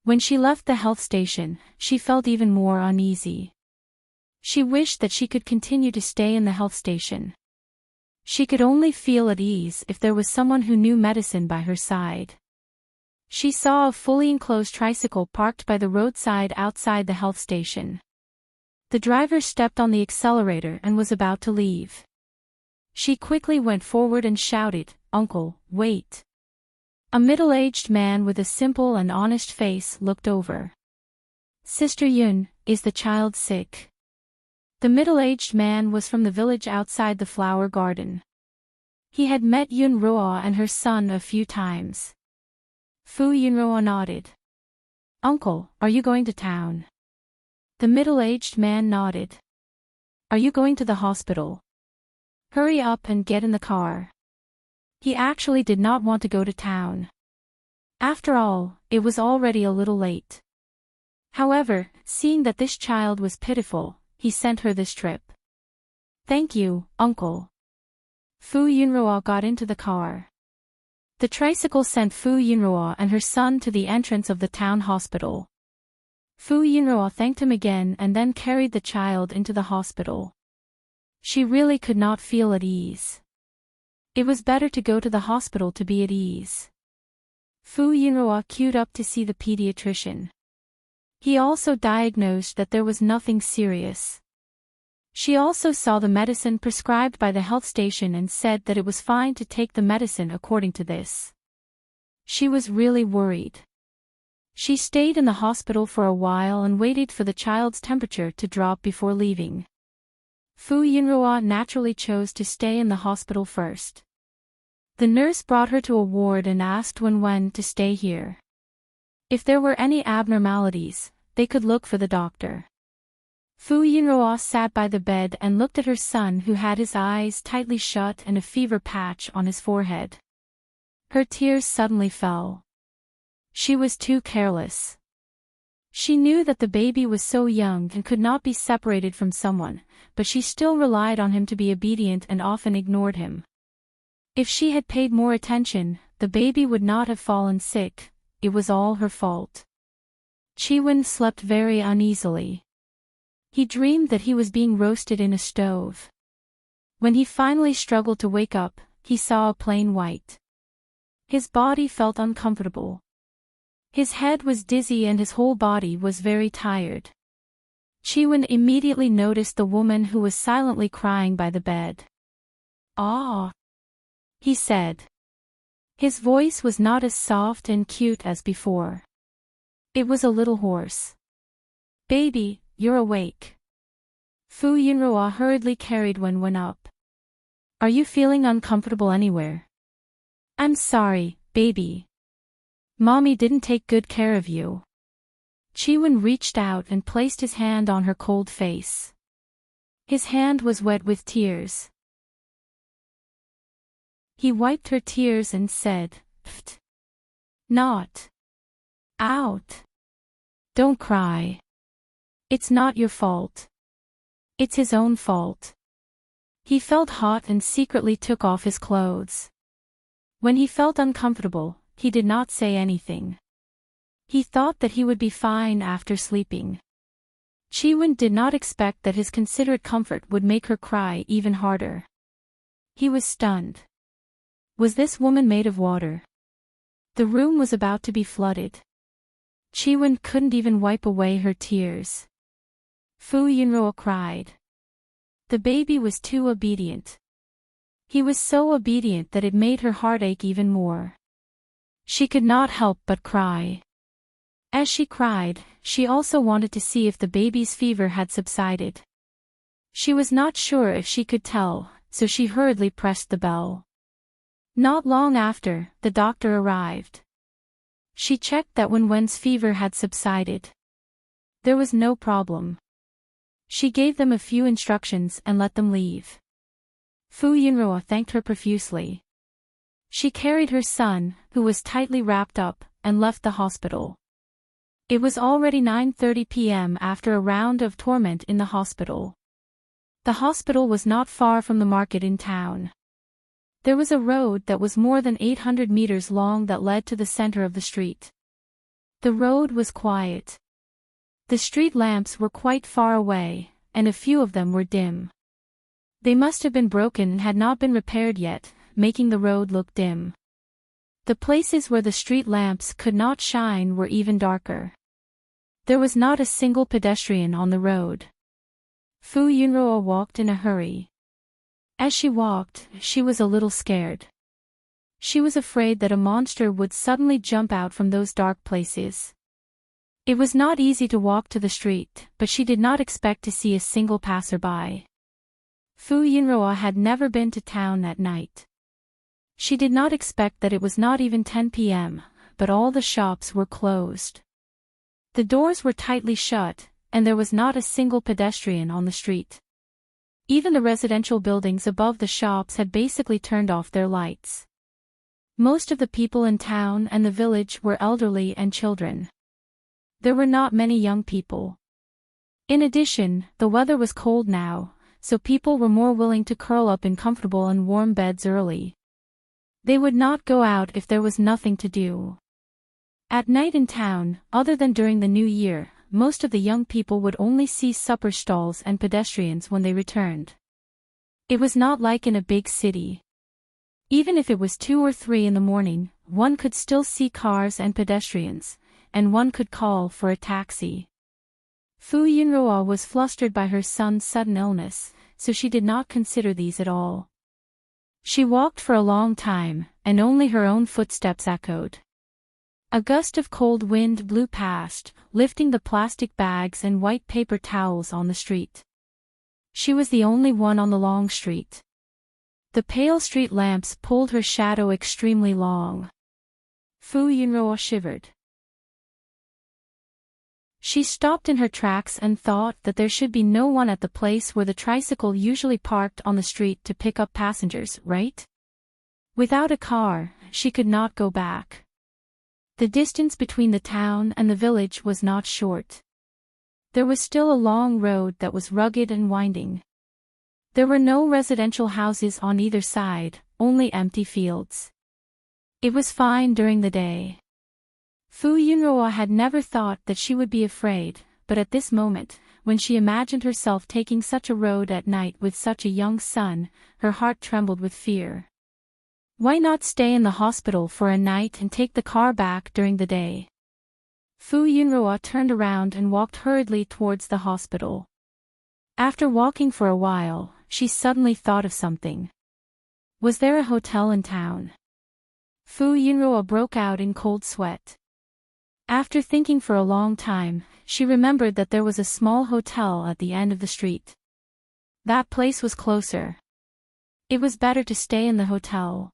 When she left the health station, she felt even more uneasy. She wished that she could continue to stay in the health station. She could only feel at ease if there was someone who knew medicine by her side. She saw a fully enclosed tricycle parked by the roadside outside the health station. The driver stepped on the accelerator and was about to leave. She quickly went forward and shouted, "Uncle, wait." A middle-aged man with a simple and honest face looked over. "Sister Yun, is the child sick?" The middle-aged man was from the village outside the flower garden. He had met Yun Roa and her son a few times. Fu Yunroa nodded. "Uncle, are you going to town?" The middle-aged man nodded. "Are you going to the hospital? Hurry up and get in the car." He actually did not want to go to town. After all, it was already a little late. However, seeing that this child was pitiful, he sent her this trip. "Thank you, uncle." Fu Yunroa got into the car. The tricycle sent Fu Yunroa and her son to the entrance of the town hospital. Fu Yunroa thanked him again and then carried the child into the hospital. She really could not feel at ease. It was better to go to the hospital to be at ease. Fu Yunroa queued up to see the pediatrician. He also diagnosed that there was nothing serious. She also saw the medicine prescribed by the health station and said that it was fine to take the medicine according to this. She was really worried. She stayed in the hospital for a while and waited for the child's temperature to drop before leaving. Fu Yunroa naturally chose to stay in the hospital first. The nurse brought her to a ward and asked when to stay here. If there were any abnormalities, they could look for the doctor. Fu Yinruo sat by the bed and looked at her son, who had his eyes tightly shut and a fever patch on his forehead. Her tears suddenly fell. She was too careless. She knew that the baby was so young and could not be separated from someone, but she still relied on him to be obedient and often ignored him. If she had paid more attention, the baby would not have fallen sick. It was all her fault. Chiwen slept very uneasily. He dreamed that he was being roasted in a stove. When he finally struggled to wake up, he saw a plain white. His body felt uncomfortable. His head was dizzy and his whole body was very tired. Chiwen immediately noticed the woman who was silently crying by the bed. "Ah," he said. His voice was not as soft and cute as before. It was a little hoarse. "Baby, you're awake." Fu Yinruo hurriedly carried Wenwen up. "Are you feeling uncomfortable anywhere?" "I'm sorry, baby. Mommy didn't take good care of you." Chiwen reached out and placed his hand on her cold face. His hand was wet with tears. He wiped her tears and said, "Pft. Not out. Don't cry. It's not your fault. It's his own fault." He felt hot and secretly took off his clothes. When he felt uncomfortable, he did not say anything. He thought that he would be fine after sleeping. Chiwen did not expect that his considerate comfort would make her cry even harder. He was stunned. Was this woman made of water? The room was about to be flooded. Chiwen couldn't even wipe away her tears. Fu Yinruo cried. The baby was too obedient. He was so obedient that it made her heart ache even more. She could not help but cry. As she cried, she also wanted to see if the baby's fever had subsided. She was not sure if she could tell, so she hurriedly pressed the bell. Not long after, the doctor arrived. She checked that Wenwen's fever had subsided. There was no problem. She gave them a few instructions and let them leave. Fu Yinruo thanked her profusely. She carried her son, who was tightly wrapped up, and left the hospital. It was already 9:30 p.m. after a round of torment in the hospital. The hospital was not far from the market in town. There was a road that was more than 800 meters long that led to the center of the street. The road was quiet. The street lamps were quite far away, and a few of them were dim. They must have been broken and had not been repaired yet, making the road look dim. The places where the street lamps could not shine were even darker. There was not a single pedestrian on the road. Fu Yinruo walked in a hurry. As she walked, she was a little scared. She was afraid that a monster would suddenly jump out from those dark places. It was not easy to walk to the street, but she did not expect to see a single passerby. Fu Yinruo had never been to town at night. She did not expect that it was not even 10 p.m., but all the shops were closed. The doors were tightly shut, and there was not a single pedestrian on the street. Even the residential buildings above the shops had basically turned off their lights. Most of the people in town and the village were elderly and children. There were not many young people. In addition, the weather was cold now, so people were more willing to curl up in comfortable and warm beds early. They would not go out if there was nothing to do. At night in town, other than during the New Year, most of the young people would only see supper stalls and pedestrians when they returned. It was not like in a big city. Even if it was 2 or 3 in the morning, one could still see cars and pedestrians, and one could call for a taxi. Fu Yinruo was flustered by her son's sudden illness, so she did not consider these at all. She walked for a long time, and only her own footsteps echoed. A gust of cold wind blew past, lifting the plastic bags and white paper towels on the street. She was the only one on the long street. The pale street lamps pulled her shadow extremely long. Fu Yinruo shivered. She stopped in her tracks and thought that there should be no one at the place where the tricycle usually parked on the street to pick up passengers, right? Without a car, she could not go back. The distance between the town and the village was not short. There was still a long road that was rugged and winding. There were no residential houses on either side, only empty fields. It was fine during the day. Fu Yunruo had never thought that she would be afraid, but at this moment, when she imagined herself taking such a road at night with such a young son, her heart trembled with fear. Why not stay in the hospital for a night and take the car back during the day? Fu Yunruo turned around and walked hurriedly towards the hospital. After walking for a while, she suddenly thought of something. Was there a hotel in town? Fu Yunruo broke out in cold sweat. After thinking for a long time, she remembered that there was a small hotel at the end of the street. That place was closer. It was better to stay in the hotel.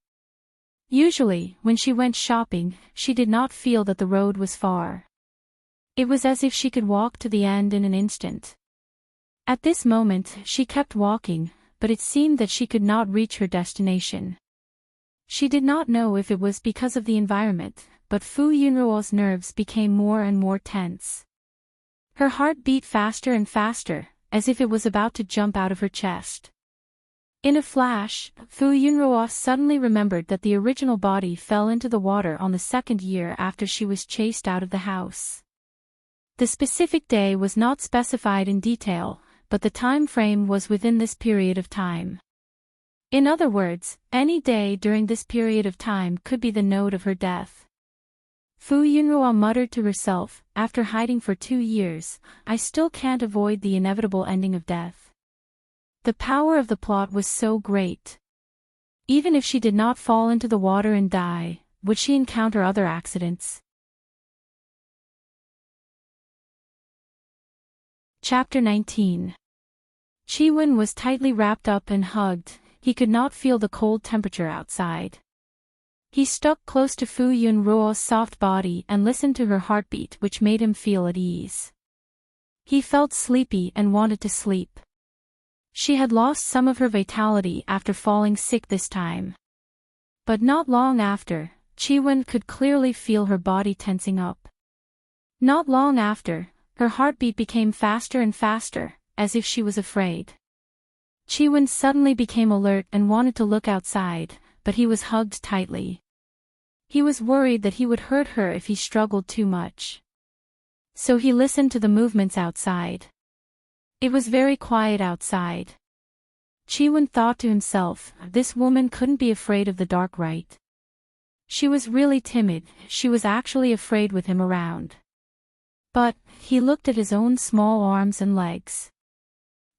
Usually, when she went shopping, she did not feel that the road was far. It was as if she could walk to the end in an instant. At this moment, she kept walking, but it seemed that she could not reach her destination. She did not know if it was because of the environment, but Fu Yunruo's nerves became more and more tense. Her heart beat faster and faster, as if it was about to jump out of her chest. In a flash, Fu Yunruo suddenly remembered that the original body fell into the water on the second year after she was chased out of the house. The specific day was not specified in detail, but the time frame was within this period of time. In other words, any day during this period of time could be the node of her death. Fu Yunruo muttered to herself, after hiding for 2 years, I still can't avoid the inevitable ending of death. The power of the plot was so great. Even if she did not fall into the water and die, would she encounter other accidents? Chapter 19. Chi-Wen was tightly wrapped up and hugged. He could not feel the cold temperature outside. He stuck close to Fu Yunruo's soft body and listened to her heartbeat, which made him feel at ease. He felt sleepy and wanted to sleep. She had lost some of her vitality after falling sick this time. But not long after, Chi-Wen could clearly feel her body tensing up. Not long after, her heartbeat became faster and faster, as if she was afraid. Chi-Wen suddenly became alert and wanted to look outside, but he was hugged tightly. He was worried that he would hurt her if he struggled too much. So he listened to the movements outside. It was very quiet outside. Chi-Wen thought to himself, this woman couldn't be afraid of the dark, right? She was really timid, she was actually afraid with him around. But, he looked at his own small arms and legs.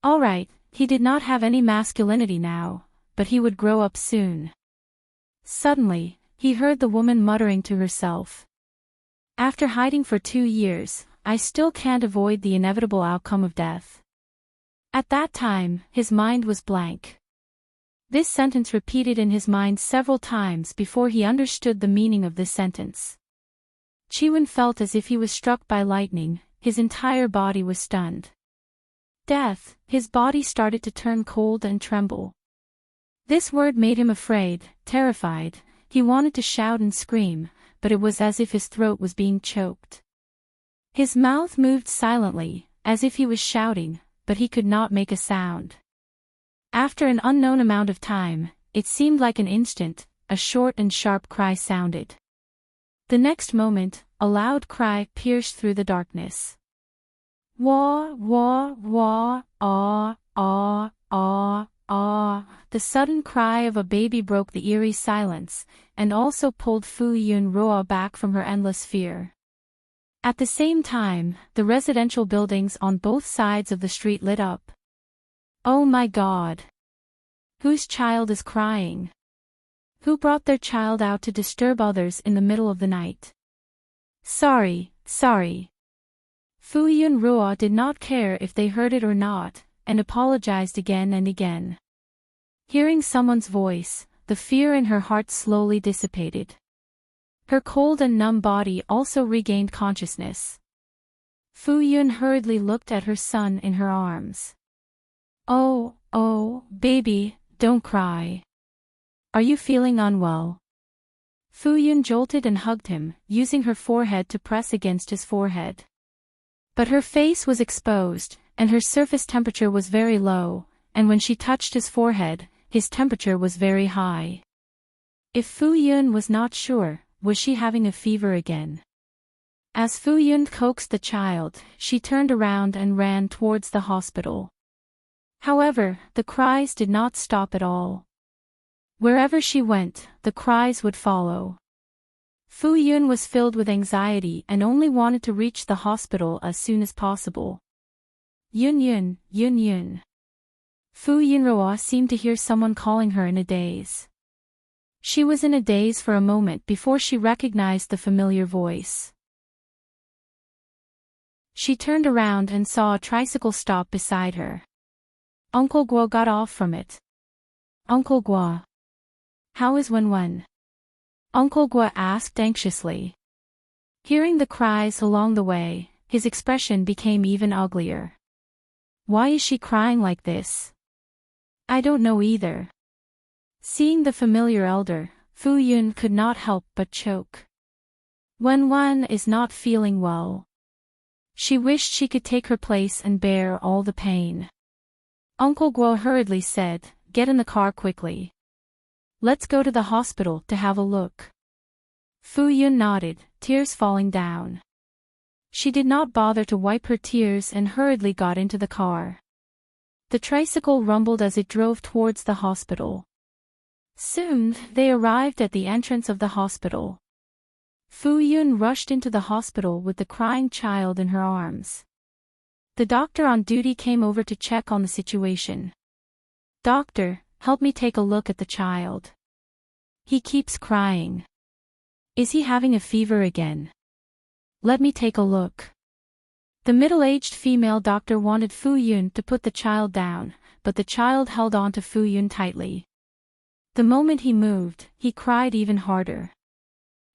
Alright, he did not have any masculinity now, but he would grow up soon. Suddenly, he heard the woman muttering to herself. After hiding for 2 years, I still can't avoid the inevitable outcome of death. At that time, his mind was blank. This sentence repeated in his mind several times before he understood the meaning of this sentence. Chi-Wen felt as if he was struck by lightning, his entire body was stunned. Death, his body started to turn cold and tremble. This word made him afraid, terrified. He wanted to shout and scream, but it was as if his throat was being choked. His mouth moved silently, as if he was shouting, but he could not make a sound. After an unknown amount of time, it seemed like an instant, a short and sharp cry sounded. The next moment, a loud cry pierced through the darkness. Wah, wah, wah, ah, ah, ah, ah. The sudden cry of a baby broke the eerie silence, and also pulled Fu Yunruo back from her endless fear. At the same time, the residential buildings on both sides of the street lit up. Oh my God! Whose child is crying? Who brought their child out to disturb others in the middle of the night? Sorry. Fu Yunruo did not care if they heard it or not, and apologized again and again. Hearing someone's voice, the fear in her heart slowly dissipated. Her cold and numb body also regained consciousness. Fu Yun hurriedly looked at her son in her arms. Oh, baby, don't cry. Are you feeling unwell? Fu Yun jolted and hugged him, using her forehead to press against his forehead. But her face was exposed, and her surface temperature was very low, and when she touched his forehead, his temperature was very high. If Fu Yun was not sure, was she having a fever again? As Fu Yun coaxed the child, she turned around and ran towards the hospital. However, the cries did not stop at all. Wherever she went, the cries would follow. Fu Yun was filled with anxiety and only wanted to reach the hospital as soon as possible. Yun Yun. Fu Yunroa seemed to hear someone calling her in a daze. She was in a daze for a moment before she recognized the familiar voice. She turned around and saw a tricycle stop beside her. Uncle Guo got off from it. Uncle Guo. How is Wen? Uncle Guo asked anxiously. Hearing the cries along the way, his expression became even uglier. Why is she crying like this? I don't know either. Seeing the familiar elder, Fu Yun could not help but choke. Wen is not feeling well. She wished she could take her place and bear all the pain. Uncle Guo hurriedly said, "Get in the car quickly. Let's go to the hospital to have a look." Fu Yun nodded, tears falling down. She did not bother to wipe her tears and hurriedly got into the car. The tricycle rumbled as it drove towards the hospital. Soon, they arrived at the entrance of the hospital. Fu Yun rushed into the hospital with the crying child in her arms. The doctor on duty came over to check on the situation. "Doctor, help me take a look at the child. He keeps crying. Is he having a fever again? Let me take a look." The middle-aged female doctor wanted Fu Yun to put the child down, but the child held on to Fu Yun tightly. The moment he moved, he cried even harder.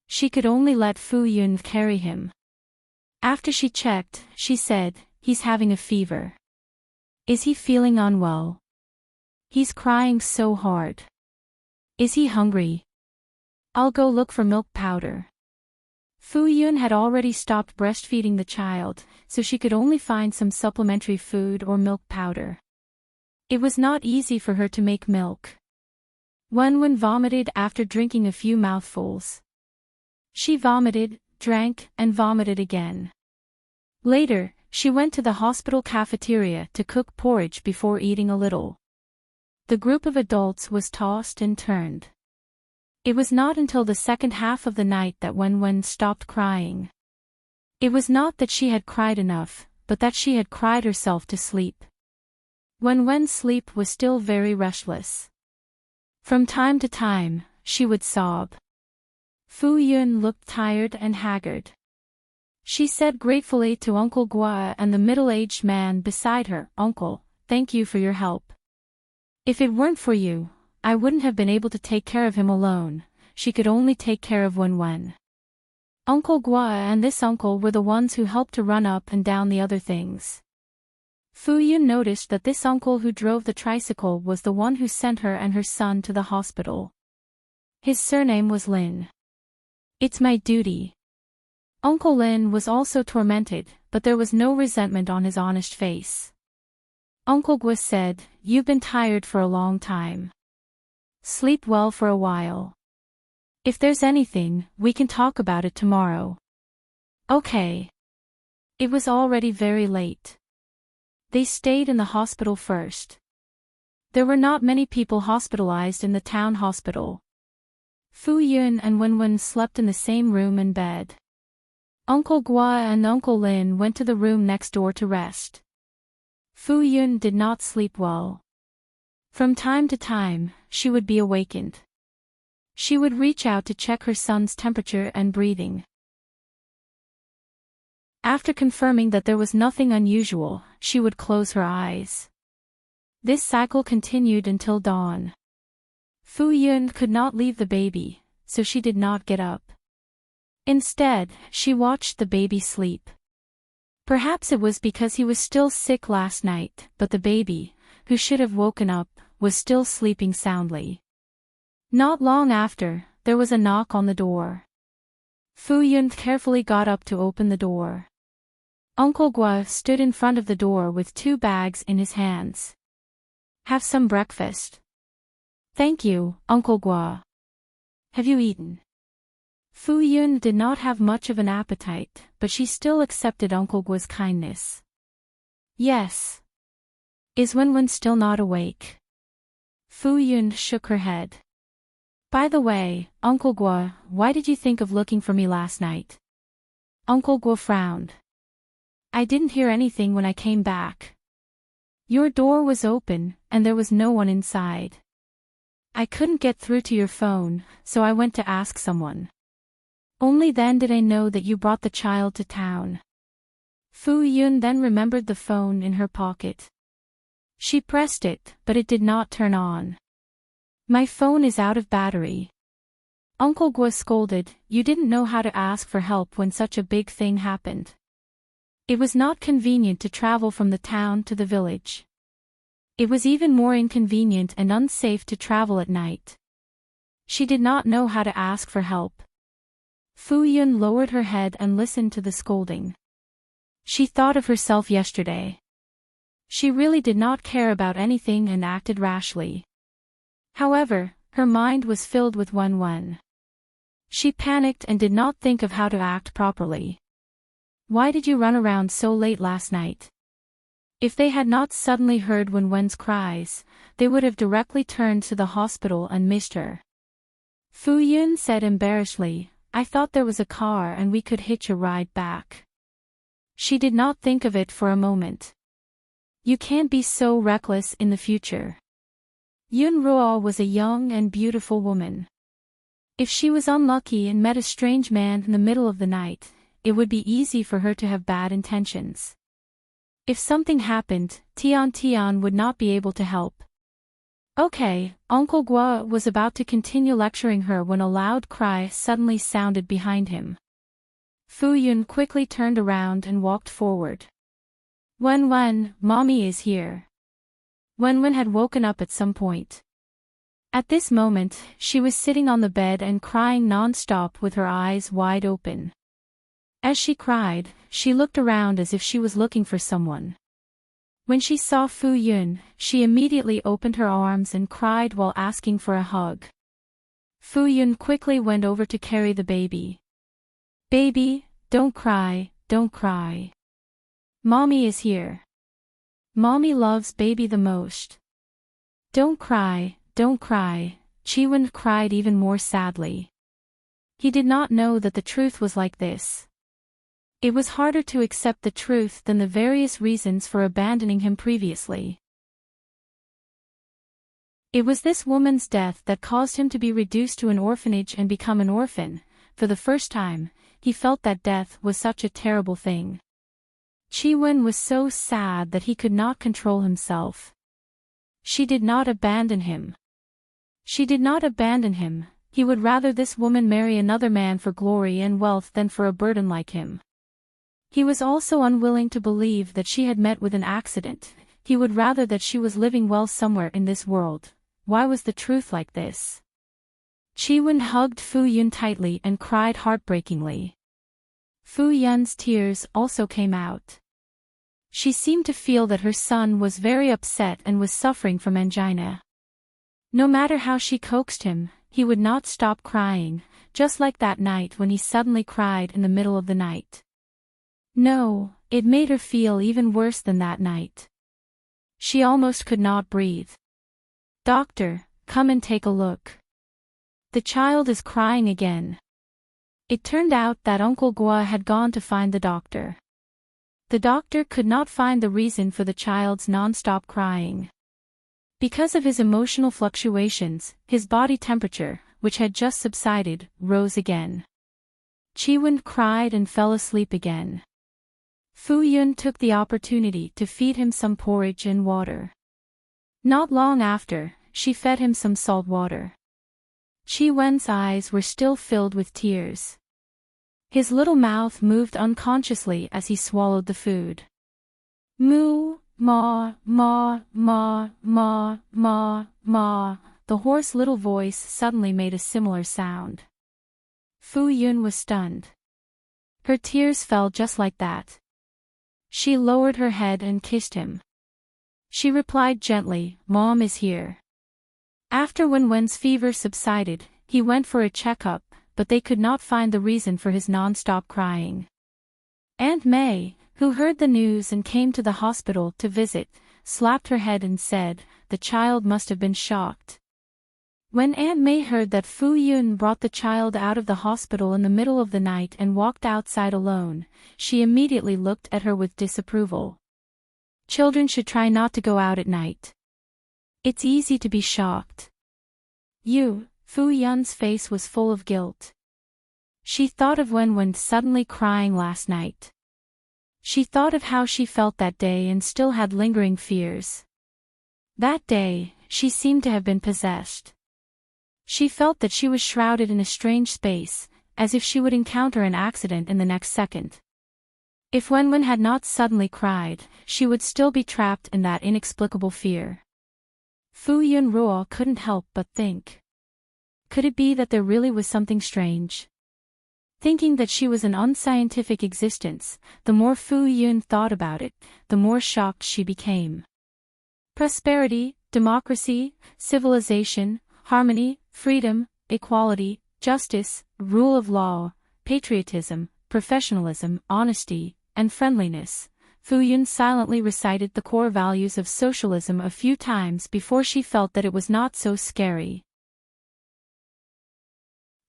She could only let Fu Yun carry him. After she checked, she said, "He's having a fever. Is he feeling unwell? He's crying so hard. Is he hungry? I'll go look for milk powder." Fu Yun had already stopped breastfeeding the child, so she could only find some supplementary food or milk powder. It was not easy for her to make milk. Wen vomited after drinking a few mouthfuls. She vomited, drank, and vomited again. Later, she went to the hospital cafeteria to cook porridge before eating a little. The group of adults was tossed and turned. It was not until the second half of the night that Wen stopped crying. It was not that she had cried enough, but that she had cried herself to sleep. Wen's sleep was still very restless. From time to time, she would sob. Fu Yun looked tired and haggard. She said gratefully to Uncle Guo and the middle-aged man beside her, "Uncle, thank you for your help. If it weren't for you, I wouldn't have been able to take care of him alone. She could only take care of Wen." Uncle Guo and this uncle were the ones who helped to run up and down the other things. Fu Yun noticed that this uncle who drove the tricycle was the one who sent her and her son to the hospital. His surname was Lin. "It's my duty." Uncle Lin was also tormented, but there was no resentment on his honest face. Uncle Guo said, "You've been tired for a long time. Sleep well for a while. If there's anything, we can talk about it tomorrow." Okay. It was already very late. They stayed in the hospital first. There were not many people hospitalized in the town hospital. Fu Yun and Wen slept in the same room and bed. Uncle Guo and Uncle Lin went to the room next door to rest. Fu Yun did not sleep well. From time to time, she would be awakened. She would reach out to check her son's temperature and breathing. After confirming that there was nothing unusual, she would close her eyes. This cycle continued until dawn. Fu Yun could not leave the baby, so she did not get up. Instead, she watched the baby sleep. Perhaps it was because he was still sick last night, but the baby, who should have woken up, was still sleeping soundly. Not long after, there was a knock on the door. Fu Yun carefully got up to open the door. Uncle Gua stood in front of the door with 2 bags in his hands. Have some breakfast. Thank you, Uncle Gua. Have you eaten? Fu Yun did not have much of an appetite, but she still accepted Uncle Gua's kindness. Yes. Is Wenwen still not awake? Fu Yun shook her head. By the way, Uncle Gua, why did you think of looking for me last night? Uncle Gua frowned. I didn't hear anything when I came back. Your door was open, and there was no one inside. I couldn't get through to your phone, so I went to ask someone. Only then did I know that you brought the child to town. Fu Yun then remembered the phone in her pocket. She pressed it, but it did not turn on. My phone is out of battery. Uncle Gua scolded, you didn't know how to ask for help when such a big thing happened. It was not convenient to travel from the town to the village. It was even more inconvenient and unsafe to travel at night. She did not know how to ask for help. Fu Yun lowered her head and listened to the scolding. She thought of herself yesterday. She really did not care about anything and acted rashly. However, her mind was filled with Wenwen. She panicked and did not think of how to act properly. Why did you run around so late last night? If they had not suddenly heard Wenwen's cries, they would have directly turned to the hospital and missed her. Fu Yun said embarrassedly, I thought there was a car and we could hitch a ride back. She did not think of it for a moment. You can't be so reckless in the future. Yun Ruo was a young and beautiful woman. If she was unlucky and met a strange man in the middle of the night, it would be easy for her to have bad intentions. If something happened, Tian Tian would not be able to help. Okay, Uncle Gua was about to continue lecturing her when a loud cry suddenly sounded behind him. Fu Yun quickly turned around and walked forward. Wenwen, Mommy is here. Wenwen had woken up at some point. At this moment, she was sitting on the bed and crying non-stop with her eyes wide open. As she cried, she looked around as if she was looking for someone. When she saw Fu Yun, she immediately opened her arms and cried while asking for a hug. Fu Yun quickly went over to carry the baby. Baby, don't cry, don't cry. Mommy is here. Mommy loves baby the most. Don't cry, don't cry, Chiwen cried even more sadly. He did not know that the truth was like this. It was harder to accept the truth than the various reasons for abandoning him previously. It was this woman's death that caused him to be reduced to an orphanage and become an orphan. For the first time, he felt that death was such a terrible thing. Chiwen was so sad that he could not control himself. She did not abandon him. She did not abandon him. He would rather this woman marry another man for glory and wealth than for a burden like him. He was also unwilling to believe that she had met with an accident. He would rather that she was living well somewhere in this world. Why was the truth like this? Chiwen hugged Fu Yun tightly and cried heartbreakingly. Fu Yun's tears also came out. She seemed to feel that her son was very upset and was suffering from angina. No matter how she coaxed him, he would not stop crying, just like that night when he suddenly cried in the middle of the night. No, it made her feel even worse than that night. She almost could not breathe. Doctor, come and take a look. The child is crying again. It turned out that Uncle Gua had gone to find the doctor. The doctor could not find the reason for the child's non-stop crying. Because of his emotional fluctuations, his body temperature, which had just subsided, rose again. Chiwen cried and fell asleep again. Fu Yun took the opportunity to feed him some porridge and water. Not long after, she fed him some salt water. Chiwen's eyes were still filled with tears. His little mouth moved unconsciously as he swallowed the food. Moo, ma, ma, ma, ma, ma, ma. The hoarse little voice suddenly made a similar sound. Fu Yun was stunned. Her tears fell just like that. She lowered her head and kissed him. She replied gently, "Mom is here." After Wenwen's fever subsided, he went for a checkup, but they could not find the reason for his non-stop crying. Aunt May, who heard the news and came to the hospital to visit, slapped her head and said, "The child must have been shocked." When Aunt May heard that Fu Yun brought the child out of the hospital in the middle of the night and walked outside alone, she immediately looked at her with disapproval. Children should try not to go out at night. It's easy to be shocked. Fu Yun's face was full of guilt. She thought of Wenwen suddenly crying last night. She thought of how she felt that day and still had lingering fears. That day, she seemed to have been possessed. She felt that she was shrouded in a strange space, as if she would encounter an accident in the next second. If Wenwen had not suddenly cried, she would still be trapped in that inexplicable fear. Fu Yun Ruo couldn't help but think. Could it be that there really was something strange? Thinking that she was an unscientific existence, the more Fu Yun thought about it, the more shocked she became. Prosperity, democracy, civilization, harmony, freedom, equality, justice, rule of law, patriotism, professionalism, honesty, and friendliness. Fu Yun silently recited the core values of socialism a few times before she felt that it was not so scary.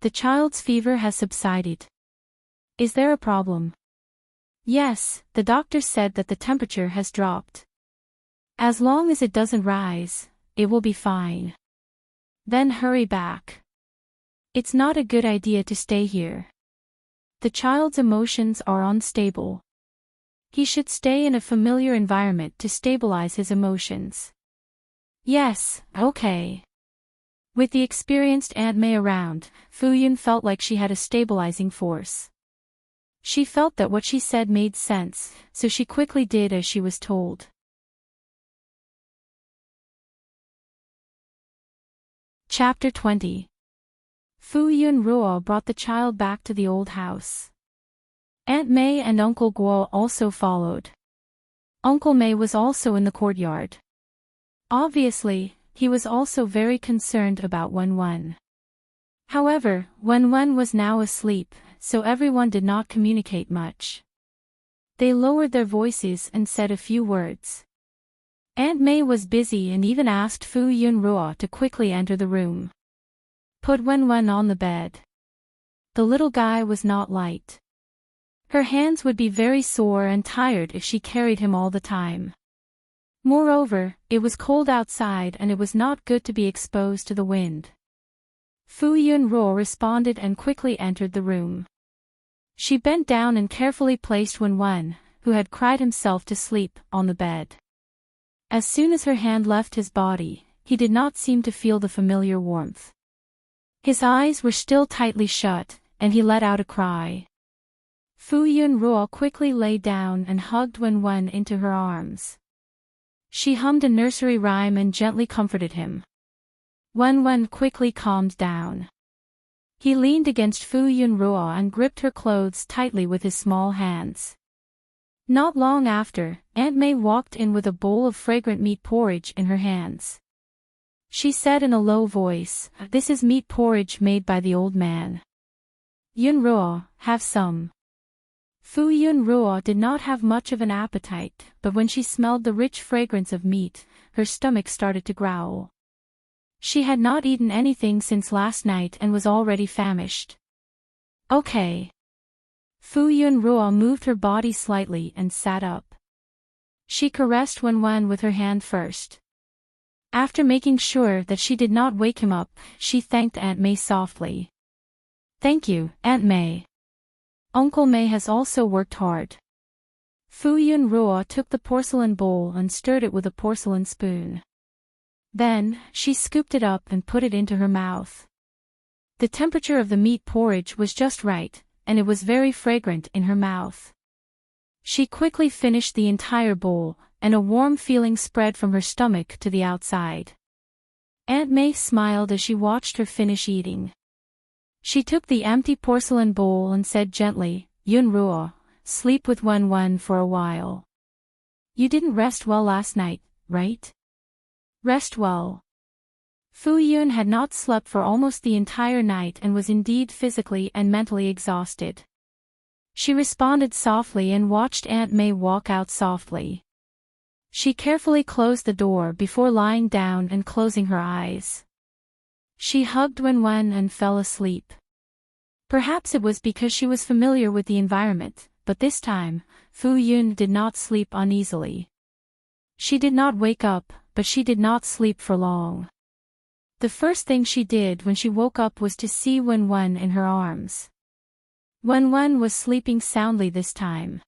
The child's fever has subsided. Is there a problem? Yes, the doctor said that the temperature has dropped. As long as it doesn't rise, it will be fine. Then hurry back. It's not a good idea to stay here. The child's emotions are unstable. He should stay in a familiar environment to stabilize his emotions. Yes, okay. With the experienced Aunt May around, Fu Yun felt like she had a stabilizing force. She felt that what she said made sense, so she quickly did as she was told. Chapter 20. Fu Yun Ruo brought the child back to the old house. Aunt May and Uncle Guo also followed. Uncle May was also in the courtyard. Obviously, he was also very concerned about Wenwen. However, Wenwen was now asleep, so everyone did not communicate much. They lowered their voices and said a few words. Aunt May was busy and even asked Fu Yun Ruo to quickly enter the room. Put Wenwen on the bed. The little guy was not light. Her hands would be very sore and tired if she carried him all the time. Moreover, it was cold outside and it was not good to be exposed to the wind. Fu Yun Ruo responded and quickly entered the room. She bent down and carefully placed Wenwen, who had cried himself to sleep, on the bed. As soon as her hand left his body, he did not seem to feel the familiar warmth. His eyes were still tightly shut, and he let out a cry. Fu Yun Ruo quickly lay down and hugged Wenwen into her arms. She hummed a nursery rhyme and gently comforted him. Wenwen quickly calmed down. He leaned against Fu Yun Ruo and gripped her clothes tightly with his small hands. Not long after, Aunt May walked in with a bowl of fragrant meat porridge in her hands. She said in a low voice, "This is meat porridge made by the old man. Yun Ruo, have some." Fu Yun Ruo did not have much of an appetite, but when she smelled the rich fragrance of meat, her stomach started to growl. She had not eaten anything since last night and was already famished. Okay. Fu Yun Ruo moved her body slightly and sat up. She caressed Wenwen with her hand first. After making sure that she did not wake him up, she thanked Aunt May softly. "Thank you, Aunt May. Uncle May has also worked hard." Fu Yun Ruo took the porcelain bowl and stirred it with a porcelain spoon. Then, she scooped it up and put it into her mouth. The temperature of the meat porridge was just right, and it was very fragrant in her mouth. She quickly finished the entire bowl, and a warm feeling spread from her stomach to the outside. Aunt May smiled as she watched her finish eating. She took the empty porcelain bowl and said gently, "Yun Ruo, sleep with Wen for a while. You didn't rest well last night, right? Rest well." Fu Yun had not slept for almost the entire night and was indeed physically and mentally exhausted. She responded softly and watched Aunt May walk out softly. She carefully closed the door before lying down and closing her eyes. She hugged Wen and fell asleep. Perhaps it was because she was familiar with the environment, but this time, Fu Yun did not sleep uneasily. She did not wake up, but she did not sleep for long. The first thing she did when she woke up was to see Wen in her arms. Wen was sleeping soundly this time.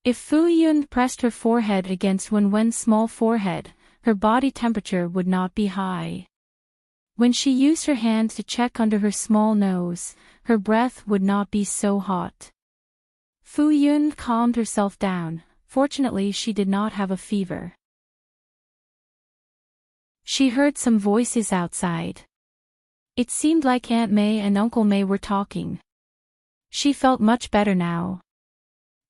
If Fu Yun pressed her forehead against Wen's small forehead, her body temperature would not be high. When she used her hand to check under her small nose, her breath would not be so hot. Fu Yun calmed herself down. Fortunately, she did not have a fever. She heard some voices outside. It seemed like Aunt May and Uncle May were talking. She felt much better now.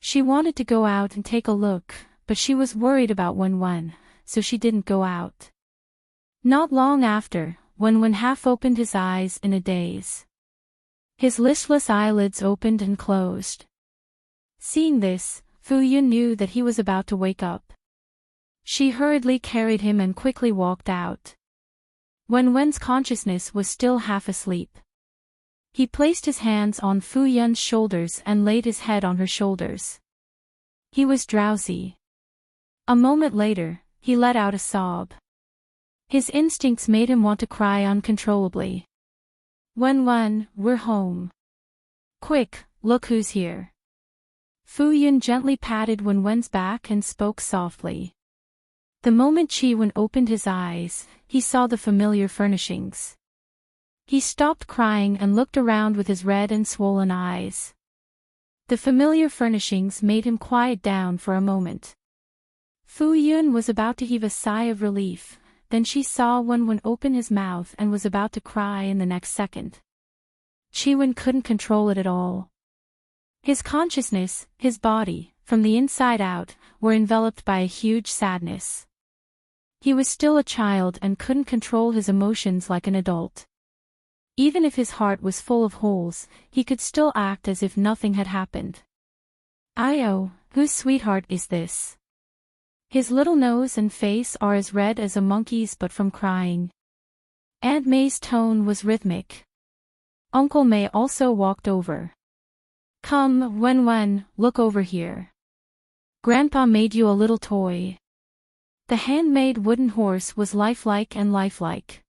She wanted to go out and take a look, but she was worried about Wen, so she didn't go out. Not long after, Wen half opened his eyes in a daze. His listless eyelids opened and closed. Seeing this, Fu Yun knew that he was about to wake up. She hurriedly carried him and quickly walked out. Wen's consciousness was still half asleep. He placed his hands on Fu Yun's shoulders and laid his head on her shoulders. He was drowsy. A moment later, he let out a sob. His instincts made him want to cry uncontrollably. Wen, we're home. Quick, look who's here. Fu Yun gently patted Wen's back and spoke softly. The moment Wen opened his eyes, he saw the familiar furnishings. He stopped crying and looked around with his red and swollen eyes. The familiar furnishings made him quiet down for a moment. Fu Yun was about to heave a sigh of relief, then she saw Wen open his mouth and was about to cry in the next second. Wen couldn't control it at all. His consciousness, his body, from the inside out, were enveloped by a huge sadness. He was still a child and couldn't control his emotions like an adult. Even if his heart was full of holes, he could still act as if nothing had happened. "Io, whose sweetheart is this? His little nose and face are as red as a monkey's but from crying." Aunt May's tone was rhythmic. Uncle May also walked over. "Come, Wen, look over here. Grandpa made you a little toy." The handmade wooden horse was lifelike and lifelike.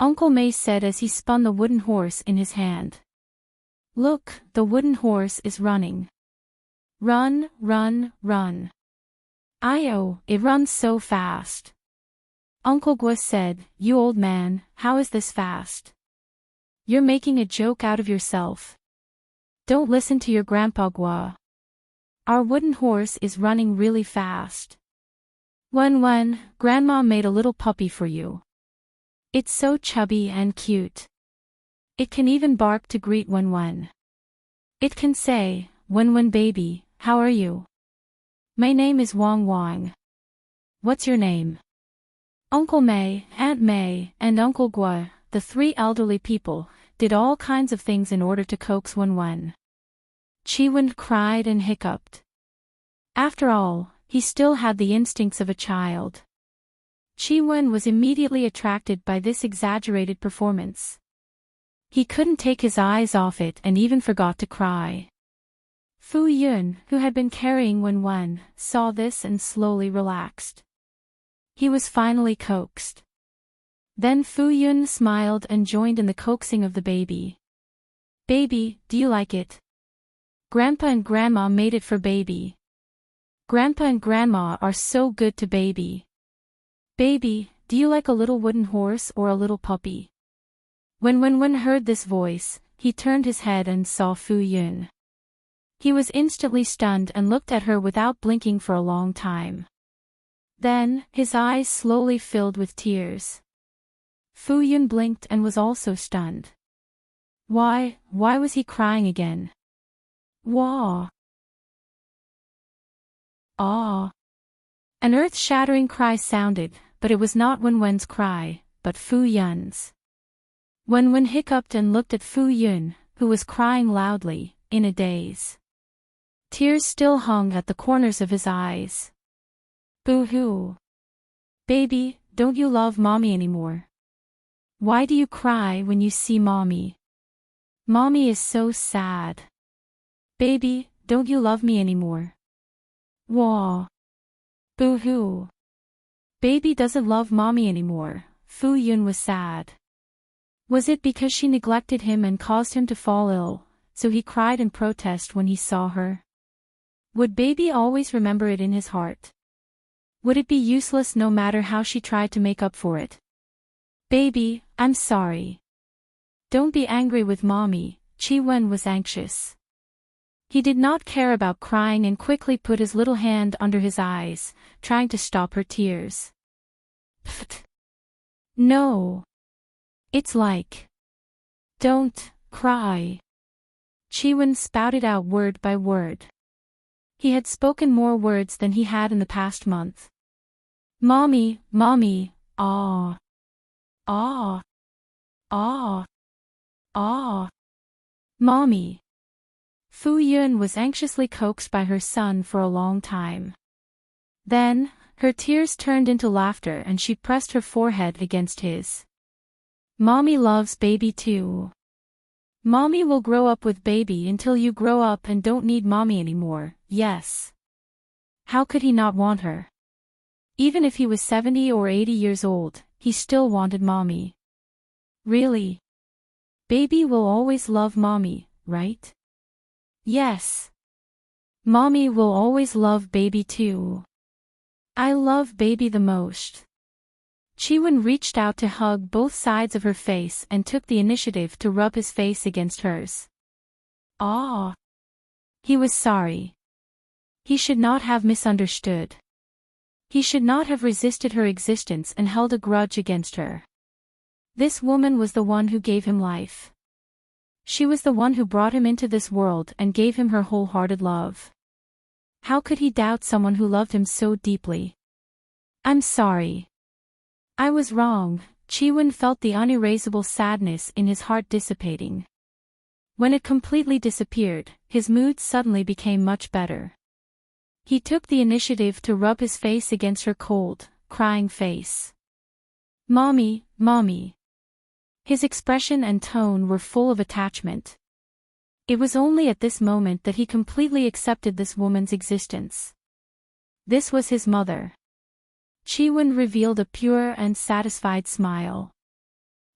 Uncle May said as he spun the wooden horse in his hand. "Look, the wooden horse is running. Run, run, run. Io, it runs so fast." Uncle Gua said, "You old man, how is this fast? You're making a joke out of yourself. Don't listen to your Grandpa Gua. Our wooden horse is running really fast. Wen, Grandma made a little puppy for you. It's so chubby and cute. It can even bark to greet Wen. It can say, 'Wen baby, how are you? My name is Wang. What's your name?'" Uncle May, Aunt May, and Uncle Gua, the three elderly people, did all kinds of things in order to coax Wen. Wen cried and hiccuped. After all, he still had the instincts of a child. Wen was immediately attracted by this exaggerated performance. He couldn't take his eyes off it and even forgot to cry. Fu Yun, who had been carrying Wen, saw this and slowly relaxed. He was finally coaxed. Then Fu Yun smiled and joined in the coaxing of the baby. "Baby, do you like it? Grandpa and Grandma made it for baby. Grandpa and Grandma are so good to baby. Baby, do you like a little wooden horse or a little puppy?" When Wen heard this voice, he turned his head and saw Fu Yun. He was instantly stunned and looked at her without blinking for a long time. Then, his eyes slowly filled with tears. Fu Yun blinked and was also stunned. Why was he crying again? Wah! Ah! An earth-shattering cry sounded, but it was not Wenwen's cry, but Fu Yun's. Wenwen hiccuped and looked at Fu Yun, who was crying loudly, in a daze. Tears still hung at the corners of his eyes. Boo-hoo! Baby, don't you love mommy anymore? Why do you cry when you see mommy? Mommy is so sad. Baby, don't you love me anymore? Wah! Boo-hoo! Baby doesn't love mommy anymore. Fu Yun was sad. Was it because she neglected him and caused him to fall ill, so he cried in protest when he saw her? Would baby always remember it in his heart? Would it be useless no matter how she tried to make up for it? Baby, I'm sorry. Don't be angry with mommy. Chi Wen was anxious. He did not care about crying and quickly put his little hand under his eyes, trying to stop her tears. Pfft. No. It's like. Don't cry. Chi Wen spouted out word by word. He had spoken more words than he had in the past month. Mommy, mommy, ah. Ah. Ah. Ah. Mommy. Fu Yun was anxiously coaxed by her son for a long time. Then, her tears turned into laughter and she pressed her forehead against his. Mommy loves baby too. Mommy will grow up with baby until you grow up and don't need mommy anymore, yes. How could he not want her? Even if he was 70 or 80 years old, he still wanted mommy. Really? Baby will always love mommy, right? Yes. Mommy will always love baby too. I love baby the most. Chi Wen reached out to hug both sides of her face and took the initiative to rub his face against hers. Ah. He was sorry. He should not have misunderstood. He should not have resisted her existence and held a grudge against her. This woman was the one who gave him life. She was the one who brought him into this world and gave him her wholehearted love. How could he doubt someone who loved him so deeply? I'm sorry. I was wrong. Chi Wen felt the unerasable sadness in his heart dissipating. When it completely disappeared, his mood suddenly became much better. He took the initiative to rub his face against her cold, crying face. Mommy, mommy. His expression and tone were full of attachment. It was only at this moment that he completely accepted this woman's existence. This was his mother. Chi Wen revealed a pure and satisfied smile.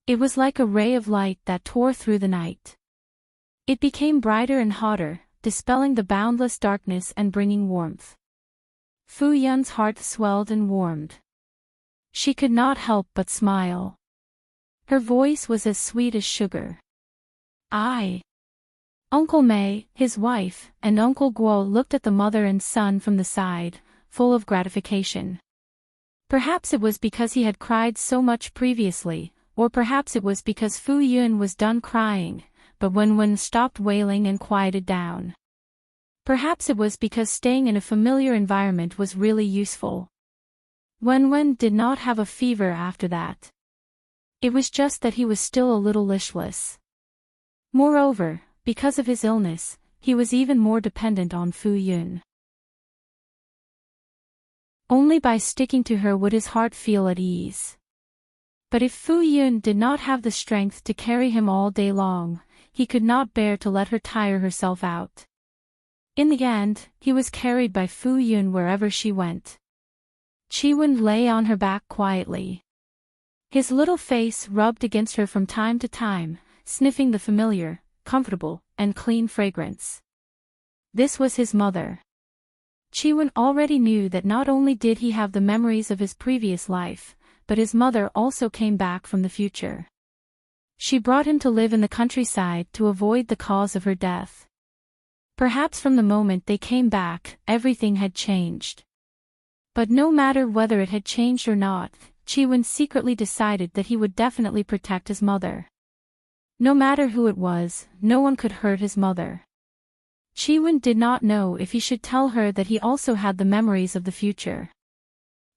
It was like a ray of light that tore through the night. It became brighter and hotter, dispelling the boundless darkness and bringing warmth. Fu Yun's heart swelled and warmed. She could not help but smile. Her voice was as sweet as sugar. Uncle Mei, his wife, and Uncle Guo looked at the mother and son from the side, full of gratification. Perhaps it was because he had cried so much previously, or perhaps it was because Fu Yun was done crying, but Wenwen stopped wailing and quieted down. Perhaps it was because staying in a familiar environment was really useful. Wenwen did not have a fever after that. It was just that he was still a little listless. Moreover, because of his illness, he was even more dependent on Fu Yun. Only by sticking to her would his heart feel at ease. But if Fu Yun did not have the strength to carry him all day long, he could not bear to let her tire herself out. In the end, he was carried by Fu Yun wherever she went. Chi Wen lay on her back quietly. His little face rubbed against her from time to time, sniffing the familiar, comfortable, and clean fragrance. This was his mother. Chi Wen already knew that not only did he have the memories of his previous life, but his mother also came back from the future. She brought him to live in the countryside to avoid the cause of her death. Perhaps from the moment they came back, everything had changed. But no matter whether it had changed or not, Chi-Wen secretly decided that he would definitely protect his mother. No matter who it was, no one could hurt his mother. Chi-Wen did not know if he should tell her that he also had the memories of the future.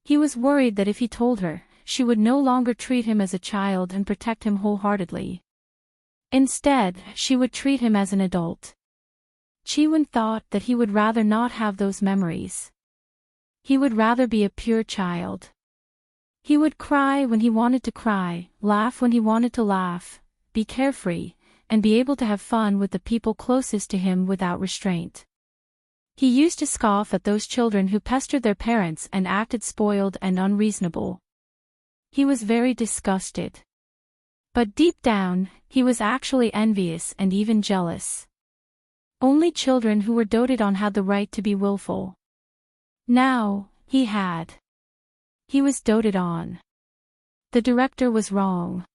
He was worried that if he told her, she would no longer treat him as a child and protect him wholeheartedly. Instead, she would treat him as an adult. Chi-Wen thought that he would rather not have those memories. He would rather be a pure child. He would cry when he wanted to cry, laugh when he wanted to laugh, be carefree, and be able to have fun with the people closest to him without restraint. He used to scoff at those children who pestered their parents and acted spoiled and unreasonable. He was very disgusted. But deep down, he was actually envious and even jealous. Only children who were doted on had the right to be willful. Now, he had. He was doted on. The director was wrong.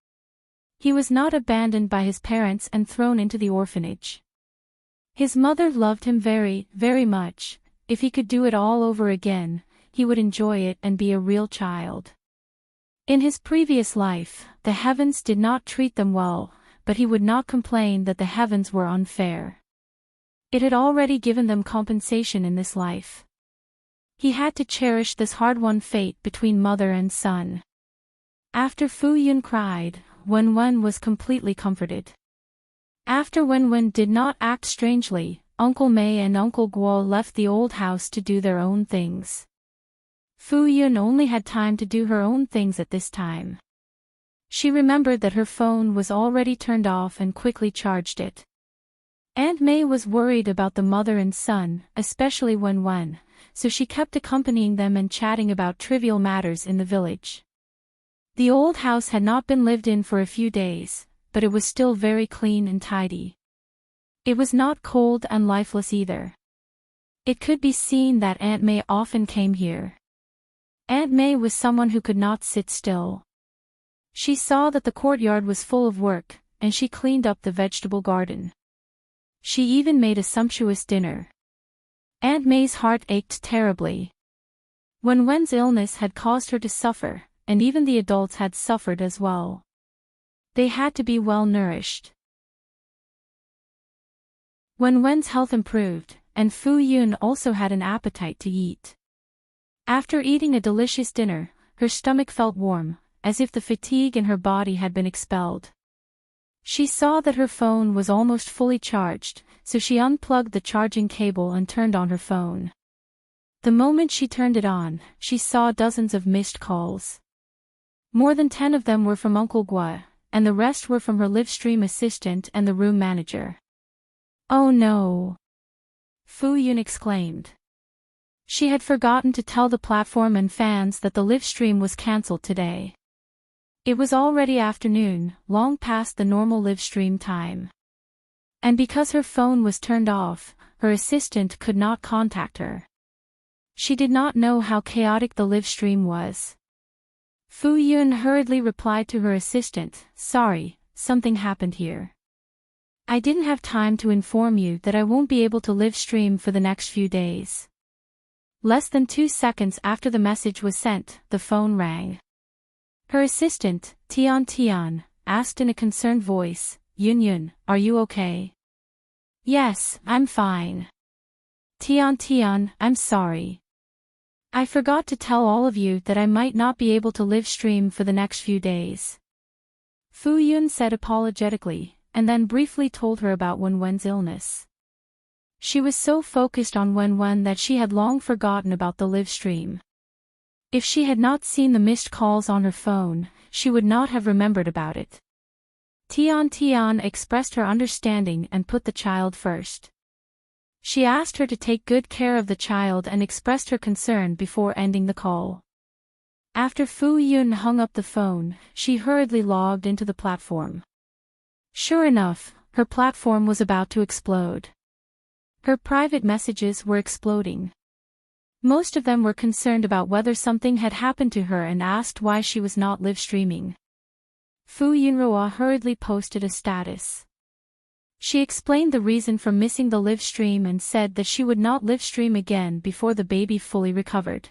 He was not abandoned by his parents and thrown into the orphanage. His mother loved him very, very much. If he could do it all over again, he would enjoy it and be a real child. In his previous life, the heavens did not treat them well, but he would not complain that the heavens were unfair. It had already given them compensation in this life. He had to cherish this hard-won fate between mother and son. After Fu Yun cried, Wen-Wen was completely comforted. After Wen-Wen did not act strangely, Uncle Mei and Uncle Guo left the old house to do their own things. Fu Yun only had time to do her own things at this time. She remembered that her phone was already turned off and quickly charged it. Aunt Mei was worried about the mother and son, especially Wen-Wen, so she kept accompanying them and chatting about trivial matters in the village. The old house had not been lived in for a few days, but it was still very clean and tidy. It was not cold and lifeless either. It could be seen that Aunt Mei often came here. Aunt Mei was someone who could not sit still. She saw that the courtyard was full of work, and she cleaned up the vegetable garden. She even made a sumptuous dinner. Aunt Mei's heart ached terribly. Wen-Wen's illness had caused her to suffer, and even the adults had suffered as well. They had to be well nourished. Wen-Wen's health improved, and Fu Yun also had an appetite to eat. After eating a delicious dinner, her stomach felt warm, as if the fatigue in her body had been expelled. She saw that her phone was almost fully charged, so she unplugged the charging cable and turned on her phone. The moment she turned it on, she saw dozens of missed calls. More than 10 of them were from Uncle Guo, and the rest were from her live-stream assistant and the room manager. "Oh no!" Fu Yun exclaimed. She had forgotten to tell the platform and fans that the live stream was cancelled today. It was already afternoon, long past the normal live stream time. And because her phone was turned off, her assistant could not contact her. She did not know how chaotic the live stream was. Fu Yun hurriedly replied to her assistant, "Sorry, something happened here. I didn't have time to inform you that I won't be able to live stream for the next few days." Less than 2 seconds after the message was sent, the phone rang. Her assistant, Tian, asked in a concerned voice, "Yun, are you okay?" "Yes, I'm fine." Tian, I'm sorry. I forgot to tell all of you that I might not be able to live stream for the next few days." Fu Yun said apologetically, and then briefly told her about Wen-Wen's illness. She was so focused on Wen-Wen that she had long forgotten about the live stream. If she had not seen the missed calls on her phone, she would not have remembered about it. Tian expressed her understanding and put the child first. She asked her to take good care of the child and expressed her concern before ending the call. After Fu Yun hung up the phone, she hurriedly logged into the platform. Sure enough, her platform was about to explode. Her private messages were exploding. Most of them were concerned about whether something had happened to her and asked why she was not live streaming. Fu Yunhua hurriedly posted a status. She explained the reason for missing the live stream and said that she would not live stream again before the baby fully recovered.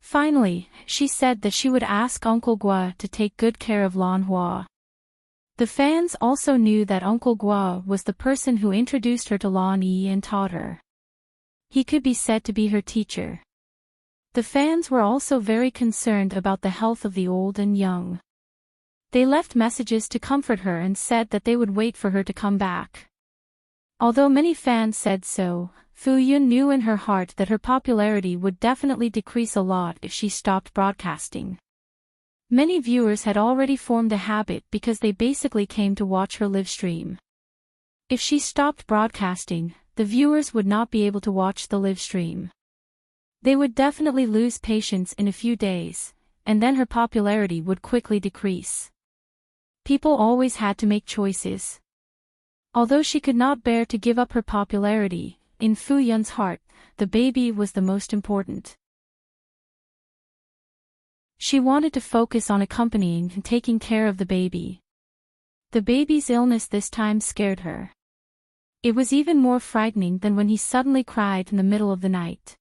Finally, she said that she would ask Uncle Gua to take good care of Lan Hua. The fans also knew that Uncle Gua was the person who introduced her to Lan Yi and taught her. He could be said to be her teacher. The fans were also very concerned about the health of the old and young. They left messages to comfort her and said that they would wait for her to come back. Although many fans said so, Fu Yun knew in her heart that her popularity would definitely decrease a lot if she stopped broadcasting. Many viewers had already formed a habit because they basically came to watch her live stream. If she stopped broadcasting, the viewers would not be able to watch the live stream. They would definitely lose patience in a few days, and then her popularity would quickly decrease. People always had to make choices. Although she could not bear to give up her popularity, in Fu Yun's heart, the baby was the most important. She wanted to focus on accompanying and taking care of the baby. The baby's illness this time scared her. It was even more frightening than when he suddenly cried in the middle of the night.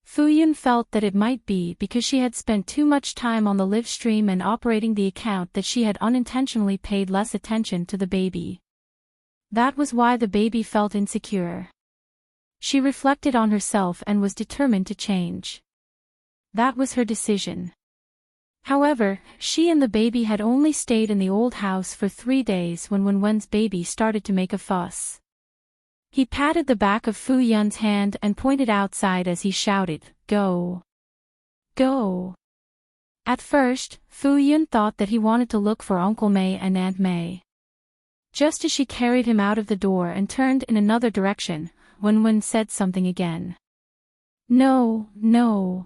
Fu Yun felt that it might be because she had spent too much time on the live stream and operating the account that she had unintentionally paid less attention to the baby. That was why the baby felt insecure. She reflected on herself and was determined to change. That was her decision. However, she and the baby had only stayed in the old house for 3 days when Wenwen's baby started to make a fuss. He patted the back of Fu Yun's hand and pointed outside as he shouted, "Go! Go!" At first, Fu Yun thought that he wanted to look for Uncle Mei and Aunt Mei. Just as she carried him out of the door and turned in another direction, Wenwen said something again. No, no.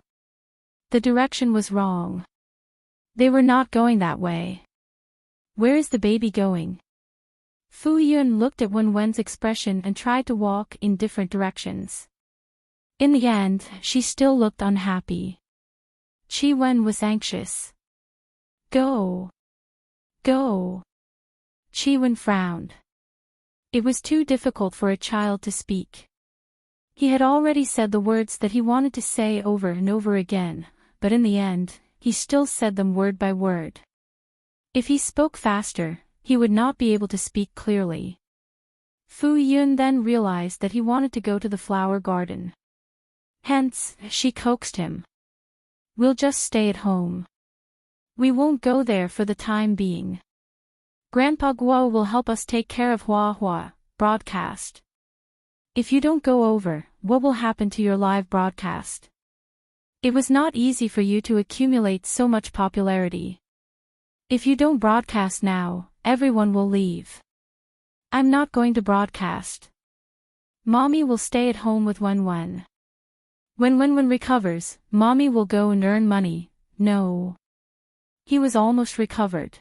The direction was wrong. They were not going that way. Where is the baby going? Fu Yun looked at Wenwen's expression and tried to walk in different directions. In the end, she still looked unhappy. Qi Wen was anxious. Go! Go! Qi Wen frowned. It was too difficult for a child to speak. He had already said the words that he wanted to say over and over again, but in the end, he still said them word by word. If he spoke faster, he would not be able to speak clearly. Fu Yun then realized that he wanted to go to the flower garden. Hence, she coaxed him. We'll just stay at home. We won't go there for the time being. Grandpa Guo will help us take care of Hua Hua, broadcast. If you don't go over, what will happen to your live broadcast? It was not easy for you to accumulate so much popularity. If you don't broadcast now, everyone will leave. I'm not going to broadcast. Mommy will stay at home with Wenwen. When Wenwen recovers, Mommy will go and earn money. No. He was almost recovered.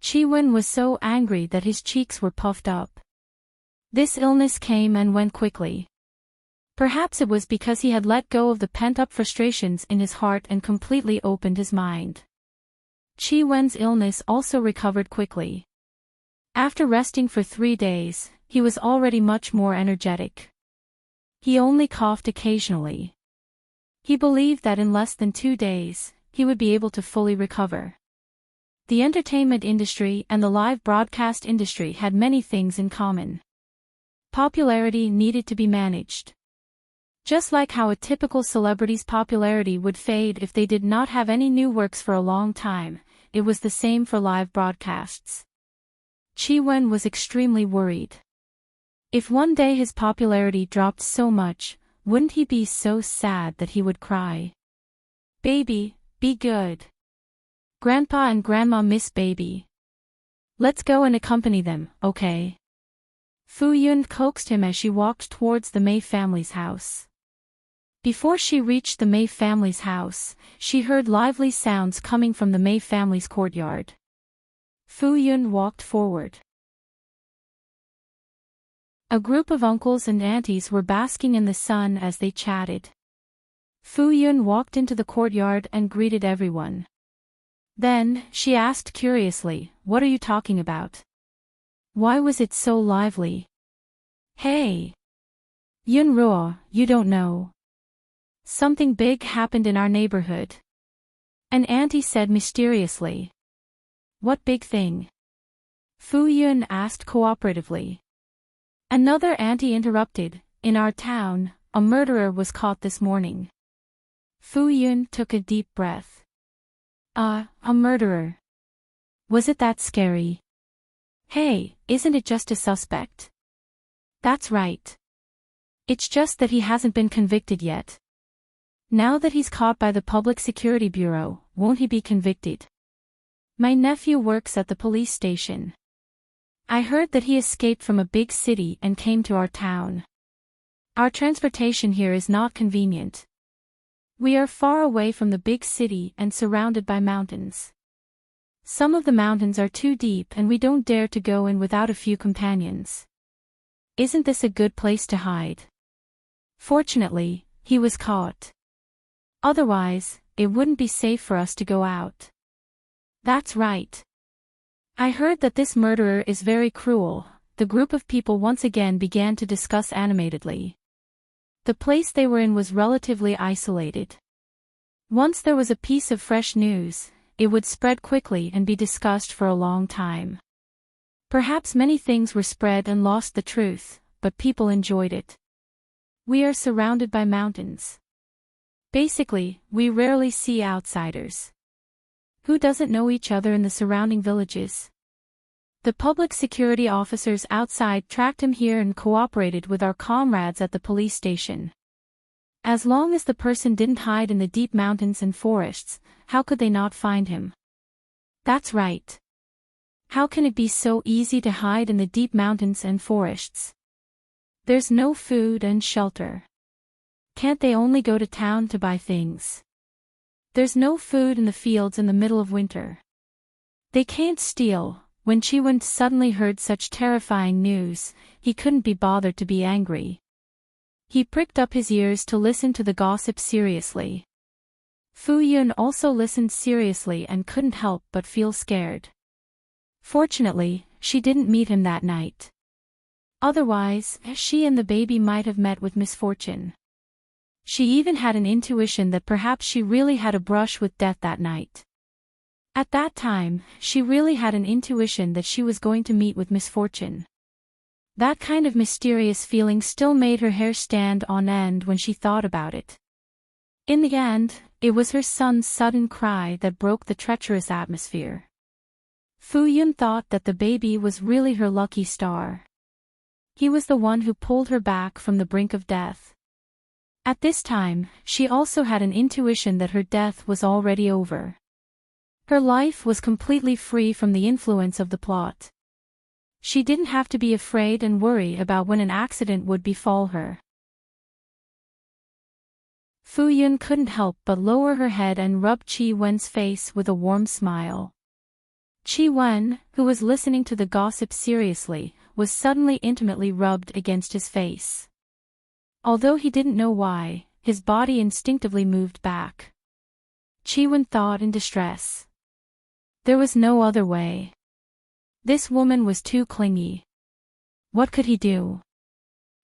Qi Wen was so angry that his cheeks were puffed up. This illness came and went quickly. Perhaps it was because he had let go of the pent-up frustrations in his heart and completely opened his mind. Qi Wen's illness also recovered quickly. After resting for 3 days, he was already much more energetic. He only coughed occasionally. He believed that in less than 2 days, he would be able to fully recover. The entertainment industry and the live broadcast industry had many things in common. Popularity needed to be managed. Just like how a typical celebrity's popularity would fade if they did not have any new works for a long time, it was the same for live broadcasts. Qi Wen was extremely worried. If one day his popularity dropped so much, wouldn't he be so sad that he would cry? Baby, be good. Grandpa and Grandma miss baby. Let's go and accompany them, okay? Fu Yun coaxed him as she walked towards the Mei family's house. Before she reached the Mei family's house, she heard lively sounds coming from the Mei family's courtyard. Fu Yun walked forward. A group of uncles and aunties were basking in the sun as they chatted. Fu Yun walked into the courtyard and greeted everyone. Then, she asked curiously, "What are you talking about? Why was it so lively?" "Hey! Yunruo, you don't know. Something big happened in our neighborhood," an auntie said mysteriously. "What big thing?" Fu Yun asked cooperatively. Another auntie interrupted, "In our town, a murderer was caught this morning." Fu Yun took a deep breath. A murderer? Was it that scary?" "Hey, isn't it just a suspect?" "That's right. It's just that he hasn't been convicted yet. Now that he's caught by the Public Security Bureau, won't he be convicted?" "My nephew works at the police station. I heard that he escaped from a big city and came to our town. Our transportation here is not convenient. We are far away from the big city and surrounded by mountains. Some of the mountains are too deep and we don't dare to go in without a few companions. Isn't this a good place to hide? Fortunately, he was caught. Otherwise, it wouldn't be safe for us to go out." "That's right. I heard that this murderer is very cruel." The group of people once again began to discuss animatedly. The place they were in was relatively isolated. Once there was a piece of fresh news, it would spread quickly and be discussed for a long time. Perhaps many things were spread and lost the truth, but people enjoyed it. We are surrounded by mountains. Basically, we rarely see outsiders. Who doesn't know each other in the surrounding villages? The public security officers outside tracked him here and cooperated with our comrades at the police station. As long as the person didn't hide in the deep mountains and forests, how could they not find him? That's right. How can it be so easy to hide in the deep mountains and forests? There's no food and shelter. Can't they only go to town to buy things? There's no food in the fields in the middle of winter. They can't steal. When Chi-Wen suddenly heard such terrifying news, he couldn't be bothered to be angry. He pricked up his ears to listen to the gossip seriously. Fu Yun also listened seriously and couldn't help but feel scared. Fortunately, she didn't meet him that night. Otherwise, she and the baby might have met with misfortune. She even had an intuition that perhaps she really had a brush with death that night. At that time, she really had an intuition that she was going to meet with misfortune. That kind of mysterious feeling still made her hair stand on end when she thought about it. In the end, it was her son's sudden cry that broke the treacherous atmosphere. Fu Yun thought that the baby was really her lucky star. He was the one who pulled her back from the brink of death. At this time, she also had an intuition that her death was already over. Her life was completely free from the influence of the plot. She didn't have to be afraid and worry about when an accident would befall her. Fu Yun couldn't help but lower her head and rub Chi-Wen's face with a warm smile. Chi-Wen, who was listening to the gossip seriously, was suddenly intimately rubbed against his face. Although he didn't know why, his body instinctively moved back. Chi-Wen thought in distress. There was no other way. This woman was too clingy. What could he do?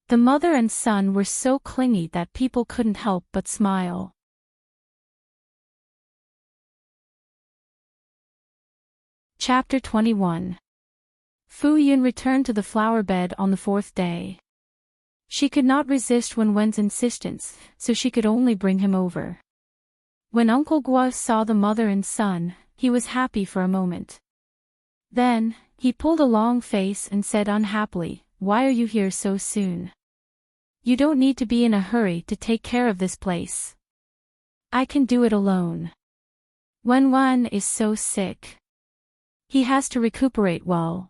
The mother and son were so clingy that people couldn't help but smile. Chapter 21. Fu Yun returned to the flower bed on the fourth day. She could not resist Wenwen's insistence, so she could only bring him over. When Uncle Guo saw the mother and son, he was happy for a moment. Then, he pulled a long face and said unhappily, "Why are you here so soon? You don't need to be in a hurry to take care of this place. I can do it alone. Wenwen is so sick. He has to recuperate well."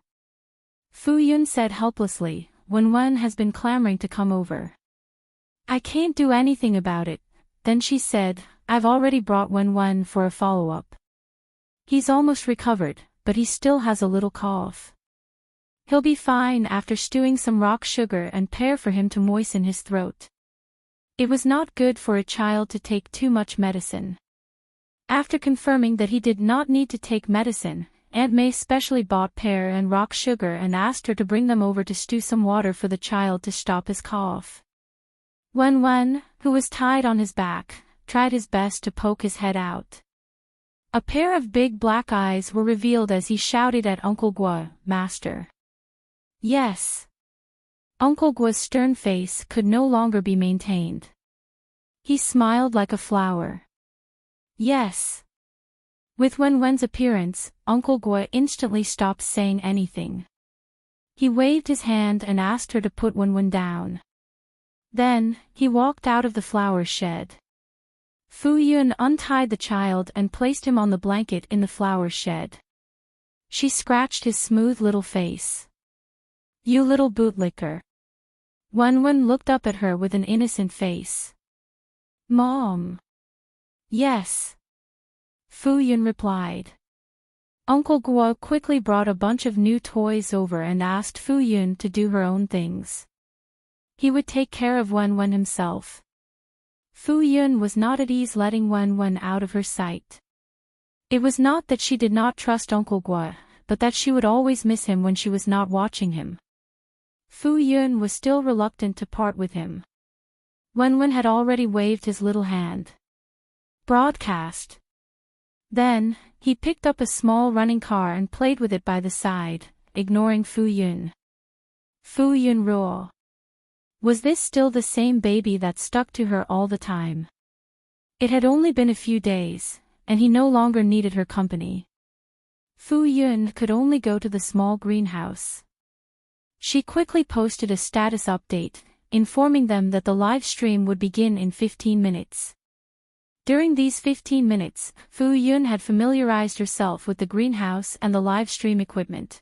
Fu Yun said helplessly, "Wenwen has been clamoring to come over. I can't do anything about it." Then she said, "I've already brought Wenwen for a follow-up. He's almost recovered, but he still has a little cough. He'll be fine after stewing some rock sugar and pear for him to moisten his throat. It was not good for a child to take too much medicine. After confirming that he did not need to take medicine, Aunt May specially bought pear and rock sugar and asked her to bring them over to stew some water for the child to stop his cough. Wen, who was tied on his back, tried his best to poke his head out. A pair of big black eyes were revealed as he shouted at Uncle Gua, "Master." Yes. Uncle Gua's stern face could no longer be maintained. He smiled like a flower. Yes. With Wen's appearance, Uncle Gua instantly stopped saying anything. He waved his hand and asked her to put Wen down. Then, he walked out of the flower shed. Fu Yun untied the child and placed him on the blanket in the flower shed. She scratched his smooth little face. "You little bootlicker." Wen looked up at her with an innocent face. "Mom." "Yes." Fu Yun replied. Uncle Gua quickly brought a bunch of new toys over and asked Fu Yun to do her own things. He would take care of Wen himself. Fu Yun was not at ease letting Wen out of her sight. It was not that she did not trust Uncle Gua, but that she would always miss him when she was not watching him. Fu Yun was still reluctant to part with him. Wen had already waved his little hand. Broadcast. Then, he picked up a small running car and played with it by the side, ignoring Fu Yun. Fu Yun roared. Was this still the same baby that stuck to her all the time? It had only been a few days, and he no longer needed her company. Fu Yun could only go to the small greenhouse. She quickly posted a status update, informing them that the live stream would begin in 15 minutes. During these 15 minutes, Fu Yun had familiarized herself with the greenhouse and the live stream equipment.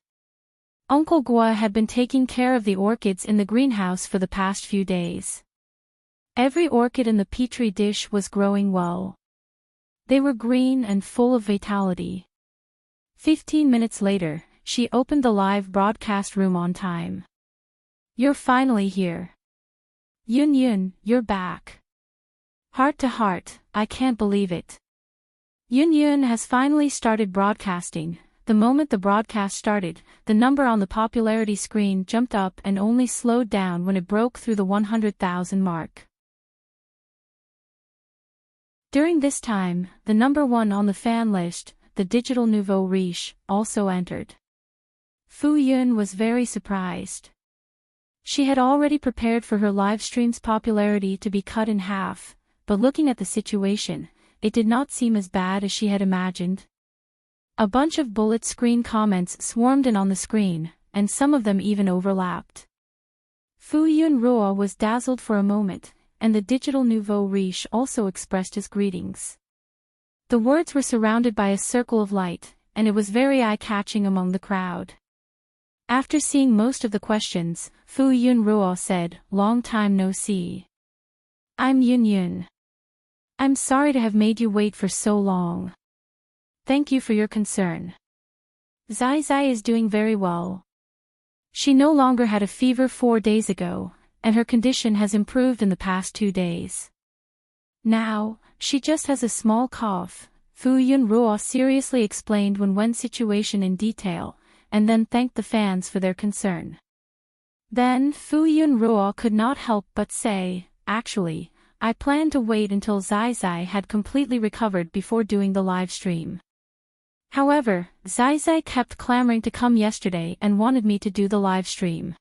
Uncle Gua had been taking care of the orchids in the greenhouse for the past few days. Every orchid in the petri dish was growing well. They were green and full of vitality. 15 minutes later, she opened the live broadcast room on time. "You're finally here. Yun, you're back. Heart to heart, I can't believe it. Yun has finally started broadcasting." The moment the broadcast started, the number on the popularity screen jumped up and only slowed down when it broke through the 100,000 mark. During this time, the number 1 on the fan list, the digital nouveau riche, also entered. Fu Yun was very surprised. She had already prepared for her live stream's popularity to be cut in half, but looking at the situation, it did not seem as bad as she had imagined. A bunch of bullet screen comments swarmed in on the screen, and some of them even overlapped. Fu Yun was dazzled for a moment, and the digital nouveau riche also expressed his greetings. The words were surrounded by a circle of light, and it was very eye-catching among the crowd. After seeing most of the questions, Fu Yun said, "Long time no see. I'm Yun. I'm sorry to have made you wait for so long. Thank you for your concern. Zai is doing very well. She no longer had a fever 4 days ago, and her condition has improved in the past 2 days. Now, she just has a small cough." Fu Yun seriously explained Wen's situation in detail, and then thanked the fans for their concern. Then Fu Yun could not help but say, "Actually, I planned to wait until Zai had completely recovered before doing the live stream. However, Zai kept clamoring to come yesterday and wanted me to do the live stream.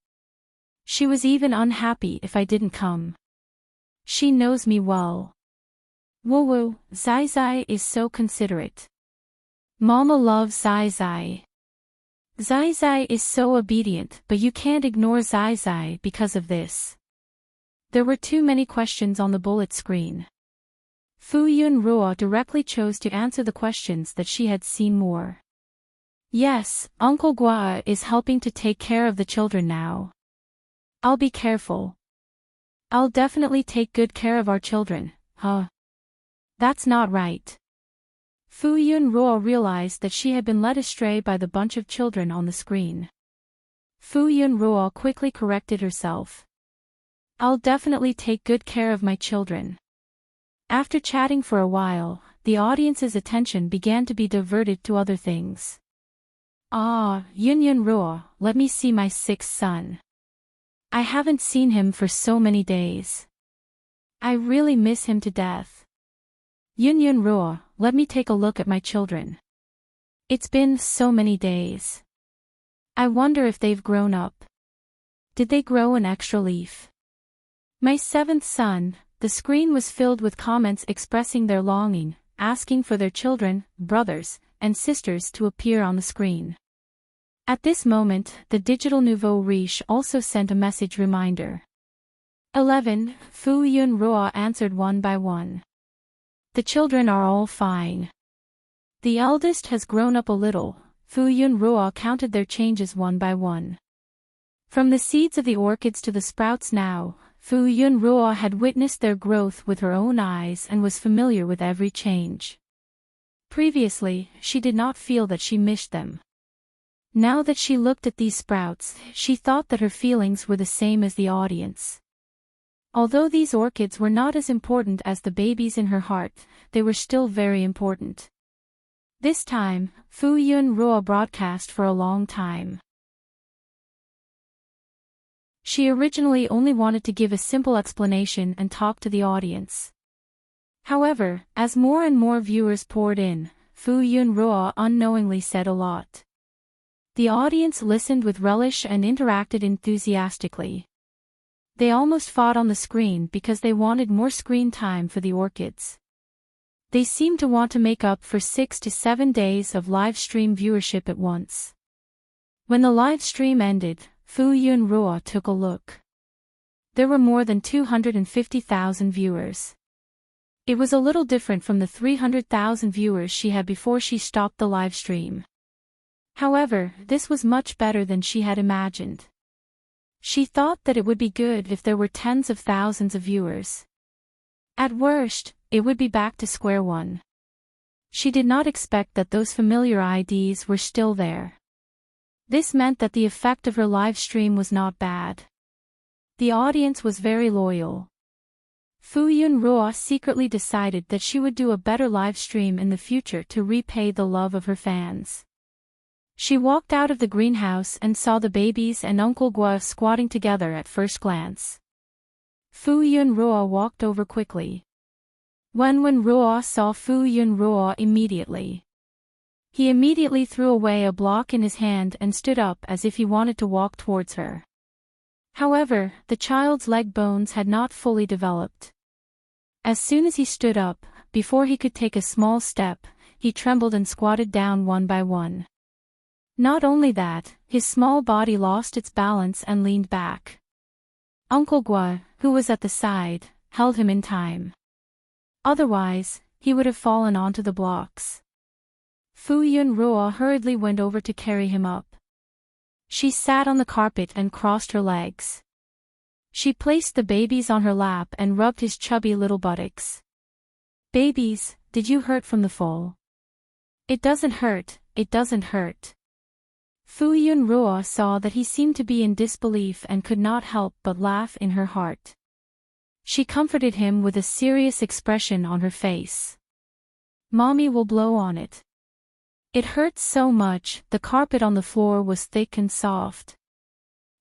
She was even unhappy if I didn't come. She knows me well. Woo, Zai is so considerate. Mama loves Zai. Zai is so obedient, but you can't ignore Zai because of this." There were too many questions on the bullet screen. Fu Yun directly chose to answer the questions that she had seen more. "Yes, Uncle Gua is helping to take care of the children now. I'll be careful. I'll definitely take good care of our children, huh? That's not right." Fu Yun realized that she had been led astray by the bunch of children on the screen. Fu Yun quickly corrected herself. "I'll definitely take good care of my children." After chatting for a while, the audience's attention began to be diverted to other things. Ah, Yun Ruo, let me see my sixth son. I haven't seen him for so many days. I really miss him to death. Yun Ruo, let me take a look at my children. It's been so many days. I wonder if they've grown up. Did they grow an extra leaf? My seventh son. The screen was filled with comments expressing their longing, asking for their children, brothers, and sisters to appear on the screen. At this moment, the digital nouveau riche also sent a message reminder. 11. Fu Yun Ruo answered one by one. The children are all fine. The eldest has grown up a little. Fu Yun Ruo counted their changes one by one. From the seeds of the orchids to the sprouts now, Fu Yun Ruo had witnessed their growth with her own eyes and was familiar with every change. Previously, she did not feel that she missed them. Now that she looked at these sprouts, she thought that her feelings were the same as the audience. Although these orchids were not as important as the babies in her heart, they were still very important. This time, Fu Yun Ruo broadcast for a long time. She originally only wanted to give a simple explanation and talk to the audience. However, as more and more viewers poured in, Fu Yun Ruo unknowingly said a lot. The audience listened with relish and interacted enthusiastically. They almost fought on the screen because they wanted more screen time for the orchids. They seemed to want to make up for 6 to 7 days of live stream viewership at once. When the live stream ended, Fu Yun Ruo took a look. There were more than 250,000 viewers. It was a little different from the 300,000 viewers she had before she stopped the live stream. However, this was much better than she had imagined. She thought that it would be good if there were tens of thousands of viewers. At worst, it would be back to square one. She did not expect that those familiar IDs were still there. This meant that the effect of her live stream was not bad. The audience was very loyal. Fu Yun Ruo secretly decided that she would do a better live stream in the future to repay the love of her fans. She walked out of the greenhouse and saw the babies and Uncle Gua squatting together at first glance. Fu Yun Ruo walked over quickly. Wen Ruo saw Fu Yun Ruo immediately. He immediately threw away a block in his hand and stood up as if he wanted to walk towards her. However, the child's leg bones had not fully developed. As soon as he stood up, before he could take a small step, he trembled and squatted down one by one. Not only that, his small body lost its balance and leaned back. Uncle Gua, who was at the side, held him in time. Otherwise, he would have fallen onto the blocks. Fu Yun Ruo hurriedly went over to carry him up. She sat on the carpet and crossed her legs. She placed the babies on her lap and rubbed his chubby little buttocks. Babies, did you hurt from the fall? It doesn't hurt, it doesn't hurt. Fu Yun Ruo saw that he seemed to be in disbelief and could not help but laugh in her heart. She comforted him with a serious expression on her face. Mommy will blow on it. It hurts so much. The carpet on the floor was thick and soft.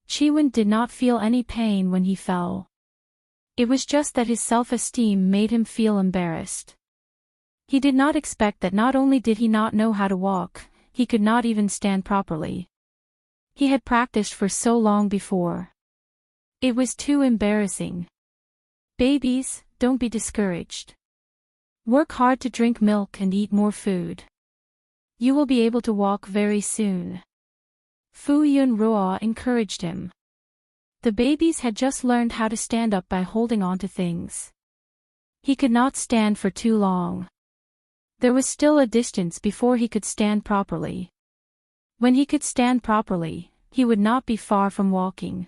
Chiwen did not feel any pain when he fell. It was just that his self-esteem made him feel embarrassed. He did not expect that not only did he not know how to walk, he could not even stand properly. He had practiced for so long before. It was too embarrassing. Babies, don't be discouraged. Work hard to drink milk and eat more food. You will be able to walk very soon. Fu Yun Ruo encouraged him. The babies had just learned how to stand up by holding on to things. He could not stand for too long. There was still a distance before he could stand properly. When he could stand properly, he would not be far from walking.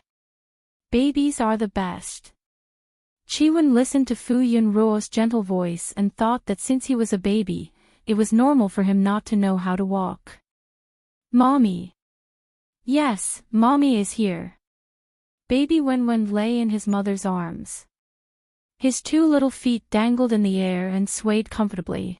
Babies are the best. Chiwen listened to Fu Yun Ruo's gentle voice and thought that since he was a baby, it was normal for him not to know how to walk. Mommy. Yes, Mommy is here. Baby Wenwen lay in his mother's arms. His two little feet dangled in the air and swayed comfortably.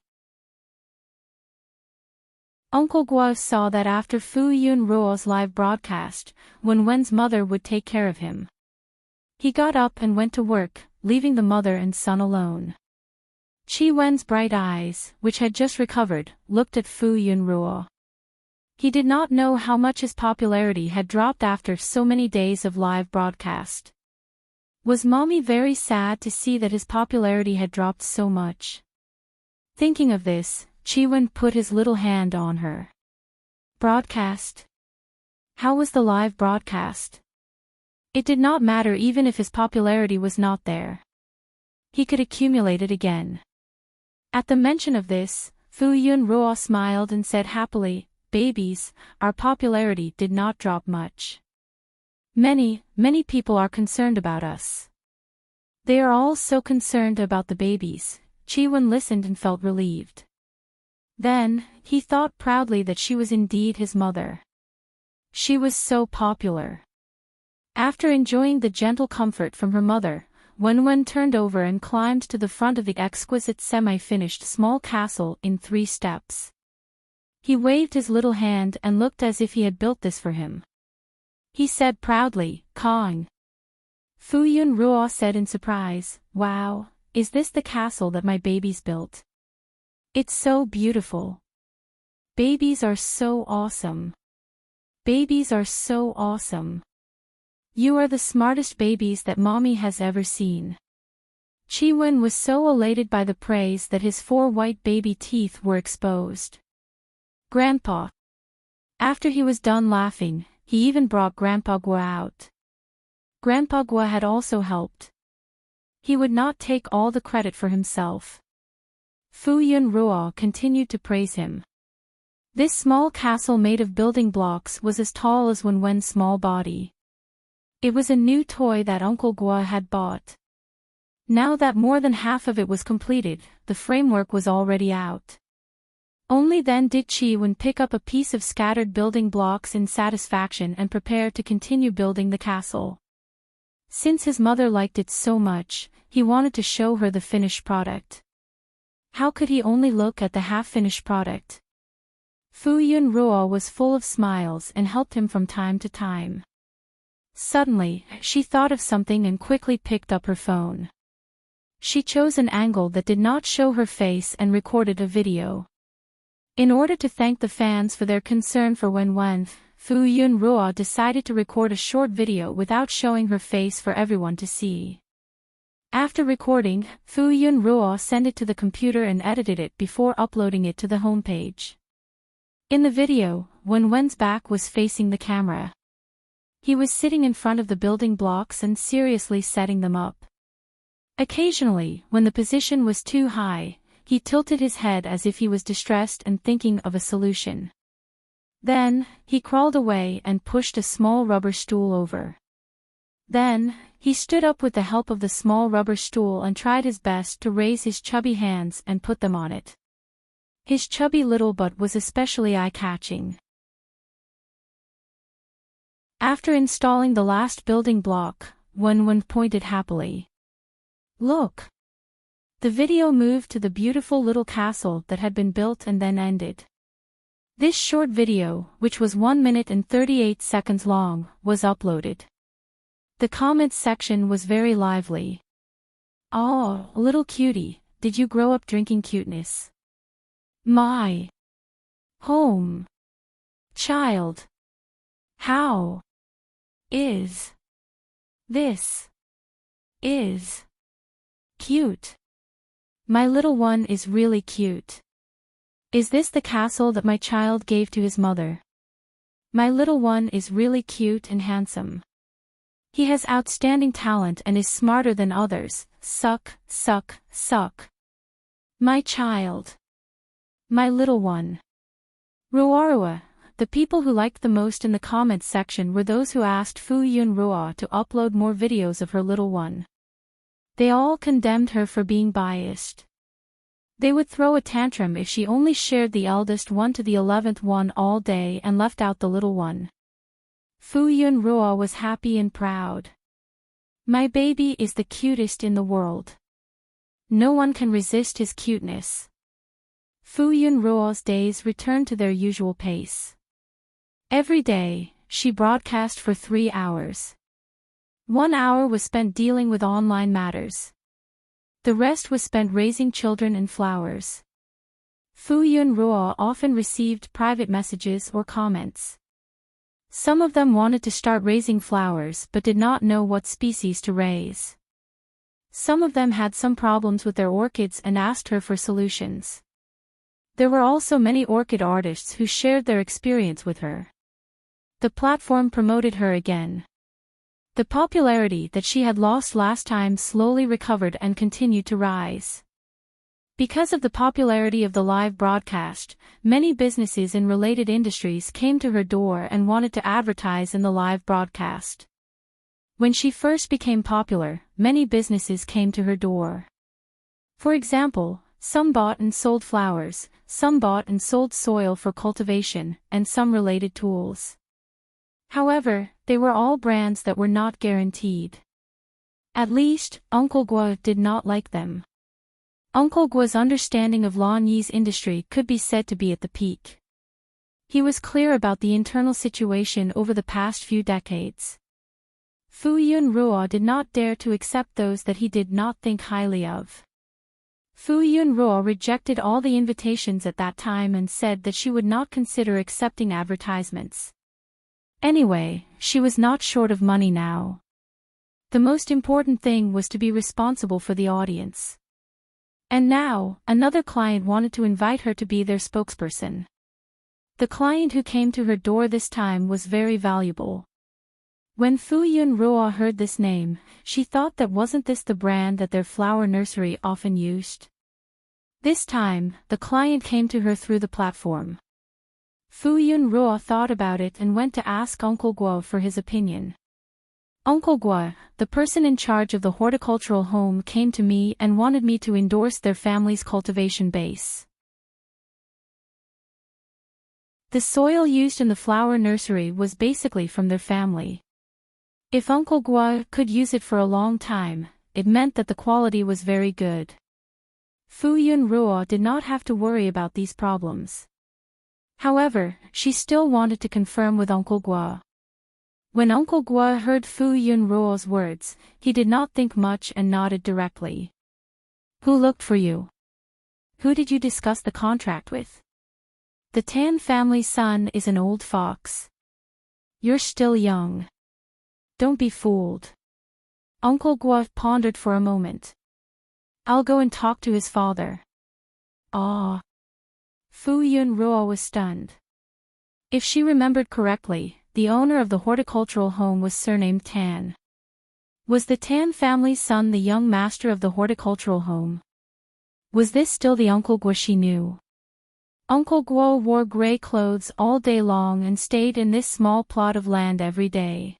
Uncle Guo saw that after Fu Yunruo's live broadcast, Wenwen's mother would take care of him. He got up and went to work, leaving the mother and son alone. Qi Wen's bright eyes, which had just recovered, looked at Fu Yunruo. He did not know how much his popularity had dropped after so many days of live broadcast. Was Mommy very sad to see that his popularity had dropped so much? Thinking of this, Qi Wen put his little hand on her. Broadcast? How was the live broadcast? It did not matter even if his popularity was not there. He could accumulate it again. At the mention of this, Fu Yunruo smiled and said happily, "Babies, our popularity did not drop much. Many people are concerned about us. They are all so concerned about the babies." Qi Wen listened and felt relieved. Then, he thought proudly that she was indeed his mother. She was so popular. After enjoying the gentle comfort from her mother, Wenwen turned over and climbed to the front of the exquisite semi-finished small castle in 3 steps. He waved his little hand and looked as if he had built this for him. He said proudly, "Kong." Fu Yunruo said in surprise, "Wow, is this the castle that my babies built? It's so beautiful. Babies are so awesome. Babies are so awesome. You are the smartest babies that Mommy has ever seen." Qi Wen was so elated by the praise that his 4 white baby teeth were exposed. "Grandpa." After he was done laughing, he even brought Grandpa Guo out. Grandpa Guo had also helped. He would not take all the credit for himself. Fu Yunruo continued to praise him. This small castle made of building blocks was as tall as Wenwen's small body. It was a new toy that Uncle Guo had bought. Now that more than half of it was completed, the framework was already out. Only then did Qi Wen pick up a piece of scattered building blocks in satisfaction and prepare to continue building the castle. Since his mother liked it so much, he wanted to show her the finished product. How could he only look at the half-finished product? Fu Yunruo was full of smiles and helped him from time to time. Suddenly, she thought of something and quickly picked up her phone. She chose an angle that did not show her face and recorded a video. In order to thank the fans for their concern for Wenwen, Fu Yunruo decided to record a short video without showing her face for everyone to see. After recording, Fu Yunruo sent it to the computer and edited it before uploading it to the homepage. In the video, Wenwen's back was facing the camera. He was sitting in front of the building blocks and seriously setting them up. Occasionally, when the position was too high, he tilted his head as if he was distressed and thinking of a solution. Then, he crawled away and pushed a small rubber stool over. Then, he stood up with the help of the small rubber stool and tried his best to raise his chubby hands and put them on it. His chubby little butt was especially eye-catching. After installing the last building block, Wenwen pointed happily. "Look!" The video moved to the beautiful little castle that had been built and then ended. This short video, which was 1 minute and 38 seconds long, was uploaded. The comments section was very lively. "Oh, little cutie, did you grow up drinking cuteness? My home child. How is this is cute. My little one is really cute. Is this the castle that my child gave to his mother? My little one is really cute and handsome. He has outstanding talent and is smarter than others. Suck, suck, suck. My child. My little one." Ruarua, the people who liked the most in the comments section were those who asked Fu Yunruo to upload more videos of her little one. They all condemned her for being biased. They would throw a tantrum if she only shared the eldest one to the 11th one all day and left out the little one. Fu Yunruo was happy and proud. "My baby is the cutest in the world. No one can resist his cuteness." Fu Yunruo's days returned to their usual pace. Every day, she broadcast for 3 hours. 1 hour was spent dealing with online matters. The rest was spent raising children and flowers. Fu Yunruo often received private messages or comments. Some of them wanted to start raising flowers but did not know what species to raise. Some of them had some problems with their orchids and asked her for solutions. There were also many orchid artists who shared their experience with her. The platform promoted her again. The popularity that she had lost last time slowly recovered and continued to rise. Because of the popularity of the live broadcast, many businesses in related industries came to her door and wanted to advertise in the live broadcast. When she first became popular, many businesses came to her door. For example, some bought and sold flowers, some bought and sold soil for cultivation, and some related tools. However, they were all brands that were not guaranteed. At least, Uncle Guo did not like them. Uncle Guo's understanding of Lan Yi's industry could be said to be at the peak. He was clear about the internal situation over the past few decades. Fu Yunruo did not dare to accept those that he did not think highly of. Fu Yunruo rejected all the invitations at that time and said that she would not consider accepting advertisements. Anyway, she was not short of money now. The most important thing was to be responsible for the audience. And now, another client wanted to invite her to be their spokesperson. The client who came to her door this time was very valuable. When Fu Yunruo heard this name, she thought that wasn't this the brand that their flower nursery often used? This time, the client came to her through the platform. Fu Yunruo thought about it and went to ask Uncle Guo for his opinion. Uncle Guo, the person in charge of the horticultural home, came to me and wanted me to endorse their family's cultivation base. The soil used in the flower nursery was basically from their family. If Uncle Guo could use it for a long time, it meant that the quality was very good. Fu Yunruo did not have to worry about these problems. However, she still wanted to confirm with Uncle Guo. When Uncle Guo heard Fu Yunruo's words, he did not think much and nodded directly. Who looked for you? Who did you discuss the contract with? The Tan family's son is an old fox. You're still young. Don't be fooled. Uncle Guo pondered for a moment. I'll go and talk to his father. Ah. Fu Yunruo was stunned. If she remembered correctly, the owner of the horticultural home was surnamed Tan. Was the Tan family's son the young master of the horticultural home? Was this still the Uncle Guo she knew? Uncle Guo wore gray clothes all day long and stayed in this small plot of land every day.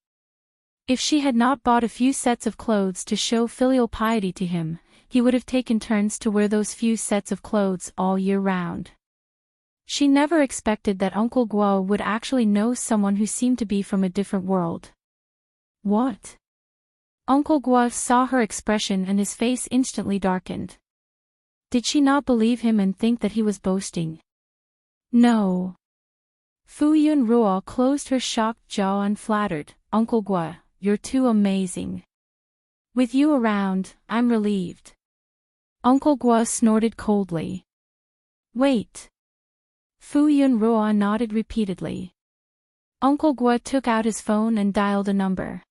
If she had not bought a few sets of clothes to show filial piety to him, he would have taken turns to wear those few sets of clothes all year round. She never expected that Uncle Guo would actually know someone who seemed to be from a different world. What? Uncle Guo saw her expression and his face instantly darkened. Did she not believe him and think that he was boasting? No. Fu Yunruo closed her shocked jaw and flattered, Uncle Guo, you're too amazing. With you around, I'm relieved. Uncle Guo snorted coldly. Wait. Fu Yunruo nodded repeatedly. Uncle Guo took out his phone and dialed a number.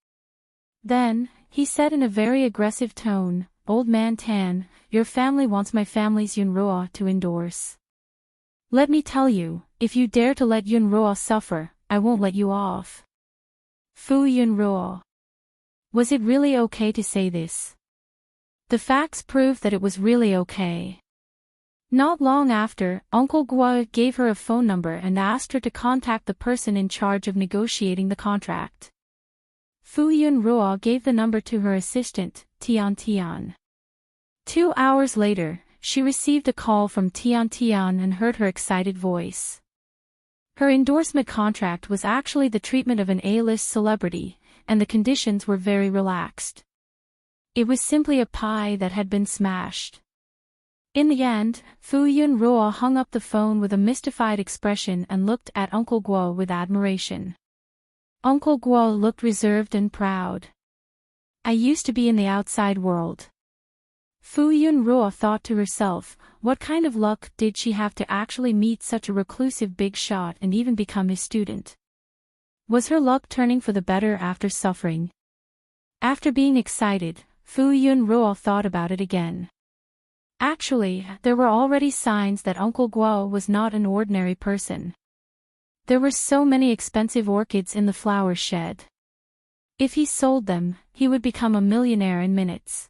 Then, he said in a very aggressive tone, Old man Tan, your family wants my family's Yunruo to endorse. Let me tell you, if you dare to let Yunruo suffer, I won't let you off. Fu Yunruo. Was it really okay to say this? The facts proved that it was really okay. Not long after, Uncle Guo gave her a phone number and asked her to contact the person in charge of negotiating the contract. Fu Yunruo gave the number to her assistant, Tian Tian. 2 hours later, she received a call from Tian Tian and heard her excited voice. Her endorsement contract was actually the treatment of an A-list celebrity, and the conditions were very relaxed. It was simply a pie that had been smashed. In the end, Fu Yun Ruo hung up the phone with a mystified expression and looked at Uncle Guo with admiration. Uncle Guo looked reserved and proud. I used to be in the outside world. Fu Yun Ruo thought to herself, what kind of luck did she have to actually meet such a reclusive big shot and even become his student? Was her luck turning for the better after suffering? After being excited, Fu Yun Ruo thought about it again. Actually, there were already signs that Uncle Guo was not an ordinary person. There were so many expensive orchids in the flower shed. If he sold them, he would become a millionaire in minutes.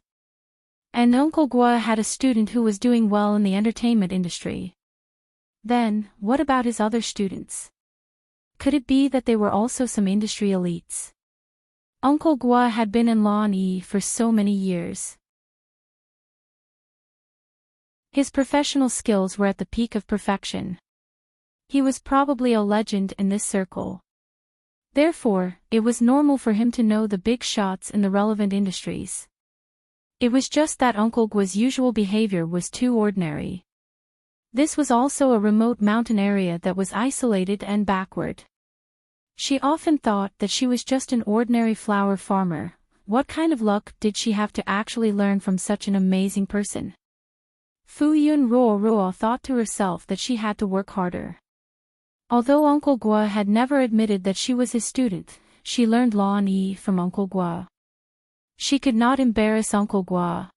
And Uncle Guo had a student who was doing well in the entertainment industry. Then, what about his other students? Could it be that they were also some industry elites? Uncle Guo had been in Lan Yi for so many years. His professional skills were at the peak of perfection. He was probably a legend in this circle. Therefore, it was normal for him to know the big shots in the relevant industries. It was just that Uncle Guo's usual behavior was too ordinary. This was also a remote mountain area that was isolated and backward. She often thought that she was just an ordinary flower farmer. What kind of luck did she have to actually learn from such an amazing person? Fu Yun Ruo thought to herself that she had to work harder. Although Uncle Guo had never admitted that she was his student, she learned Lan Yi from Uncle Guo. She could not embarrass Uncle Guo.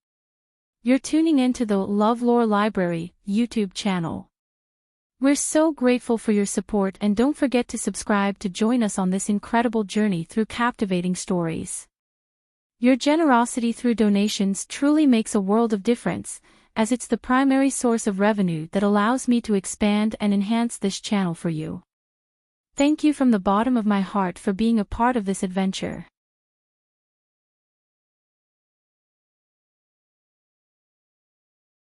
You're tuning into the LoveLore Library YouTube channel. We're so grateful for your support, and don't forget to subscribe to join us on this incredible journey through captivating stories. Your generosity through donations truly makes a world of difference, as it's the primary source of revenue that allows me to expand and enhance this channel for you. Thank you from the bottom of my heart for being a part of this adventure.